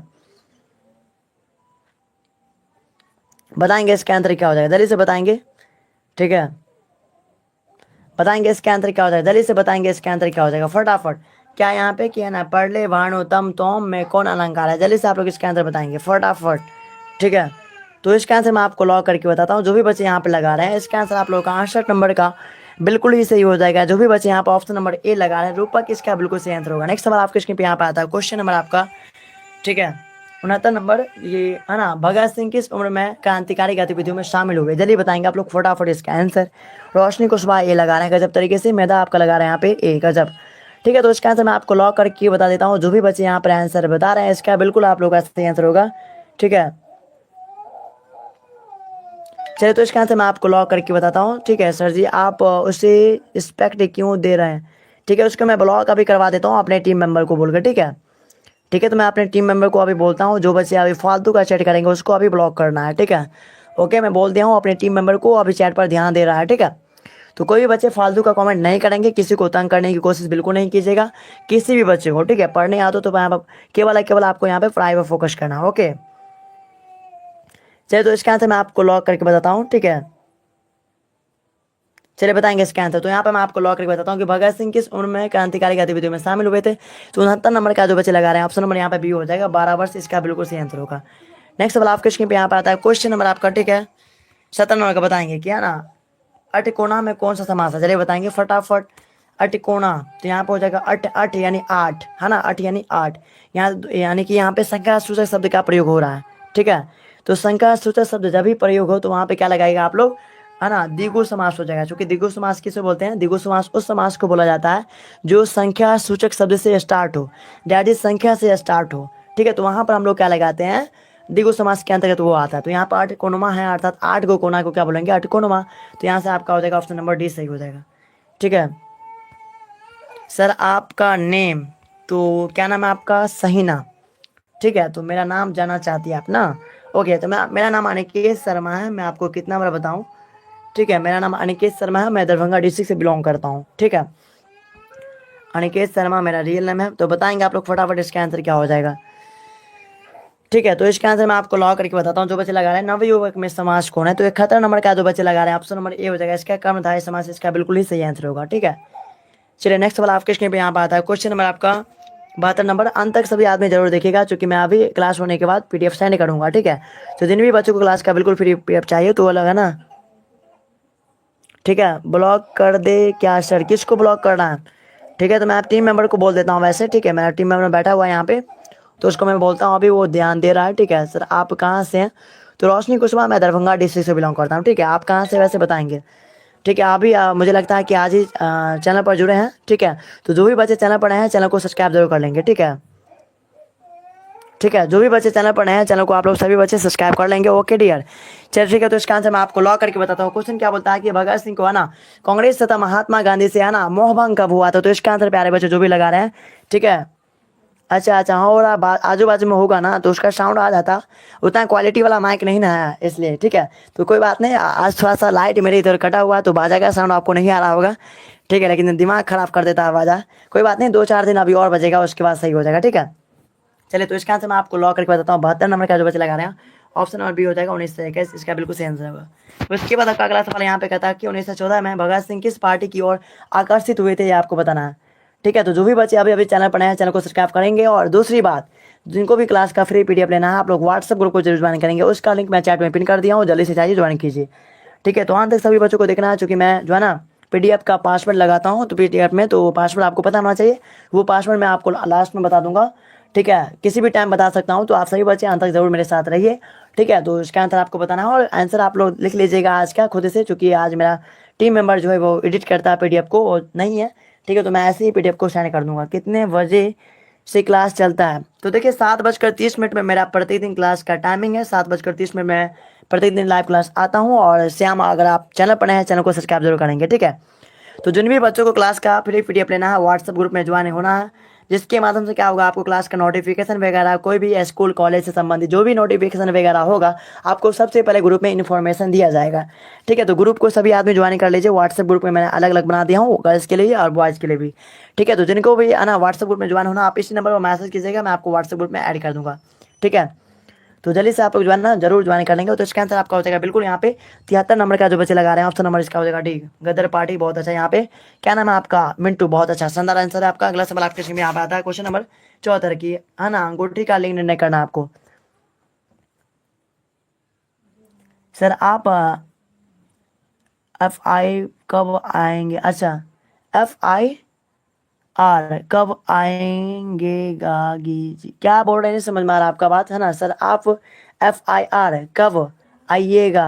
बताएंगे इसका आंसर क्या हो जाएगा, जल्दी से बताएंगे। ठीक है, बताएंगे इसका आंसर क्या हो जाएगा, जल्दी से बताएंगे इसका आंसर क्या हो जाएगा फटाफट। क्या यहाँ पे क्या ना पढ़ ले भानु तम तोम में कौन अलंकार है, जल्दी से आप लोग इसका आंसर बताएंगे फटाफट। ठीक है, तो इसका आंसर मैं आपको लॉक करके बताता हूँ। जो भी बच्चे यहाँ पे लगा रहे हैं इसका आंसर आप लोग का 68 नंबर का बिल्कुल ही सही हो जाएगा। जो भी बच्चे यहाँ पे ऑप्शन नंबर ए लगा रहे हैं रूपक इसका बिल्कुल सही आंसर होगा। नेक्स्ट सवाल आपके स्क्रीन पे यहाँ पे आता है क्वेश्चन नंबर आपका। ठीक है, 69 नंबर ये है ना, भगत सिंह किस उम्र में क्रांतिकारी गतिविधियों में शामिल हुए, जल्दी बताएंगे आप लोग फटाफट इसका आंसर। रोशनी कुशवाहा ए लगा रहे हैं गजब तरीके से, मैदा आपका लगा रहे हैं यहाँ पे ए गजब। ठीक है, तो इसका आंसर मैं आपको लॉक करके बता देता हूँ। जो भी बच्चे यहाँ पर आंसर बता रहे हैं इसका बिल्कुल आप लोग का सही आंसर होगा। ठीक है, चलिए तो इसका आंसर मैं आपको लॉक करके बताता हूँ। ठीक है सर जी, आप उसे रिस्पेक्ट क्यों दे रहे हैं। ठीक है, उसको मैं ब्लॉक अभी करवा देता हूँ अपने टीम मेंबर को बोलकर। ठीक है, ठीक है, तो मैं अपने टीम मेंबर को अभी बोलता हूँ, जो बच्चे अभी फालतू का चैट करेंगे उसको अभी ब्लॉक करना है। ठीक है, ओके मैं बोल दिया हूँ अपने टीम मेंबर को, अभी चैट पर ध्यान दे रहा है। ठीक है, तो कोई भी बच्चे फालतू का कमेंट नहीं करेंगे, किसी को तंग करने की कोशिश बिल्कुल नहीं कीजिएगा किसी भी बच्चे को। ठीक है, पढ़ने आता तो केवल आपको यहाँ पे पढ़ाई पर फोकस करना है। ओके चलिए तो इसका आंसर मैं आपको लॉक करके बताता हूँ। ठीक है, चलिए बताएंगे इसका आंसर। तो यहाँ पर मैं आपको लॉक करके बताता हूँ कि भगत सिंह किस उम्र में क्रांतिकारी गतिविधियों में शामिल हुए थे। तो 69 नंबर का जो बच्चे लगा रहे हैं ऑप्शन नंबर यहाँ पे बी हो जाएगा, 12 वर्ष इसका बिल्कुल सही आंसर होगा। नेक्स्ट सवाल आपके स्क्रीन पे यहाँ पर आता है क्वेश्चन नंबर आपका। ठीक है, 70 नंबर का बताएंगे क्या ना, अटकोना में कौन सा समास है, चलिए बताएंगे फटाफट। अटकोना तो यहाँ पे हो जाएगा अट, अट यानी 8 है ना, अट यानी 8, यहाँ यानी कि यहाँ पे संख्या सूचक शब्द का प्रयोग हो रहा है। ठीक है, तो संख्या सूचक शब्द जब भी प्रयोग हो तो वहाँ पे क्या लगाएगा आप लोग है ना, द्विगु समास हो जाएगा। क्योंकि द्विगु समास किसे बोलते हैं, द्विगु समास उस समास को बोला जाता है जो संख्या सूचक शब्द से स्टार्ट हो, दैट इज संख्या से स्टार्ट हो। ठीक है, तो वहाँ पर हम लोग क्या लगाते हैं, द्विगु समास के अंतर्गत वो आता है। तो यहाँ पर अटकोनमा है अर्थात 8 गो कोना को क्या बोलेंगे, अटकोनमा। तो यहाँ से आपका हो जाएगा ऑप्शन नंबर डी सही हो जाएगा। ठीक है सर, आपका नेम तो क्या नाम है आपका, सहीना। ठीक है, तो मेरा नाम जानना चाहती है आप ना। ओके, तो मेरा नाम अनिकेत शर्मा है, मैं आपको कितना बार बताऊं। ठीक है, मेरा नाम अनिकेत शर्मा है, मैं दरभंगा डिस्ट्रिक्ट से बिलोंग करता हूँ। ठीक है, अनिकेत शर्मा मेरा रियल नेम है। तो बताएंगे आप लोग फटाफट इसका आंसर क्या हो जाएगा। ठीक है, तो इसका आंसर मैं आपको लॉक करके बताता हूँ। जो बच्चे लगा रहे हैं नवयुवक में समास कौन है, तो 71 नंबर का जो बच्चे लगा रहे हैं ऑप्शन नंबर ए हो जाएगा, इसका कर्मधारय समास इसका बिल्कुल ही सही आंसर होगा। ठीक है, चलिए नेक्स्ट वाला आपके स्क्रीन पे यहाँ पर आता है क्वेश्चन नंबर आपका 72 नंबर। अंत तक सभी आदमी जरूर देखिएगा, क्योंकि मैं अभी क्लास होने के बाद PDF सेंड करूँगा। ठीक है, तो जिन भी बच्चों को क्लास का बिल्कुल फ्री PDF चाहिए तो वो लगा ना। ठीक है, ब्लॉक कर दे क्या सर, किसको ब्लॉक करना है। ठीक है, तो मैं टीम मेंबर को बोल देता हूँ वैसे। ठीक है, मेरा टीम मेंबर बैठा हुआ है यहाँ पे, तो उसको मैं बोलता हूँ, अभी वो ध्यान दे रहा है। ठीक है सर, आप कहाँ से हैं, तो रोशनी कुशवाहा, मैं दरभंगा डिस्ट्रिक्ट से बिलोंग करता हूँ। ठीक है, आप कहाँ से वैसे बताएंगे। ठीक है, अभी मुझे लगता है कि आज ही चैनल पर जुड़े हैं। ठीक है, तो जो भी बच्चे चैनल पर आए हैं चैनल को सब्सक्राइब जरूर कर लेंगे। ठीक है, ठीक है, जो भी बच्चे चैनल पर नए हैं, चैनल को आप लोग सभी बच्चे सब्सक्राइब कर लेंगे। ओके डियर, चलिए ठीक है। तो इसका आंसर मैं आपको लॉक करके बताता हूँ। क्वेश्चन क्या बोलता है कि भगत सिंह को है ना कांग्रेस तथा महात्मा गांधी से है ना मोहभंग कब हुआ था। तो इसका आंसर प्यारे बच्चे जो भी लगा रहे हैं, ठीक है। अच्छा अच्छा, हाँ, और आजू बाजू में होगा ना तो उसका साउंड आ जाता, उतना क्वालिटी वाला माइक नहीं ना है इसलिए, ठीक है। तो कोई बात नहीं, आज थोड़ा सा लाइट मेरे इधर कटा हुआ तो बाजा का साउंड आपको नहीं आ रहा होगा, ठीक है। लेकिन दिमाग खराब कर देता है बाजा। कोई बात नहीं, 2-4 दिन अभी और बजेगा, उसके बाद सही हो जाएगा, ठीक है। चलिए, तो इसका आंसर मैं आपको लॉक करके बताता हूँ। 72 नंबर का जो बच्चे लगा रहे हैं, ऑप्शन नंबर बी हो जाएगा 1921, इसका बिल्कुल सही आंसर होगा। तो इसके बाद आपका अगला सवाल यहाँ पे कहता है कि 1914 में भगत सिंह किस पार्टी की ओर आकर्षित हुए थे, ये आपको बताना है, ठीक है। तो जो भी बच्चे अभी अभी चैनल पर नए हैं, चैनल को सब्सक्राइब करेंगे। और दूसरी बात, जिनको भी क्लास का फ्री पीडीएफ लेना है, आप लोग व्हाट्सएप ग्रुप को जरूर ज्वाइन करेंगे, उसका लिंक मैं चैट में पिन कर दिया हूँ, जल्दी से जाइए ज्वाइन कीजिए, ठीक है। तो अंत तक सभी बच्चों को देखना है, चूँकि मैं जो है ना पीडीएफ का पासवर्ड लगाता हूँ, तो पीडीएफ में तो पासवर्ड आपको पता होना चाहिए। वो पासवर्ड मैं आपको लास्ट में बता दूंगा, ठीक है। किसी भी टाइम बता सकता हूँ, तो आप सभी बच्चे अंत तक जरूर मेरे साथ रहिए, ठीक है। तो इसका आंसर आपको बताना है, और आंसर आप लोग लिख लीजिएगा आज का खुद से, चूँकि आज मेरा टीम मेंबर जो है वो एडिट करता है पीडीएफ को, वो नहीं है, ठीक है। तो मैं ऐसे ही पीडीएफ को सेंड कर दूंगा। कितने बजे से क्लास चलता है, तो देखिए 7:30 में मेरा प्रतिदिन क्लास का टाइमिंग है। 7:30 में मैं प्रतिदिन लाइव क्लास आता हूँ। और श्याम, अगर आप चैनल पर नए हैं, चैनल को सब्सक्राइब जरूर करेंगे, ठीक है। तो जिन भी बच्चों को क्लास का फ्री पीडीएफ लेना है, व्हाट्सएप ग्रुप में ज्वाइन होना है, जिसके माध्यम से क्या होगा, आपको क्लास का नोटिफिकेशन वगैरह, कोई भी स्कूल कॉलेज से संबंधित जो भी नोटिफिकेशन वगैरह होगा, आपको सबसे पहले ग्रुप में इन्फॉर्मेशन दिया जाएगा, ठीक है। तो ग्रुप को सभी आदमी ज्वाइन कर लीजिए। व्हाट्सएप ग्रुप में मैंने अलग अलग बना दिया हूँ, गर्ल्स के लिए और बॉयज़ के लिए भी, ठीक है। तो जिनको भी है ना व्हाट्सएप ग्रुप में ज्वाइन होना, आप इसी नंबर पर मैसेज कीजिएगा, मैं आपको व्हाट्सएप ग्रुप में ऐड कर दूँगा, ठीक है। तो जल्दी से आप लोग जो है ना जरूर ज्वाइन कर लेंगे। तो इसका आंसर आपका हो जाएगा बिल्कुल यहाँ पे 73 नंबर का जो बच्चे लगा रहे हैं, ऑप्शन नंबर इसका हो जाएगा डी, गदर पार्टी। बहुत अच्छा, यहाँ पे क्या नाम है आपका, मिंटू, बहुत अच्छा, शानदार आंसर है आपका। अगला सवाल आपके स्क्रीन में यहाँ पे आता है, क्वेश्चन नंबर 74 की, है ना अंगूठी का लिंक निर्णय करना आपको। सर आप FI कब आएंगे, अच्छा FIR कब आएंगे गागी जी, क्या बोल रहे हैं, नहीं समझ में आ रहा आपका बात, है ना सर। आप FIR कब आइएगा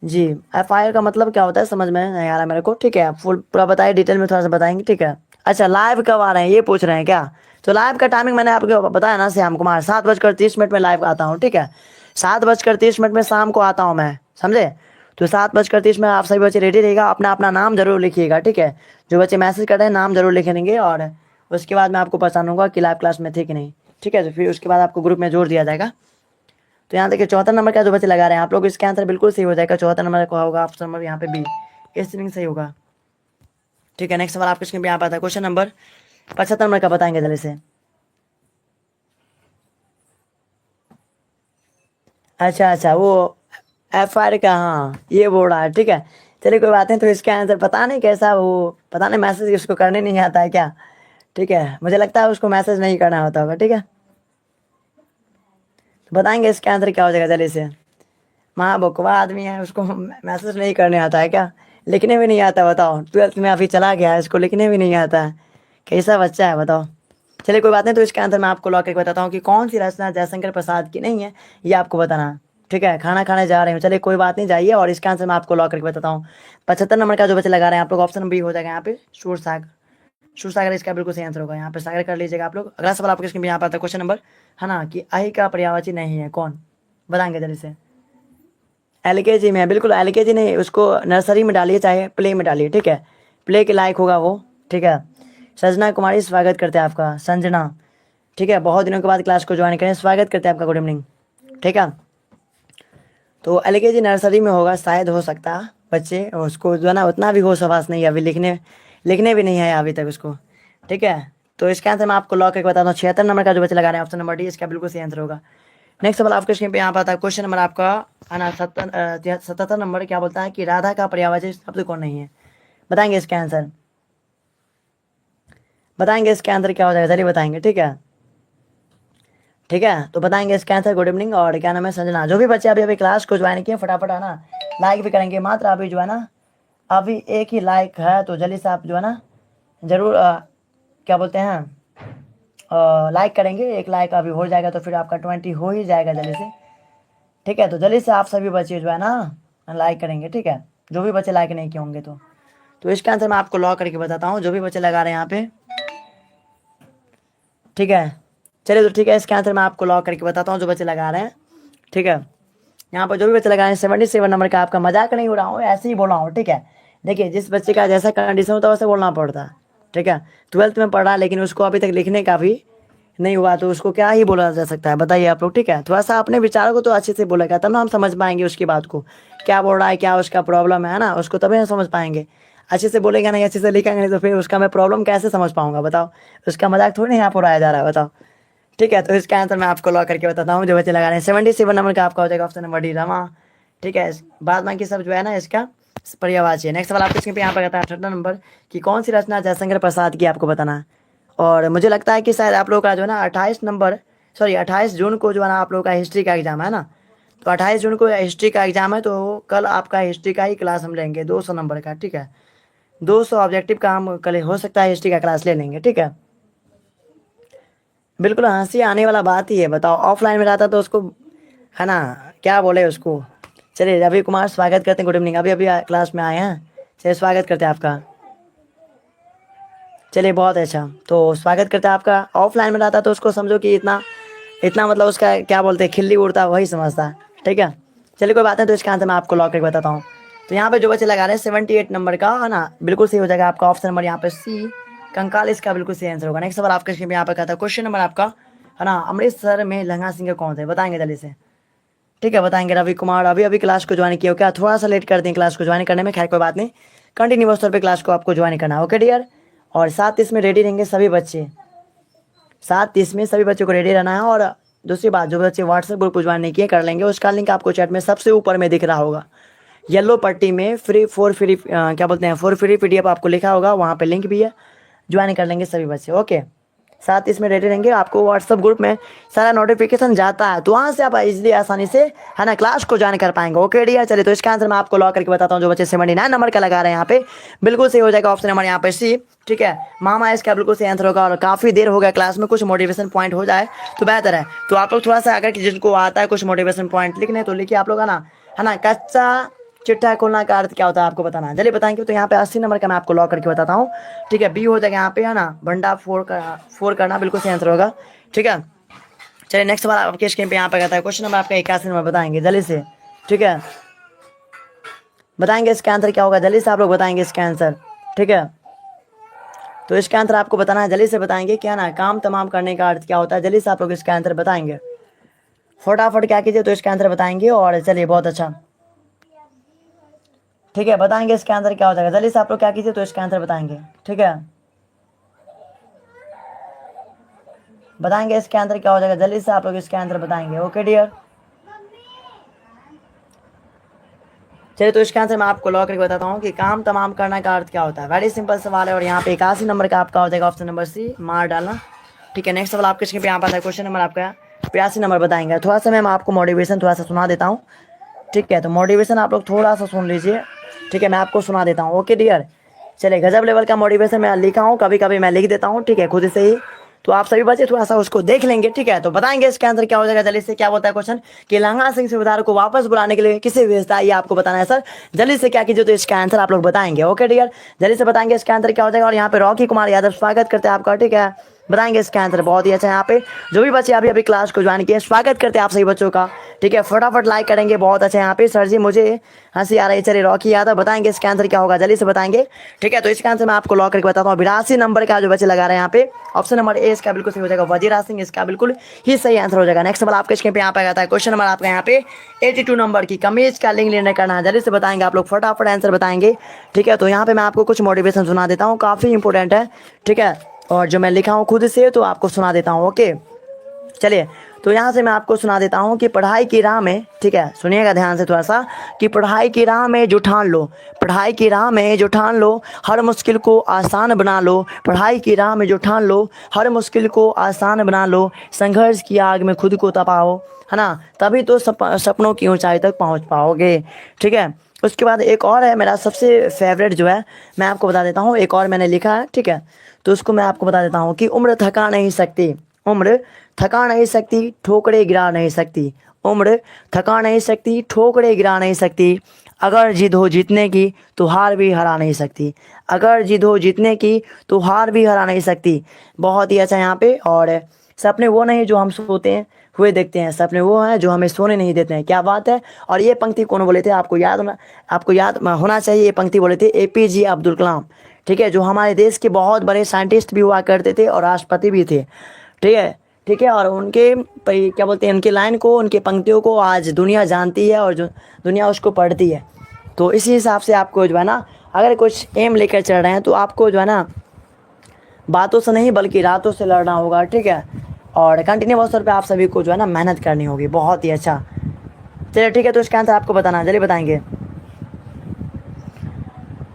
जी, FIR का मतलब क्या होता है समझ में नहीं आ रहा मेरे को, ठीक है। फुल पूरा बताइए, डिटेल में थोड़ा सा बताएंगे, ठीक है। अच्छा, लाइव कब आ रहे हैं ये पूछ रहे हैं क्या। तो लाइव का टाइमिंग मैंने आपको बताया ना श्याम कुमार, 7:30 में लाइव आता हूँ, ठीक है। 7:30 में शाम को आता हूँ मैं, समझे। तो 7:30 में आप सभी बच्चे रेडी रहिएगा, अपना अपना नाम जरूर लिखिएगा, ठीक है। जो बच्चे मैसेज कर रहे हैं नाम जरूर लिखेंगे, और उसके बाद मैं आपको पहचानूंगा कि लाइव क्लास में थे कि नहीं, ठीक है। तो फिर उसके बाद आपको ग्रुप में जोड़ दिया जाएगा। तो यहाँ देखिए 74 नंबर का जो बच्चे लगा रहे हैं, आप लोग इसका आंसर बिल्कुल सही हो जाएगा। 74 नंबर का होगा ऑप्शन नंबर यहाँ पे बी, स्पेलिंग सही होगा, ठीक है। नेक्स्ट सवाल आपके स्क्रीन पे यहाँ पे आता है, क्वेश्चन नंबर 75 नंबर का बताएंगे जल्दी से। अच्छा अच्छा, वो FIR का, हाँ ये बोल रहा है, ठीक है। चलिए कोई बात नहीं। तो इसका आंसर पता नहीं कैसा, वो पता नहीं मैसेज उसको करने नहीं आता है क्या, ठीक है। मुझे लगता है उसको मैसेज नहीं करना होता होगा, ठीक है। तो बताएंगे इसका आंसर क्या हो जाएगा जल्दी से। माँ बकवा आदमी है, उसको मैसेज नहीं करने आता है क्या, लिखने भी नहीं आता, बताओ। 12th में अभी चला गया है, इसको लिखने भी नहीं आता है, कैसा बच्चा है बताओ। चलिए कोई बात नहीं। तो इसका आंसर मैं आपको लॉक करके बताता हूँ कि कौन सी रचना जयशंकर प्रसाद की नहीं है, ये आपको बताना है, ठीक है। खाना खाने जा रहे हो, चलिए कोई बात नहीं, जाइए। और इसका आंसर मैं आपको लॉक करके बताता हूँ। 75 नंबर का जो बच्चे लगा रहे हैं, आप लोग ऑप्शन बी हो जाएगा यहाँ पे, सूर सागर। सूर सागर इसका बिल्कुल सही आंसर होगा, यहाँ पे सागर कर लीजिएगा आप लोग। अगला सवाल आपके स्क्रीन में यहाँ पर आता है, क्वेश्चन नंबर, है ना कि आई का पर्यायवाची नहीं है कौन, बताएंगे जल्दी से। LKG में, बिल्कुल LKG नहीं, उसको नर्सरी में डालिए, चाहे प्ले में डालिए, ठीक है। प्ले के लायक होगा वो, ठीक है। संजना कुमारी, स्वागत करते हैं आपका, संजना, ठीक है। बहुत दिनों के बाद क्लास को ज्वाइन करें, स्वागत करते हैं आपका, गुड इवनिंग, ठीक है। तो LKG नर्सरी में होगा, शायद हो सकता है बच्चे, उसको जो है ना उतना भी होश हवास नहीं है अभी, लिखने लिखने भी नहीं है अभी तक उसको, ठीक है। तो इसका आंसर मैं आपको लॉक करके बताता हूँ। 76 नंबर का जो बच्चे लगा रहे हैं, ऑप्शन नंबर डी इसका बिल्कुल सही आंसर होगा। नेक्स्ट सवाल आपके स्क्रीन पे यहाँ पर आता है, क्वेश्चन नंबर आपका है ना 77 नंबर, क्या बोलता है कि राधा का पर्यायवाची शब्द कौन नहीं है, बताएंगे इसका आंसर। बताएंगे इसका आंसर क्या हो जाएगा, चलिए बताएंगे, ठीक है। ठीक है, तो बताएंगे इसका आंसर। गुड इवनिंग, और क्या नाम है, संजना। जो भी बच्चे अभी अभी क्लास को ज्वाइन किए, फटाफट है ना लाइक भी करेंगे, मात्र अभी जो है ना अभी एक ही लाइक है, तो जल्दी से आप जो है ना जरूर क्या बोलते हैं लाइक करेंगे। एक लाइक अभी हो जाएगा तो फिर आपका 20 हो ही जाएगा जल्दी से, ठीक है। तो जल्दी से आप सभी बच्चे जो है ना लाइक करेंगे, ठीक है। जो भी बच्चे लाइक नहीं किए होंगे तो इसका आंसर मैं आपको लॉक करके बताता हूँ। जो भी बच्चे लगा रहे हैं यहाँ पे, ठीक है। चलिए तो ठीक है, इसका आंसर मैं आपको लॉक करके बताता हूँ जो बच्चे लगा रहे हैं। ठीक है, यहाँ पर जो भी बच्चे लगा रहे हैं 77 नंबर का, आपका मजाक नहीं हो रहा हूँ, ऐसे ही बोल रहा हूँ। ठीक है, देखिए जिस बच्चे का जैसा कंडीशन होता है वैसे बोलना पड़ता है। ठीक है, 12th में पढ़ रहा है लेकिन उसको अभी तक लिखने का भी नहीं हुआ, तो उसको क्या ही बोला जा सकता है, बताइए आप लोग। ठीक है, थोड़ा सा अपने विचारों को तो अच्छे से बोलेगा तब ना हम समझ पाएंगे उसकी बात को, क्या बोल रहा है, क्या उसका प्रॉब्लम है ना, उसको तभी हम समझ पाएंगे। अच्छे से बोलेगा नहीं, अच्छे से लिखेंगे नहीं, तो फिर उसका मैं प्रॉब्लम कैसे समझ पाऊंगा, बताओ। उसका मजाक थोड़ी नहीं यहाँ पर उड़ाया जा रहा है, बताओ। ठीक है, तो इसका आंसर मैं आपको लॉक करके बताता हूँ, जो बच्चे लगा रहे हैं 77 नंबर का आपका हो जाएगा ऑप्शन नंबर डी, रमा। ठीक है, बाद बाकी सब जो है ना इसका पर्यायवाची है। नेक्स्ट सवाल आपके स्क्रीन पे यहाँ पर कहता है 18 नंबर की कौन सी रचना जयशंकर प्रसाद की, आपको बताना है। और मुझे लगता है कि शायद आप लोगों का जो है ना 28 जून को जो है ना आप लोगों का हिस्ट्री का एग्जाम है ना, तो 28 जून को हिस्ट्री का एग्जाम है, तो कल आपका हिस्ट्री का ही क्लास हम लेंगे 200 नंबर का। ठीक है, 200 ऑब्जेक्टिव का हम कल हो सकता है हिस्ट्री का क्लास ले लेंगे। ठीक है, बिल्कुल हंसी आने वाला बात ही है, बताओ। ऑफलाइन में रहता तो उसको है ना क्या बोले उसको। चलिए रवि कुमार स्वागत करते हैं, गुड इवनिंग, अभी अभी क्लास में आए हैं। चलिए स्वागत करते हैं आपका। चलिए बहुत अच्छा, तो स्वागत करते हैं आपका। ऑफलाइन में रहता तो उसको समझो कि इतना इतना मतलब उसका क्या बोलते हैं, खिल्ली उड़ता वही समझता। ठीक है, चलिए कोई बात नहीं, तो इसका आंसर मैं आपको लॉक करके बताता हूँ। तो यहाँ पे जो बच्चे लगा रहे हैं 78 नंबर का है ना, बिल्कुल सही हो जाएगा आपका ऑप्शन नंबर यहाँ पे सी, कंकाल, इसका बिल्कुल सही आंसर होगा। नेक्स्ट सवाल आपके स्क्रीन पे यहाँ पे कहता है क्वेश्चन नंबर आपका है ना, अमृतसर में लंगा सिंह कौन थे, बताएंगे जल्दी से। ठीक है, बताएंगे रवि कुमार, अभी अभी क्लास को ज्वाइन किया हो क्या, थोड़ा सा लेट कर दें क्लास को ज्वाइन करने में, खैर कोई बात नहीं, कंटिन्यूअस तौर पे क्लास को आपको ज्वाइन करना है। ओके डियर, और 7:30 में रेडी रहेंगे सभी बच्चे, 7:30 में सभी बच्चों को रेडी रहना है। और दूसरी बात, जो बच्चे व्हाट्सएप ग्रुप को ज्वाइन नहीं किए कर लेंगे, उसका लिंक आपको चैट में सबसे ऊपर में दिख रहा होगा, येलो पट्टी में क्या बोलते हैं, फॉर फ्री PDF आपको लिखा होगा, वहाँ पे लिंक भी है, ज्वाइन कर लेंगे सभी बच्चे। ओके, 7:30 में रेडी रहेंगे, आपको व्हाट्सएप ग्रुप में सारा नोटिफिकेशन जाता है, तो वहाँ से आप इजीली आसानी से है ना क्लास को ज्वाइन कर पाएंगे। ओके डियर, चलिए तो इसका आंसर मैं आपको लॉक करके बताता हूँ, जो बच्चे 79 नंबर का लगा रहे हैं यहाँ पे, बिल्कुल सही हो जाएगा ऑप्शन नंबर यहाँ पे सी। ठीक है, मामा इसका बिल्कुल सही आंसर होगा। और काफ़ी देर हो गया क्लास में, कुछ मोटिवेशन पॉइंट हो जाए तो बेहतर है। तो आप लोग थोड़ा सा अगर जिनको आता है कुछ मोटिवेशन पॉइंट लिखने, तो लिखिए आप लोग है ना कच्चा चिट्ठा खोलना का अर्थ क्या होता है आपको बताना है, चलिए बताएंगे। तो यहाँ पे 80 नंबर का मैं आपको लॉक करके बताता हूँ। ठीक है, बी हो जाएगा यहाँ पे है ना, भंडा फोर करना, बिल्कुल सही आंसर होगा। ठीक है, चलिए नेक्स्ट सवाल आपके स्क्रीन पे यहाँ पे कहता है क्वेश्चन नंबर आपका 81 नंबर, बताएंगे जल्दी से। ठीक है, बताएंगे इसका आंसर क्या होगा, जल्दी से आप लोग बताएंगे इसका आंसर। ठीक है, तो इसका आंसर आपको बताना है, जल्दी से बताएंगे क्या ना, काम तमाम करने का अर्थ क्या होता है, जल्दी से आप लोग इसका आंसर बताएंगे, फटाफट क्या कीजिए तो इसका आंसर बताएंगे। और चलिए बहुत अच्छा, ठीक है, बताएंगे इसका आंसर क्या हो जाएगा, जल्दी से आप लोग क्या कीजिए तो इसका आंसर बताएंगे। ठीक है, बताएंगे इसका आंसर क्या हो जाएगा, जल्दी से आप लोग इसका आंसर बताएंगे। ओके डियर, चलिए तो इसका आंसर मैं आपको लॉक करके बताता हूँ कि काम तमाम करना का अर्थ क्या होता है। वेरी सिंपल सवाल है, और यहाँ पे 81 नंबर का आपका हो जाएगा ऑप्शन नंबर सी, मार डालना। ठीक है, नेक्स्ट सवाल आपके स्क्रीन पे यहाँ पर है क्वेश्चन नंबर आपका 82 नंबर, बताएंगे। थोड़ा सा मैं आपको मोटिवेशन थोड़ा सा सुना देता हूँ। ठीक है, तो मोटिवेशन आप लोग थोड़ा सा सुन लीजिए। ठीक है, मैं आपको सुना देता हूँ। ओके डियर, चलिए गजब लेवल का मोटिवेशन मैं लिखा हूँ, कभी कभी मैं लिख देता हूँ। ठीक है, खुद से ही, तो आप सभी बच्चे थोड़ा सा उसको देख लेंगे। ठीक है, तो बताएंगे इसका आंसर क्या हो जाएगा, जल्दी से। क्या बोलता है क्वेश्चन कि लंगा सिंह सूबेदार को वापस बुलाने के लिए किसे भेजता है, ये आपको बताना है सर। जल्दी से क्या कीजिए तो इसका आंसर आप लोग बताएंगे। ओके डियर, जल्दी से बताएंगे इसका आंसर क्या हो जाएगा। और यहाँ पे रॉकी कुमार यादव स्वागत करते हैं आपका। ठीक है, बताएंगे इसका आंसर, बहुत ही अच्छा। यहाँ पे जो भी बच्चे अभी अभी क्लास को ज्वाइन किए, स्वागत करते हैं आप सही बच्चों का। ठीक है, फटाफट लाइक करेंगे, बहुत अच्छा। यहाँ पे सर जी मुझे हंसी आ रही है। चलिए रॉकी यादव, बताएंगे इसका आंसर क्या होगा, जल्दी से बताएंगे। ठीक है, तो इसका आंसर मैं आपको लॉक करके बताता हूँ। 82 नंबर का जो बच्चे लगा रहे हैं यहाँ पे, ऑप्शन नंबर ए इसका बिल्कुल सही हो जाएगा, वजीरा सिंह इसका बिल्कुल ही सही आंसर हो जाएगा। नेक्स्ट सवाल आपके स्क्रीन पे यहाँ पे आता है क्वेश्चन नंबर आपका यहाँ पे 82 नंबर की कमीज का लिंक लेने करना है, जल्दी से बताएंगे आप लोग, फटाफट आंसर बताएंगे। ठीक है, तो यहाँ पे मैं आपको कुछ मोटिवेशन सुना देता हूँ, काफ़ी इंपॉर्टेंट है। ठीक है, और जो मैं लिखा हूँ खुद से, तो आपको सुना देता हूँ। ओके, चलिए तो यहाँ से मैं आपको सुना देता हूँ कि पढ़ाई की राह में, ठीक है सुनिएगा ध्यान से थोड़ा सा, कि पढ़ाई की राह में जो ठान लो, पढ़ाई की राह में जो ठान लो, हर मुश्किल को आसान बना लो। पढ़ाई की राह में जो ठान लो, हर मुश्किल को आसान बना लो। संघर्ष की आग में खुद को तपाओ, है ना, तभी तो सपनों की ऊंचाई तक पहुँच पाओगे। ठीक है, उसके बाद एक और है मेरा सबसे फेवरेट, जो है मैं आपको बता देता हूँ, एक और मैंने लिखा है। ठीक है, तो उसको मैं आपको बता देता हूँ कि उम्र थका नहीं सकती, उम्र थका नहीं सकती, ठोकरे गिरा नहीं सकती। उम्र थका नहीं सकती, ठोकरे गिरा नहीं सकती। अगर जिद हो जीतने की तो हार भी हरा नहीं सकती। अगर जिद हो जीतने की तो हार भी हरा नहीं सकती। बहुत ही अच्छा यहाँ पे। और सपने वो नहीं जो हम सोते हैं हुए देखते हैं, सपने वो हैं जो हमें सोने नहीं देते हैं। क्या बात है। और ये पंक्ति कौन बोले थे, आपको याद होना चाहिए। ये पंक्ति बोले थे APJ अब्दुल कलाम, ठीक है, जो हमारे देश के बहुत बड़े साइंटिस्ट भी हुआ करते थे और राष्ट्रपति भी थे, ठीक है। ठीक है, और उनके क्या बोलते हैं, उनके लाइन को, उनके पंक्तियों को आज दुनिया जानती है और जो दुनिया उसको पढ़ती है। तो इसी हिसाब से आपको जो है ना, अगर कुछ एम लेकर चल रहे हैं तो आपको जो है ना बातों से नहीं बल्कि रातों से लड़ना होगा, ठीक है। और कंटिन्यूअस तौर पे आप सभी को जो है ना मेहनत करनी होगी। बहुत ही अच्छा, चलिए ठीक है। तो इसका आंसर आपको बताना है, चलिए बताएंगे।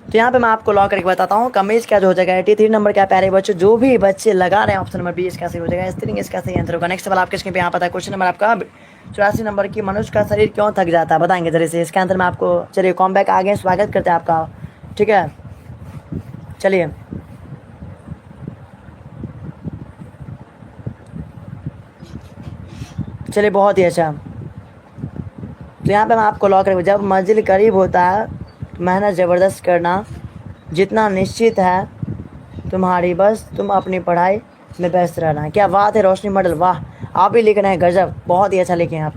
तो यहाँ पे मैं आपको लॉक करके बताता हूँ। कमीज का जो हो जाएगा 83 नंबर का। प्यारे बच्चों, जो भी बच्चे लगा रहे हैं ऑप्शन नंबर 20 का सही हो जाएगा। स्त्रीलिंग इसका सही आंसर होगा। नेक्स्ट सवाल आपके स्क्रीन पे यहाँ पता है। क्वेश्चन नंबर आपका 84 नंबर की, मनुष्य का शरीर क्यों थक जाता है, बताएंगे जरिए से। इसका आंसर मैं आपको, चलिए कॉम बैक आगे स्वागत करते हैं आपका, ठीक है। चलिए चलिए बहुत ही अच्छा। तो यहाँ पे मैं आपको लॉक करूँगा। जब मंजिल करीब होता है तो मेहनत ज़बरदस्त करना, जितना निश्चित है तुम्हारी बस, तुम अपनी पढ़ाई में व्यस्त रहना। क्या बात है रोशनी मॉडल, वाह, आप भी लिख रहे हैं, गजब, बहुत ही अच्छा लिखे हैं आप,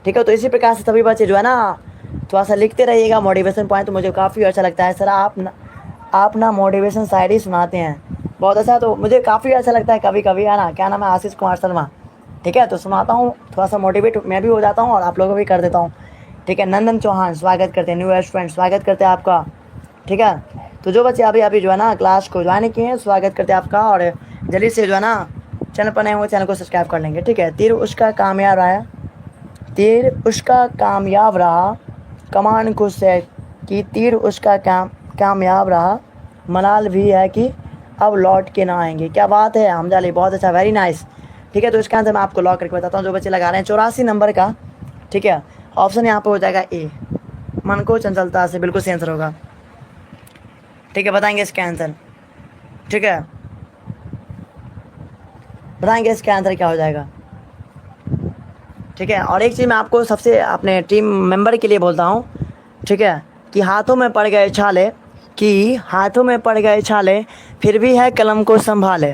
ठीक है। तो इसी प्रकार से सभी बच्चे जो है ना थोड़ा सा लिखते रहिएगा मोटिवेशन पॉइंट। तो मुझे काफ़ी अच्छा लगता है सर, आप ना मोटिवेशन शायरी सुनाते हैं, बहुत अच्छा। तो मुझे काफ़ी अच्छा लगता है कभी कभी, है ना। क्या नाम है, आशीष कुमार शर्मा, ठीक है। तो सुनाता हूँ, थोड़ा सा मोटिवेट मैं भी हो जाता हूँ और आप लोगों को भी कर देता हूँ, ठीक है। नंदन चौहान स्वागत करते हैं, न्यू स्टूडेंट स्वागत करते हैं आपका, ठीक है। तो जो बच्चे अभी अभी जो है ना क्लास को ज्वाइन किए हैं, स्वागत करते हैं आपका। और जल्दी से जो है ना चैनल पर नए हुए चैनल को सब्सक्राइब कर लेंगे, ठीक है। तीर उसका कामयाब रहा, तीर उसका कामयाब रहा, कमान खुश है कि तीर उसका कामयाब रहा, मलाल भी है कि अब लौट के ना आएंगे। क्या बात है हमजा अली, बहुत अच्छा, वेरी नाइस, ठीक है। तो इसका आंसर मैं आपको लॉक करके बताता हूँ। जो बच्चे लगा रहे हैं 84 नंबर का, ठीक है, ऑप्शन यहाँ पर हो जाएगा ए, मन को चंचलता से, बिल्कुल सही आंसर होगा, ठीक है। बताएंगे इसका आंसर, ठीक है, बताएंगे इसका आंसर क्या हो जाएगा, ठीक है। और एक चीज़ मैं आपको सबसे अपने टीम मेंबर के लिए बोलता हूँ, ठीक है, कि हाथों में पड़ गए छाले, कि हाथों में पड़ गए छाले फिर भी है कलम को संभाले,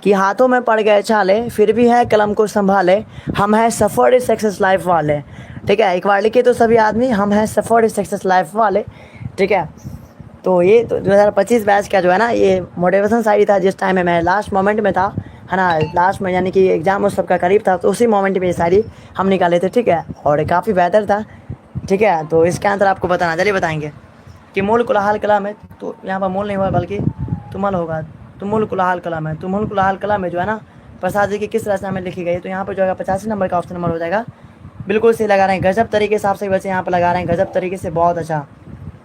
कि हाथों में पड़ गए छाले फिर भी है कलम को संभाले, हम हैं सफर सक्सेस लाइफ वाले, ठीक है। एक बार लिखिए तो सभी आदमी, हम हैं सफर सक्सेस लाइफ वाले, ठीक है। तो ये तो 2025 बैच का जो है ना ये मोटिवेशन शायरी था, जिस टाइम में मैं लास्ट मोमेंट में था, है ना, लास्ट में यानी कि एग्ज़ाम उस सबका करीब था, तो उसी मोमेंट में ये शायरी हम निकाले थे, ठीक है। और काफ़ी बेहतर था, ठीक है। तो इसका आंसर आपको बताना, चलिए बताएंगे कि मूल कुलाहल कलाम है। तो यहाँ पर मूल नहीं हुआ बल्कि तुमल होगा, तुमुल कुलाहल कलाम है। तुमुल कुलाहल कलाम में जो है ना प्रसाद जी की किस रचना में लिखी गई। तो यहाँ पर जो है 85 नंबर का ऑप्शन नंबर हो जाएगा, बिल्कुल सही लगा रहे हैं, गजब तरीके से आप सही बच्चे यहाँ पर लगा रहे हैं, गजब तरीके से, बहुत अच्छा,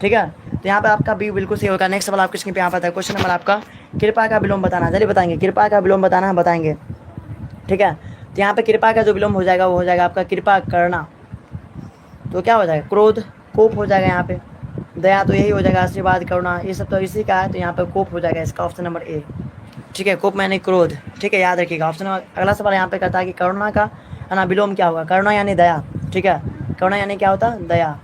ठीक है। तो यहाँ पे आपका भी बिल्कुल सही होगा। नेक्स्ट सवाल आपके स्क्रीन पे यहाँ पर है। क्वेश्चन नंबर आपका, कृपा का विलोम बताना, चलिए बताएंगे, कृपा का विलोम बताना है, बताएंगे, ठीक है। तो यहाँ पे कृपा का जो विलोम हो जाएगा वो हो जाएगा आपका कृपा करना। तो क्या हो जाएगा, क्रोध, कोप हो जाएगा यहाँ पे। दया तो यही हो जाएगा, आशीर्वाद, करुणा, ये सब तो इसी का है। तो यहाँ पे कोप हो जाएगा इसका ऑप्शन नंबर ए, ठीक है। कोप यानी क्रोध, ठीक है, याद रखिएगा। ऑप्शन अगला सवाल यहाँ पे कहता है कि करुणा का है ना विलोम क्या होगा। करुणा यानी दया, ठीक है। करुणा यानी क्या होता है, दया,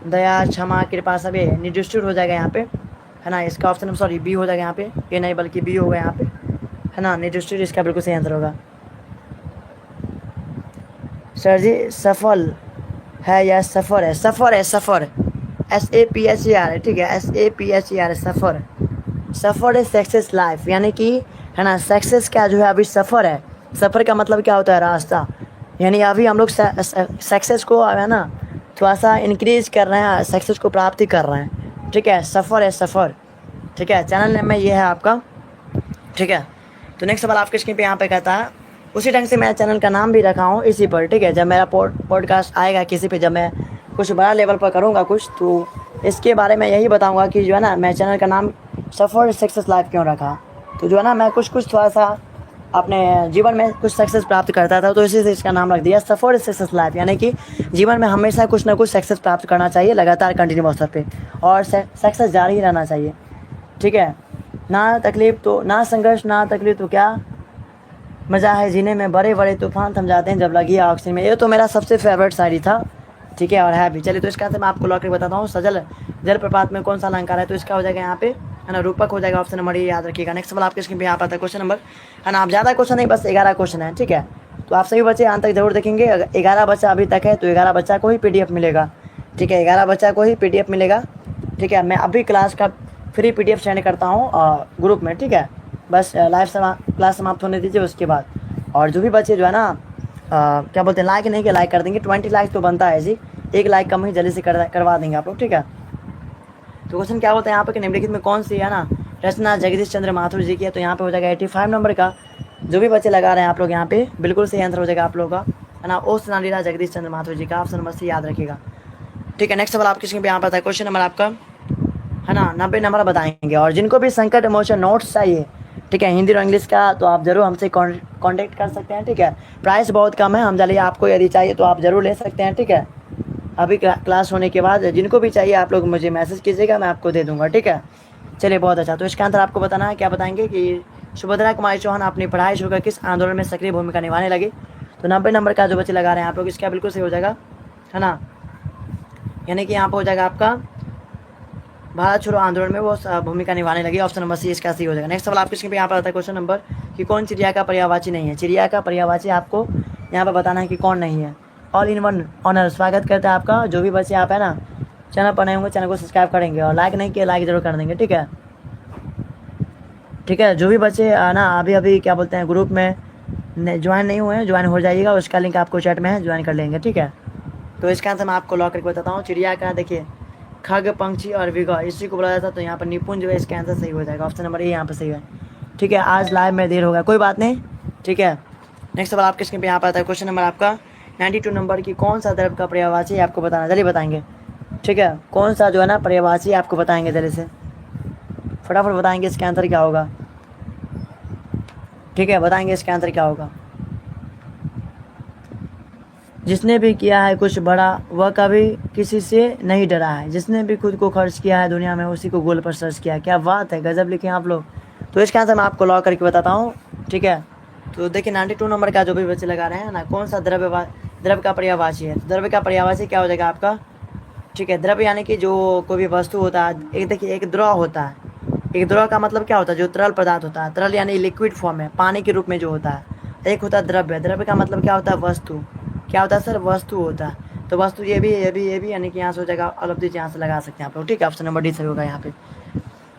दया, क्षमा, कृपा, सब ये निजुष्टुर हो जाएगा यहाँ पे, है ना। इसका ऑप्शन सॉरी बी हो जाएगा यहाँ पे, ये नहीं बल्कि बी होगा यहाँ पे, है ना, निजुष्टुर इसका बिल्कुल सही आंसर होगा। सर जी सफल है या सफ़र है, सफ़र है, सफ़र, SAPHER है, ठीक है, SAPHER सफ़र, सफ़र है सक्सेस लाइफ, यानी कि है ना सक्सेस का जो है अभी सफ़र है। सफ़र का मतलब क्या होता है, रास्ता, यानी अभी हम लोग सक्सेस को है ना थोड़ा सा इंक्रीज कर रहे हैं, सक्सेस को प्राप्ति कर रहे हैं, ठीक है। सफ़र है, सफ़र, ठीक है। चैनल नेम में ये है आपका, ठीक है। तो नेक्स्ट सवाल आपके स्क्रीन पे यहाँ पे कहता है, उसी ढंग से मैं चैनल का नाम भी रखा हूँ इसी पर, ठीक है। जब मेरा पॉडकास्ट आएगा किसी पे, जब मैं कुछ बड़ा लेवल पर करूँगा कुछ, तो इसके बारे में यही बताऊँगा कि जो है ना मैं चैनल का नाम सफ़र सक्सेस लाइफ क्यों रखा। तो जो है ना मैं कुछ थोड़ा सा अपने जीवन में कुछ सक्सेस प्राप्त करता था, तो इसी से इसका नाम रख दिया सफ़र सक्सेस लाइफ, यानी कि जीवन में हमेशा कुछ ना कुछ सक्सेस प्राप्त करना चाहिए, लगातार कंटिन्यूअस तौर पे, और सक्सेस जारी ही रहना चाहिए, ठीक है। ना तकलीफ़ तो ना संघर्ष, ना तकलीफ़ तो क्या मज़ा है जीने में, बड़े बड़े तूफान थम जाते हैं जब लगी आग ऑक्सीजन में। ये तो मेरा सबसे फेवरेट शायरी था, ठीक है, और है भी। चलिए तो इसका आंसर मैं आपको लॉक करके बताता हूँ। सजल जलप्रपात में कौन सा अलंकार है। तो इसका हो जाएगा यहाँ पे है ना, रूपक हो जाएगा ऑप्शन नंबर, ये याद रखिएगा। नेक्स्ट सवाल आपके स्क्रीन पे यहाँ पर आता है क्वेश्चन नंबर, है ना, आप ज़्यादा क्वेश्चन नहीं, बस 11 क्वेश्चन है, ठीक है। तो आप सभी बच्चे अंत तक जरूर देखेंगे। 11 बच्चा अभी तक है तो 11 बच्चा को ही PDF मिलेगा, ठीक है, 11 बच्चा को ही PDF मिलेगा, ठीक है। मैं अभी क्लास का फ्री PDF सेंड करता हूँ ग्रुप में, ठीक है। बस लाइव क्लास समाप्त होने दीजिए उसके बाद। और जो भी बच्चे जो है ना क्या बोलते हैं लाइक नहीं किया, लाइक कर देंगे, 20 लाइक तो बनता है जी, 1 लाइक कम ही जल्दी से करवा देंगे आप लोग, ठीक है। तो क्वेश्चन क्या होता है यहाँ पे कि निम्नलिखित में कौन सी है ना रचना जगदीश चंद्र माथुर जी की है, तो यहाँ पे हो जाएगा 85 नंबर का। जो भी बच्चे लगा रहे हैं आप लोग यहाँ पे बिल्कुल सही आंसर हो जाएगा आप लोग का, है ना, ओ नालीला जगदीश चंद्र माथुर जी का, ऑप्शन नंबर सी याद रखिएगा, ठीक है। नेक्स्ट सवाल आपके स्क्रीन पे यहाँ पर आता है क्वेश्चन नंबर आपका, है ना, 90 नंबर बताएंगे। और जिनको भी संकट मोचन नोट्स चाहिए, ठीक है, हिंदी और इंग्लिश का, तो आप जरूर हमसे कांटेक्ट कर सकते हैं, ठीक है। प्राइस बहुत कम है, हम चलिए आपको यदि चाहिए तो आप ज़रूर ले सकते हैं, ठीक है। अभी क्लास होने के बाद जिनको भी चाहिए आप लोग मुझे मैसेज कीजिएगा, मैं आपको दे दूंगा, ठीक है। चलिए बहुत अच्छा। तो इसका आंसर आपको बताना है, क्या बताएंगे कि सुभद्रा कुमारी चौहान अपनी पढ़ाई छोड़कर किस आंदोलन में सक्रिय भूमिका निभाने लगी। तो 90 नंबर का जो बच्चे लगा रहे हैं आप लोग, इसका बिल्कुल सही हो जाएगा, है ना, यानी कि यहाँ पर हो जाएगा आपका भारत छोड़ो आंदोलन में वो भूमिका निभाने लगी, ऑप्शन नंबर सी इसका सही हो जाएगा। नेक्स्ट सवाल आपके स्क्रीन पे यहाँ पर आता है क्वेश्चन नंबर कि कौन चिड़िया का पर्यायवाची नहीं है। चिड़िया का पर्यायवाची आपको यहाँ पर बताना है कि कौन नहीं है। ऑल इन वन ऑनर स्वागत करते हैं आपका। जो भी बच्चे आप है ना चैनल पर नए होंगे चैनल को सब्सक्राइब करेंगे, और लाइक नहीं किया लाइक जरूर कर देंगे, ठीक है, ठीक है। जो भी बच्चे ना अभी क्या बोलते हैं ग्रुप में ज्वाइन नहीं हुए हैं, ज्वाइन हो जाइएगा, उसका लिंक आपको चैट में है, ज्वाइन कर लेंगे, ठीक है। तो इसका आंसर मैं आपको लॉक करके बताता हूँ। चिड़िया का देखिए खग पंक्षी और विगा इसी को बोला जाता है, तो यहाँ पर निपुण जो है इसका आंसर सही हो जाएगा, ऑप्शन नंबर ए यहाँ पर सही है, ठीक है। आज लाइव में देर होगा, कोई बात नहीं, ठीक है। नेक्स्ट सवाल आपके स्क्रीन पे यहाँ पर आता है क्वेश्चन नंबर आपका 92 नंबर की कौन सा द्रव्य का पर्यायवाची आपको बताना, जल्दी बताएंगे, ठीक है। कौन सा जो है ना पर्यायवाची आपको बताएंगे, जल्दी से फटाफट बताएंगे इसका आंसर क्या होगा, ठीक है, बताएंगे इसका आंसर क्या होगा। जिसने भी किया है कुछ बड़ा वह कभी किसी से नहीं डरा है, जिसने भी खुद को खर्च किया है दुनिया में उसी को गोल पर सर्च किया है। क्या बात है, गजब लिखे आप लोग। तो इसका आंसर मैं आपको लॉक करके बताता हूँ, ठीक है। तो देखिए 92 नंबर का जो भी बच्चे लगा रहे हैं ना, कौन सा द्रव्य का पर्यायवाची है। द्रव्य का पर्यायवाची क्या हो जाएगा आपका, ठीक है। द्रव्य यानी कि जो कोई भी वस्तु होता है, एक देखिए एक द्रव होता है, एक द्रव का मतलब क्या होता है, जो तरल पदार्थ होता है, तरल यानी लिक्विड फॉर्म में पानी के रूप में जो होता है। एक होता है द्रव्य, द्रव्य का मतलब क्या होता है, वस्तु, क्या होता है सर, वस्तु होता है। तो वस्तु ये भी यानी कि यहाँ से हो जाएगा ऑल ऑफ दिस, यहाँ से लगा सकते हैं आप लोग, ठीक है, ऑप्शन नंबर डी सही होगा यहाँ पे।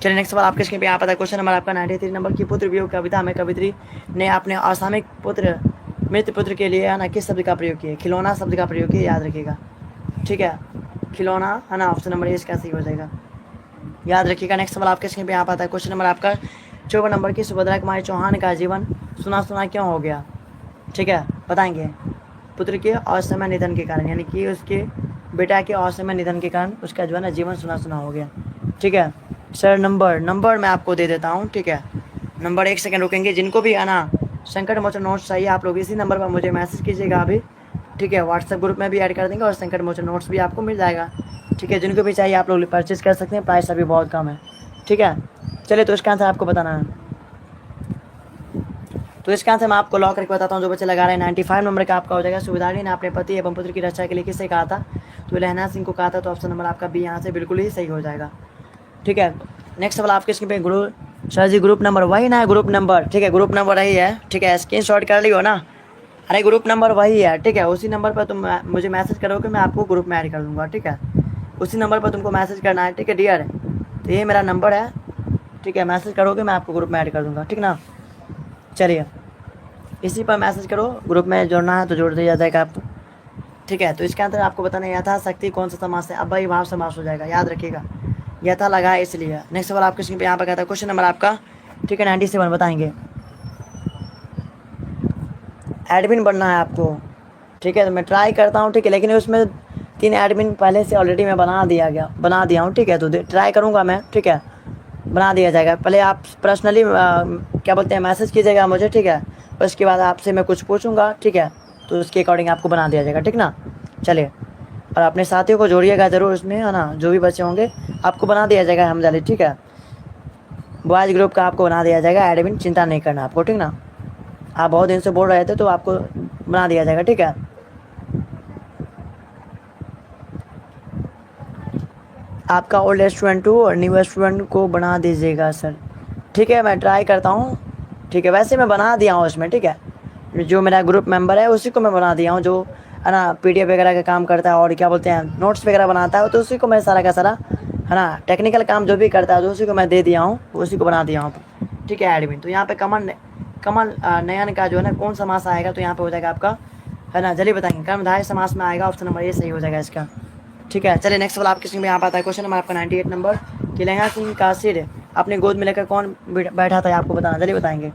चलिए नेक्स्ट सवाल आपके स्क्रीन पे यहाँ पर क्वेश्चन नंबर आपका 93 नंबर की पुत्र वियोग कविता में कवित्री ने अपने असामयिक पुत्र मृत पुत्र के लिए है ना किस शब्द का प्रयोग किया। खिलौना शब्द का प्रयोग किया, याद रखिएगा, ठीक है, खिलौना, है ना, ऑप्शन नंबर ए इसका सही हो जाएगा, याद रखिएगा। नेक्स्ट सवाल आपके स्क्रीन पे यहाँ पर आता है क्वेश्चन नंबर आपका 54 नंबर की सुभद्रा कुमारी चौहान का जीवन सुना सुना क्यों हो गया, ठीक है, बताएंगे। पुत्र के असमय निधन के कारण, यानी कि उसके बेटा के असमय निधन के कारण उसका जो है ना जीवन सुना सुना हो गया, ठीक है। सर नंबर मैं आपको दे देता हूँ, ठीक है, नंबर 1 सेकंड रुकेंगे। जिनको भी है ना संकट मोचन नोट्स चाहिए आप लोग इसी नंबर पर मुझे मैसेज कीजिएगा अभी, ठीक है, व्हाट्सएप ग्रुप में भी ऐड कर देंगे और संकट मोचन नोट्स भी आपको मिल जाएगा, ठीक है। जिनको भी चाहिए आप लोग परचेज कर सकते हैं, प्राइस अभी बहुत कम है, ठीक है। चलिए तो इसका आंसर आपको बताना है। तो इसका आंसर मैं आपको लॉक करके बताता हूँ। जो बच्चे लगा रहे हैं 95 नंबर का आपका हो जाएगा। सुविधारी ने अपने पति एवं पुत्र की रक्षा के लिए किससे कहा था, तो लहना सिंह को कहा था, तो ऑप्शन नंबर आपका बी यहाँ से बिल्कुल ही सही हो जाएगा, ठीक है। नेक्स्ट सवाल आपके स्क्रीन पे सर जी ग्रुप नंबर वही ना है, ग्रुप नंबर, ठीक है, ग्रुप नंबर वही है, ठीक है, स्क्रीन शॉट कर लियो ना, अरे ग्रुप नंबर वही है, ठीक है। उसी नंबर पर तुम मुझे मैसेज करोगे, मैं आपको ग्रुप में ऐड कर दूँगा, ठीक है, उसी नंबर पर तुमको मैसेज करना है, ठीक है डियर। तो ये मेरा नंबर है, ठीक है, मैसेज करोगे मैं आपको ग्रुप में ऐड कर दूँगा, ठीक ना। चलिए इसी पर मैसेज करो, ग्रुप में जोड़ना है तो जोड़ दिया जाएगा आपको, ठीक है। तो इसके अंदर आपको बताना यथाशक्ति कौन सा समास है, अब भाई भाव समास हो जाएगा, याद रखिएगा, यथा लगा है इसलिए। नेक्स्ट सवाल आपके स्क्रीन पे यहाँ पर कहता है क्वेश्चन नंबर आपका, ठीक है, 97 बताएंगे। एडमिन बनना है आपको, ठीक है, तो मैं ट्राई करता हूँ, ठीक है, लेकिन उसमें 3 एडमिन पहले से ऑलरेडी मैं बना दिया हूँ, ठीक है, तो ट्राई करूँगा मैं, ठीक है, बना दिया जाएगा। पहले आप पर्सनली क्या बोलते हैं मैसेज कीजिएगा मुझे, ठीक है, उसके बाद आपसे मैं कुछ पूछूंगा, ठीक है, तो उसके अकॉर्डिंग आपको बना दिया जाएगा, ठीक ना। चलिए और अपने साथियों को जोड़िएगा ज़रूर उसमें, है ना, जो भी बच्चे होंगे आपको बना दिया जाएगा हम जाले, ठीक है, बॉयज़ ग्रुप का आपको बना दिया जाएगा एडमिन, चिंता नहीं करना आपको, ठीक ना। आप बहुत दिन से बोल रहे थे तो आपको बना दिया जाएगा, ठीक है। आपका ओल्ड स्टूडेंट को और न्यू स्टूडेंट को बना दीजिएगा सर। ठीक है, मैं ट्राई करता हूँ। ठीक है, वैसे मैं बना दिया हूँ उसमें। ठीक है, जो मेरा ग्रुप मेंबर है उसी को मैं बना दिया हूँ, जो है ना PDF वगैरह का काम करता है और क्या बोलते हैं नोट्स वगैरह बनाता है, तो उसी को मैं सारा का सारा, है ना, टेक्निकल काम जो भी करता है तो उसी को मैं दे दिया हूँ, उसी को बना दिया हूँ। ठीक है एडमिन। तो यहाँ पे कमल नयन का जो है ना कौन समास आएगा, तो यहाँ पे हो जाएगा आपका, है ना, जल्दी बताएंगे, कर्मधारय समास में आएगा, ऑप्शन नंबर ए सही हो जाएगा इसका। ठीक है, चलिए नेक्स्ट वाला आपके में यहाँ पर आता है क्वेश्चन नंबर आपका 98 नंबर कि लहंगा सिंह का सिर अपने गोद में लेकर कौन बैठा था, आपको बताना, जल्दी बताएंगे।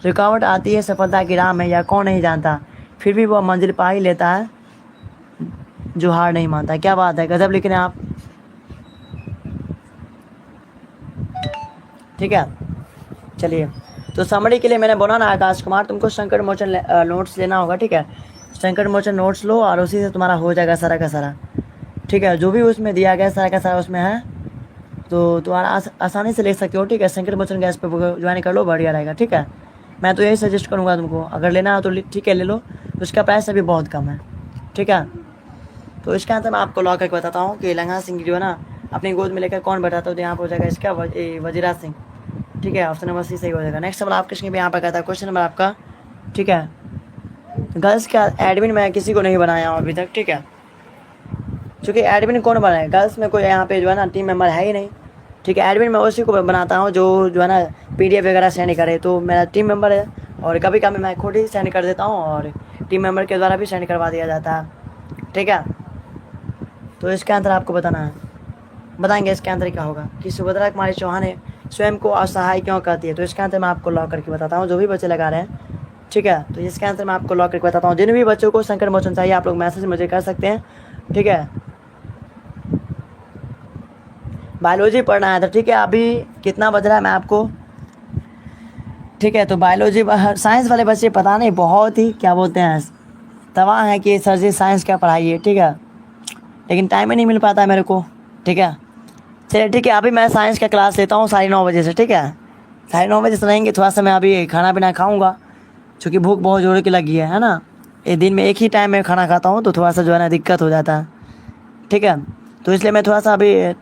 रुकावट आती है सफलता की राह में, या कौन नहीं जानता, फिर भी वह मंजिल पा ही लेता है जो हार नहीं मानता। क्या बात है, गजब लिख रहे हैं आप। ठीक है, चलिए, तो समरी के लिए मैंने बोला ना आकाश कुमार, तुमको संकट मोचन नोट्स लेना होगा। ठीक है, संकट मोचन नोट्स लो और उसी से तुम्हारा हो जाएगा सारा का सारा। ठीक है, जो भी उसमें दिया गया सारा का सारा उसमें है, तो तुम्हारा आसानी से ले सकते हो। ठीक है, संकट मोचन गैस पे ज्वाइन कर लो, बढ़िया रहेगा। ठीक है, मैं तो यही सजेस्ट करूँगा तुमको, अगर लेना हो तो ठीक है ले लो, उसका प्राइस अभी बहुत कम है। ठीक है, तो इसका आंसर मैं आपको लॉ करके बताता हूँ कि लहंगा सिंह जो है ना अपनी गोद में लेकर कौन बैठा था, तो यहाँ पर हो जाएगा इसका वजीरा सिंह। ठीक है, ऑप्शन नंबर सी सही हो जाएगा। नेक्स्ट सवाल आपके यहाँ पर कहता है क्वेश्चन नंबर आपका, ठीक है, गर्ल्स का एडमिन मैं किसी को नहीं बनाया हूँ अभी तक। ठीक है, क्योंकि एडमिन कौन बनाए, गर्ल्स में कोई यहाँ पे जो है ना टीम मेंबर है ही नहीं। ठीक है, एडमिन मैं उसी को बनाता हूँ जो है ना PDF वगैरह सेंड करे, तो मेरा टीम मेंबर है, और कभी कभी मैं खुद ही सेंड कर देता हूँ और टीम मेंबर के द्वारा भी सेंड करवा दिया जाता है। ठीक है, तो इसका आंसर आपको बताना है, बताएंगे इसका आंसर क्या होगा कि सुभद्रा कुमारी चौहान ने स्वयं को असहाय क्यों कहती है। तो इसका आंसर मैं आपको लॉक करके बताता हूँ, जो भी बच्चे लगा रहे हैं। ठीक है, तो इसका आंसर मैं आपको लॉक करके बताता हूँ। जिन भी बच्चों को संकट मोचन चाहिए आप लोग मैसेज मुझे कर सकते हैं। ठीक है, बायोलॉजी पढ़ना है तो ठीक है, अभी कितना बज रहा है मैं आपको, ठीक है, तो बायोलॉजी साइंस वाले बच्चे पता नहीं बहुत ही क्या बोलते हैं तबाह है कि सर जी साइंस क्या पढ़ाइए। ठीक है, लेकिन टाइम ही नहीं मिल पाता है मेरे को। ठीक है, चलिए ठीक है, अभी मैं साइंस का क्लास लेता हूँ 9:30 बजे से। ठीक है, 9:30 बजे से रहेंगे, थोड़ा सा मैं अभी खाना पीना खाऊँगा, क्योंकि भूख बहुत जोर की लगी है ना। ये दिन में एक ही टाइम में खाना खाता हूँ, तो थोड़ा सा जो है ना दिक्कत हो जाता है। ठीक है, तो इसलिए मैं थोड़ा सा अभी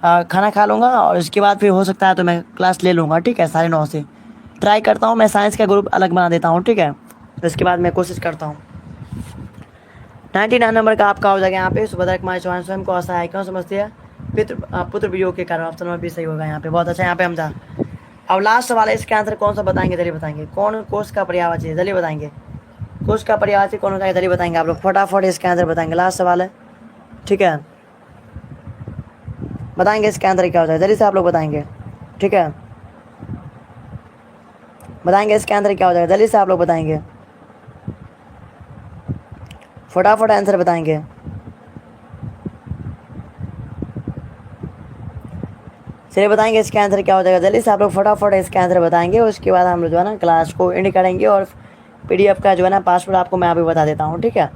खाना खा लूँगा और उसके बाद फिर हो सकता है तो मैं क्लास ले लूँगा। ठीक है, 9:30 से ट्राई करता हूँ, मैं साइंस का ग्रुप अलग बना देता हूँ। ठीक है, तो इसके बाद मैं कोशिश करता हूँ। 99 नंबर का आपका हो जाएगा यहाँ पे, सुभद्रा कुमारी चौहान स्वयं को असहाय क्यों समझती है, पुत्र वियोग के कारण, ऑप्शन नंबर भी सही होगा यहाँ पे। बहुत अच्छा, यहाँ पे हम जा। अब लास्ट सवाल है, इसका आंसर कौन सा बताएंगे, जल्दी बताएंगे, कौन कोष का पर्यायवाची है, जल्दी बताएंगे, कोष का पर्यायवाची कौन होता है, जल्दी बताएंगे आप लोग, फटाफट इसका आंसर बताएंगे, लास्ट सवाल है। ठीक है, बताएंगे इसका आंसर क्या होता है, जल्दी से आप लोग बताएंगे। ठीक है, बताएंगे इसका आंसर क्या हो जाएगा, जल्दी से आप लोग बताएंगे, फटाफट आंसर बताएंगे। चलिए बताएंगे इसका आंसर क्या हो जाएगा, जल्दी से आप लोग फटाफट इसका आंसर बताएंगे। उसके बाद हम लोग जो है ना क्लास को एंड करेंगे और PDF का जो है ना पासवर्ड आपको मैं अभी बता देता हूँ। ठीक है,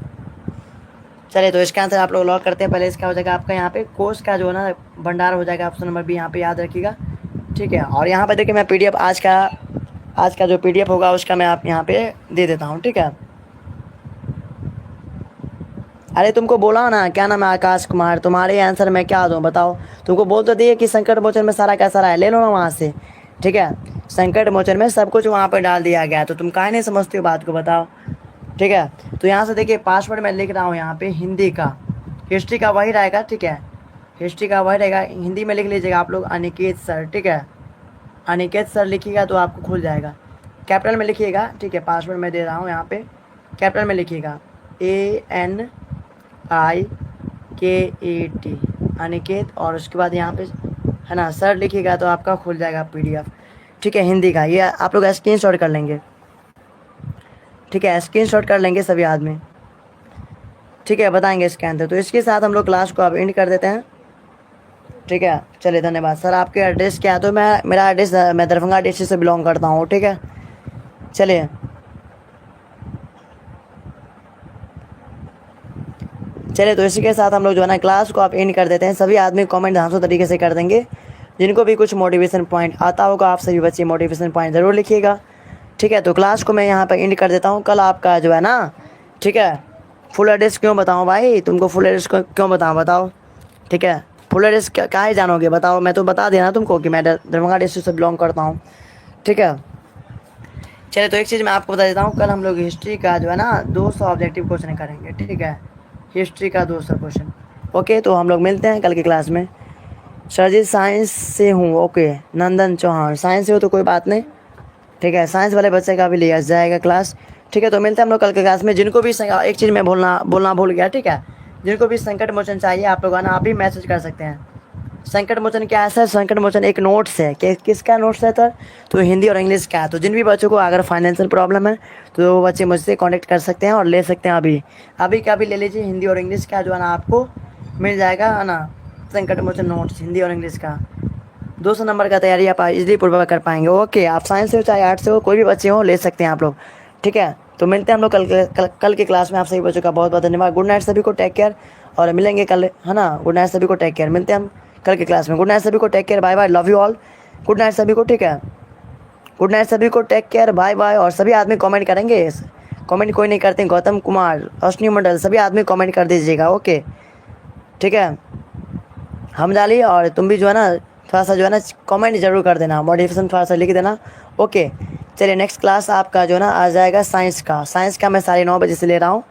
चलिए, तो इसका आंसर आप लोग लॉक करते हैं। पहले इसका हो जाएगा आपका यहाँ पे कोष का जो है ना भंडार हो जाएगा, ऑप्शन नंबर भी यहाँ पे याद रखिएगा। ठीक है, और यहाँ पे देखिए मैं PDF आज का जो PDF होगा उसका मैं आप यहाँ पे दे देता हूँ। ठीक है, अरे तुमको बोला ना क्या नाम है आकाश कुमार, तुम्हारे आंसर मैं क्या दूँ बताओ, तुमको बोल तो दिए कि संकट मोचन में सारा का सारा है, ले लो ना वहाँ से। ठीक है, संकट मोचन में सब कुछ वहाँ पर डाल दिया गया, तो तुम काहे नहीं समझते हो बात को, बताओ। ठीक है, तो यहाँ से देखिए पासवर्ड मैं लिख रहा हूँ यहाँ पे हिंदी का, हिस्ट्री का वही रहेगा। ठीक है, हिस्ट्री का वही रहेगा, हिंदी में लिख लीजिएगा आप लोग अनिकेत सर। ठीक है, अनिकेत सर लिखिएगा तो आपको खुल जाएगा, कैपिटल में लिखिएगा। ठीक है, पासवर्ड मैं दे रहा हूँ यहाँ पे, कैपिटल में लिखिएगा ANIKET अनिकेत, और उसके बाद यहाँ पे है ना सर लिखिएगा तो आपका खुल जाएगा PDF। ठीक है, हिंदी का, ये आप लोग स्क्रीनशॉट कर लेंगे। ठीक है, स्क्रीनशॉट कर लेंगे सभी आदमी। ठीक है, बताएंगे इसके आंसर। तो इसके साथ हम लोग क्लास को अब एंड कर देते हैं। ठीक है, चलिए धन्यवाद। सर आपके एड्रेस क्या है, तो मेरा एड्रेस मैं दरभंगा डिस्ट्रिक्ट से बिलोंग करता हूँ। ठीक है, चलिए तो इसी के साथ हम लोग जो है ना क्लास को आप एंड कर देते हैं। सभी आदमी कमेंट ध्यान से तरीके से कर देंगे, जिनको भी कुछ मोटिवेशन पॉइंट आता होगा आप सभी बच्चे मोटिवेशन पॉइंट ज़रूर लिखिएगा। ठीक है, तो क्लास को मैं यहाँ पर एंड कर देता हूँ। कल आपका जो है ना, ठीक है, फुल एड्रेस क्यों बताऊँ भाई तुमको, फुल एड्रेस क्यों बताऊँ बताओ। ठीक है। फुल एड्रेस कहाँ ही जानोगे बताओ, मैं तो बता देना तुमको कि मैं दरभंगा डिस्ट्रिक्ट से बिलोंग करता हूँ, ठीक है। चलिए तो एक चीज़ मैं आपको बता देता हूँ, कल हम लोग हिस्ट्री का जो है ना 200 ऑब्जेक्टिव क्वेश्चन करेंगे, ठीक है। हिस्ट्री का 200 क्वेश्चन। ओके, तो हम लोग मिलते हैं कल की क्लास में। सर जी साइंस से हूँ, ओके। नंदन चौहान साइंस से हो तो कोई बात नहीं, ठीक है। साइंस वाले बच्चे का भी लिया जाएगा क्लास, ठीक है। तो मिलते हैं हम लोग कल के क्लास में। जिनको भी एक चीज़ मैं बोलना भूल गया, ठीक है। जिनको भी संकट मोचन चाहिए आप लोग है ना, आप भी मैसेज कर सकते हैं। संकट मोचन क्या है सर? संकट मोचन एक नोट्स है। किसका नोट्स है सर? तो हिंदी और इंग्लिश का। तो जिन भी बच्चों को अगर फाइनेंशियल प्रॉब्लम है तो वो बच्चे मुझसे कांटेक्ट कर सकते हैं और ले सकते हैं। अभी का भी ले लीजिए, हिंदी और इंग्लिश का जो है ना आपको मिल जाएगा है ना, संकट मोचन नोट्स हिंदी और इंग्लिश का। 200 नंबर का तैयारी आप इजीली पूर्वक कर पाएंगे। ओके, आप साइंस से हो चाहे आर्ट्स से हो, कोई भी बच्चे हो ले सकते हैं आप लोग, ठीक है। तो मिलते हैं हम लोग कल के क्लास में। आप सभी बच्चों का बहुत बहुत धन्यवाद। गुड नाइट सभी को, टेक केयर, और मिलेंगे कल, है ना। गुड नाइट सभी को, टेक केयर। मिलते हैं हम कल की क्लास में। गुड नाइट सभी को, take care, bye bye, love you all. Good night सभी को, ठीक है। गुड नाइट सभी को, टेक केयर, बाय बाय। और सभी आदमी कमेंट करेंगे, कमेंट कोई नहीं करते। गौतम कुमार, अश्विनी मंडल, सभी आदमी कमेंट कर दीजिएगा, ओके, ठीक है। हम डाली और तुम भी जो है ना थोड़ा सा जो है ना कमेंट जरूर कर देना, मॉडिफिकेशन थोड़ा सा लिख देना, ओके। चलिए नेक्स्ट क्लास आपका जो है ना आ जाएगा साइंस का। साइंस का मैं 9:30 बजे से ले रहा हूँ,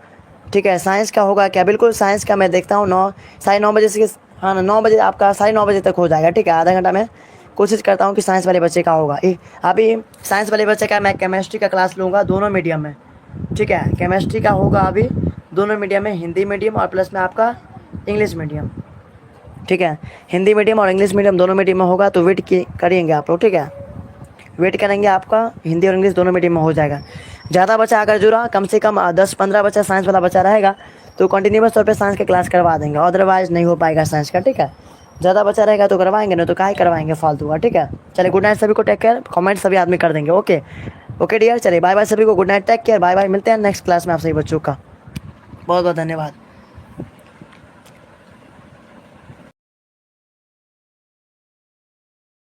ठीक है। साइंस का होगा क्या? बिल्कुल साइंस का मैं देखता हूँ 9 बजे से, हाँ 9 बजे आपका 9:30 बजे तक हो जाएगा, ठीक है। आधा घंटा में कोशिश करता हूँ कि साइंस वाले बच्चे का होगा। अभी साइंस वाले बच्चे का मैं केमिस्ट्री का क्लास लूँगा दोनों मीडियम में, ठीक है। केमिस्ट्री का होगा अभी दोनों मीडियम में, हिंदी मीडियम और प्लस में आपका इंग्लिश मीडियम, ठीक है। हिंदी मीडियम और इंग्लिश मीडियम दोनों मीडियम में होगा, तो वेट करेंगे आप लोग, ठीक है। वेट करेंगे, आपका हिंदी और इंग्लिश दोनों मीडियम में हो जाएगा। ज़्यादा बच्चा अगर जुड़ा, कम से कम 10-15 बच्चा साइंस वाला बच्चा रहेगा तो कंटिन्यूस तौर पे साइंस की क्लास करवा देंगे, अदरवाइज़ नहीं हो पाएगा साइंस का, ठीक है। ज़्यादा बच्चा रहेगा तो करवाएंगे, नहीं तो काहे करवाएंगे फालतू का, ठीक है। चलिए गुड नाइट सभी को, टेक केयर। कमेंट सभी आदमी कर देंगे, ओके ओके डियर। चलिए बाय बाय सभी को, good night, take care, bye bye. मिलते हैं नेक्स्ट क्लास में आप सभी बच्चों का। बहुत बहुत धन्यवाद।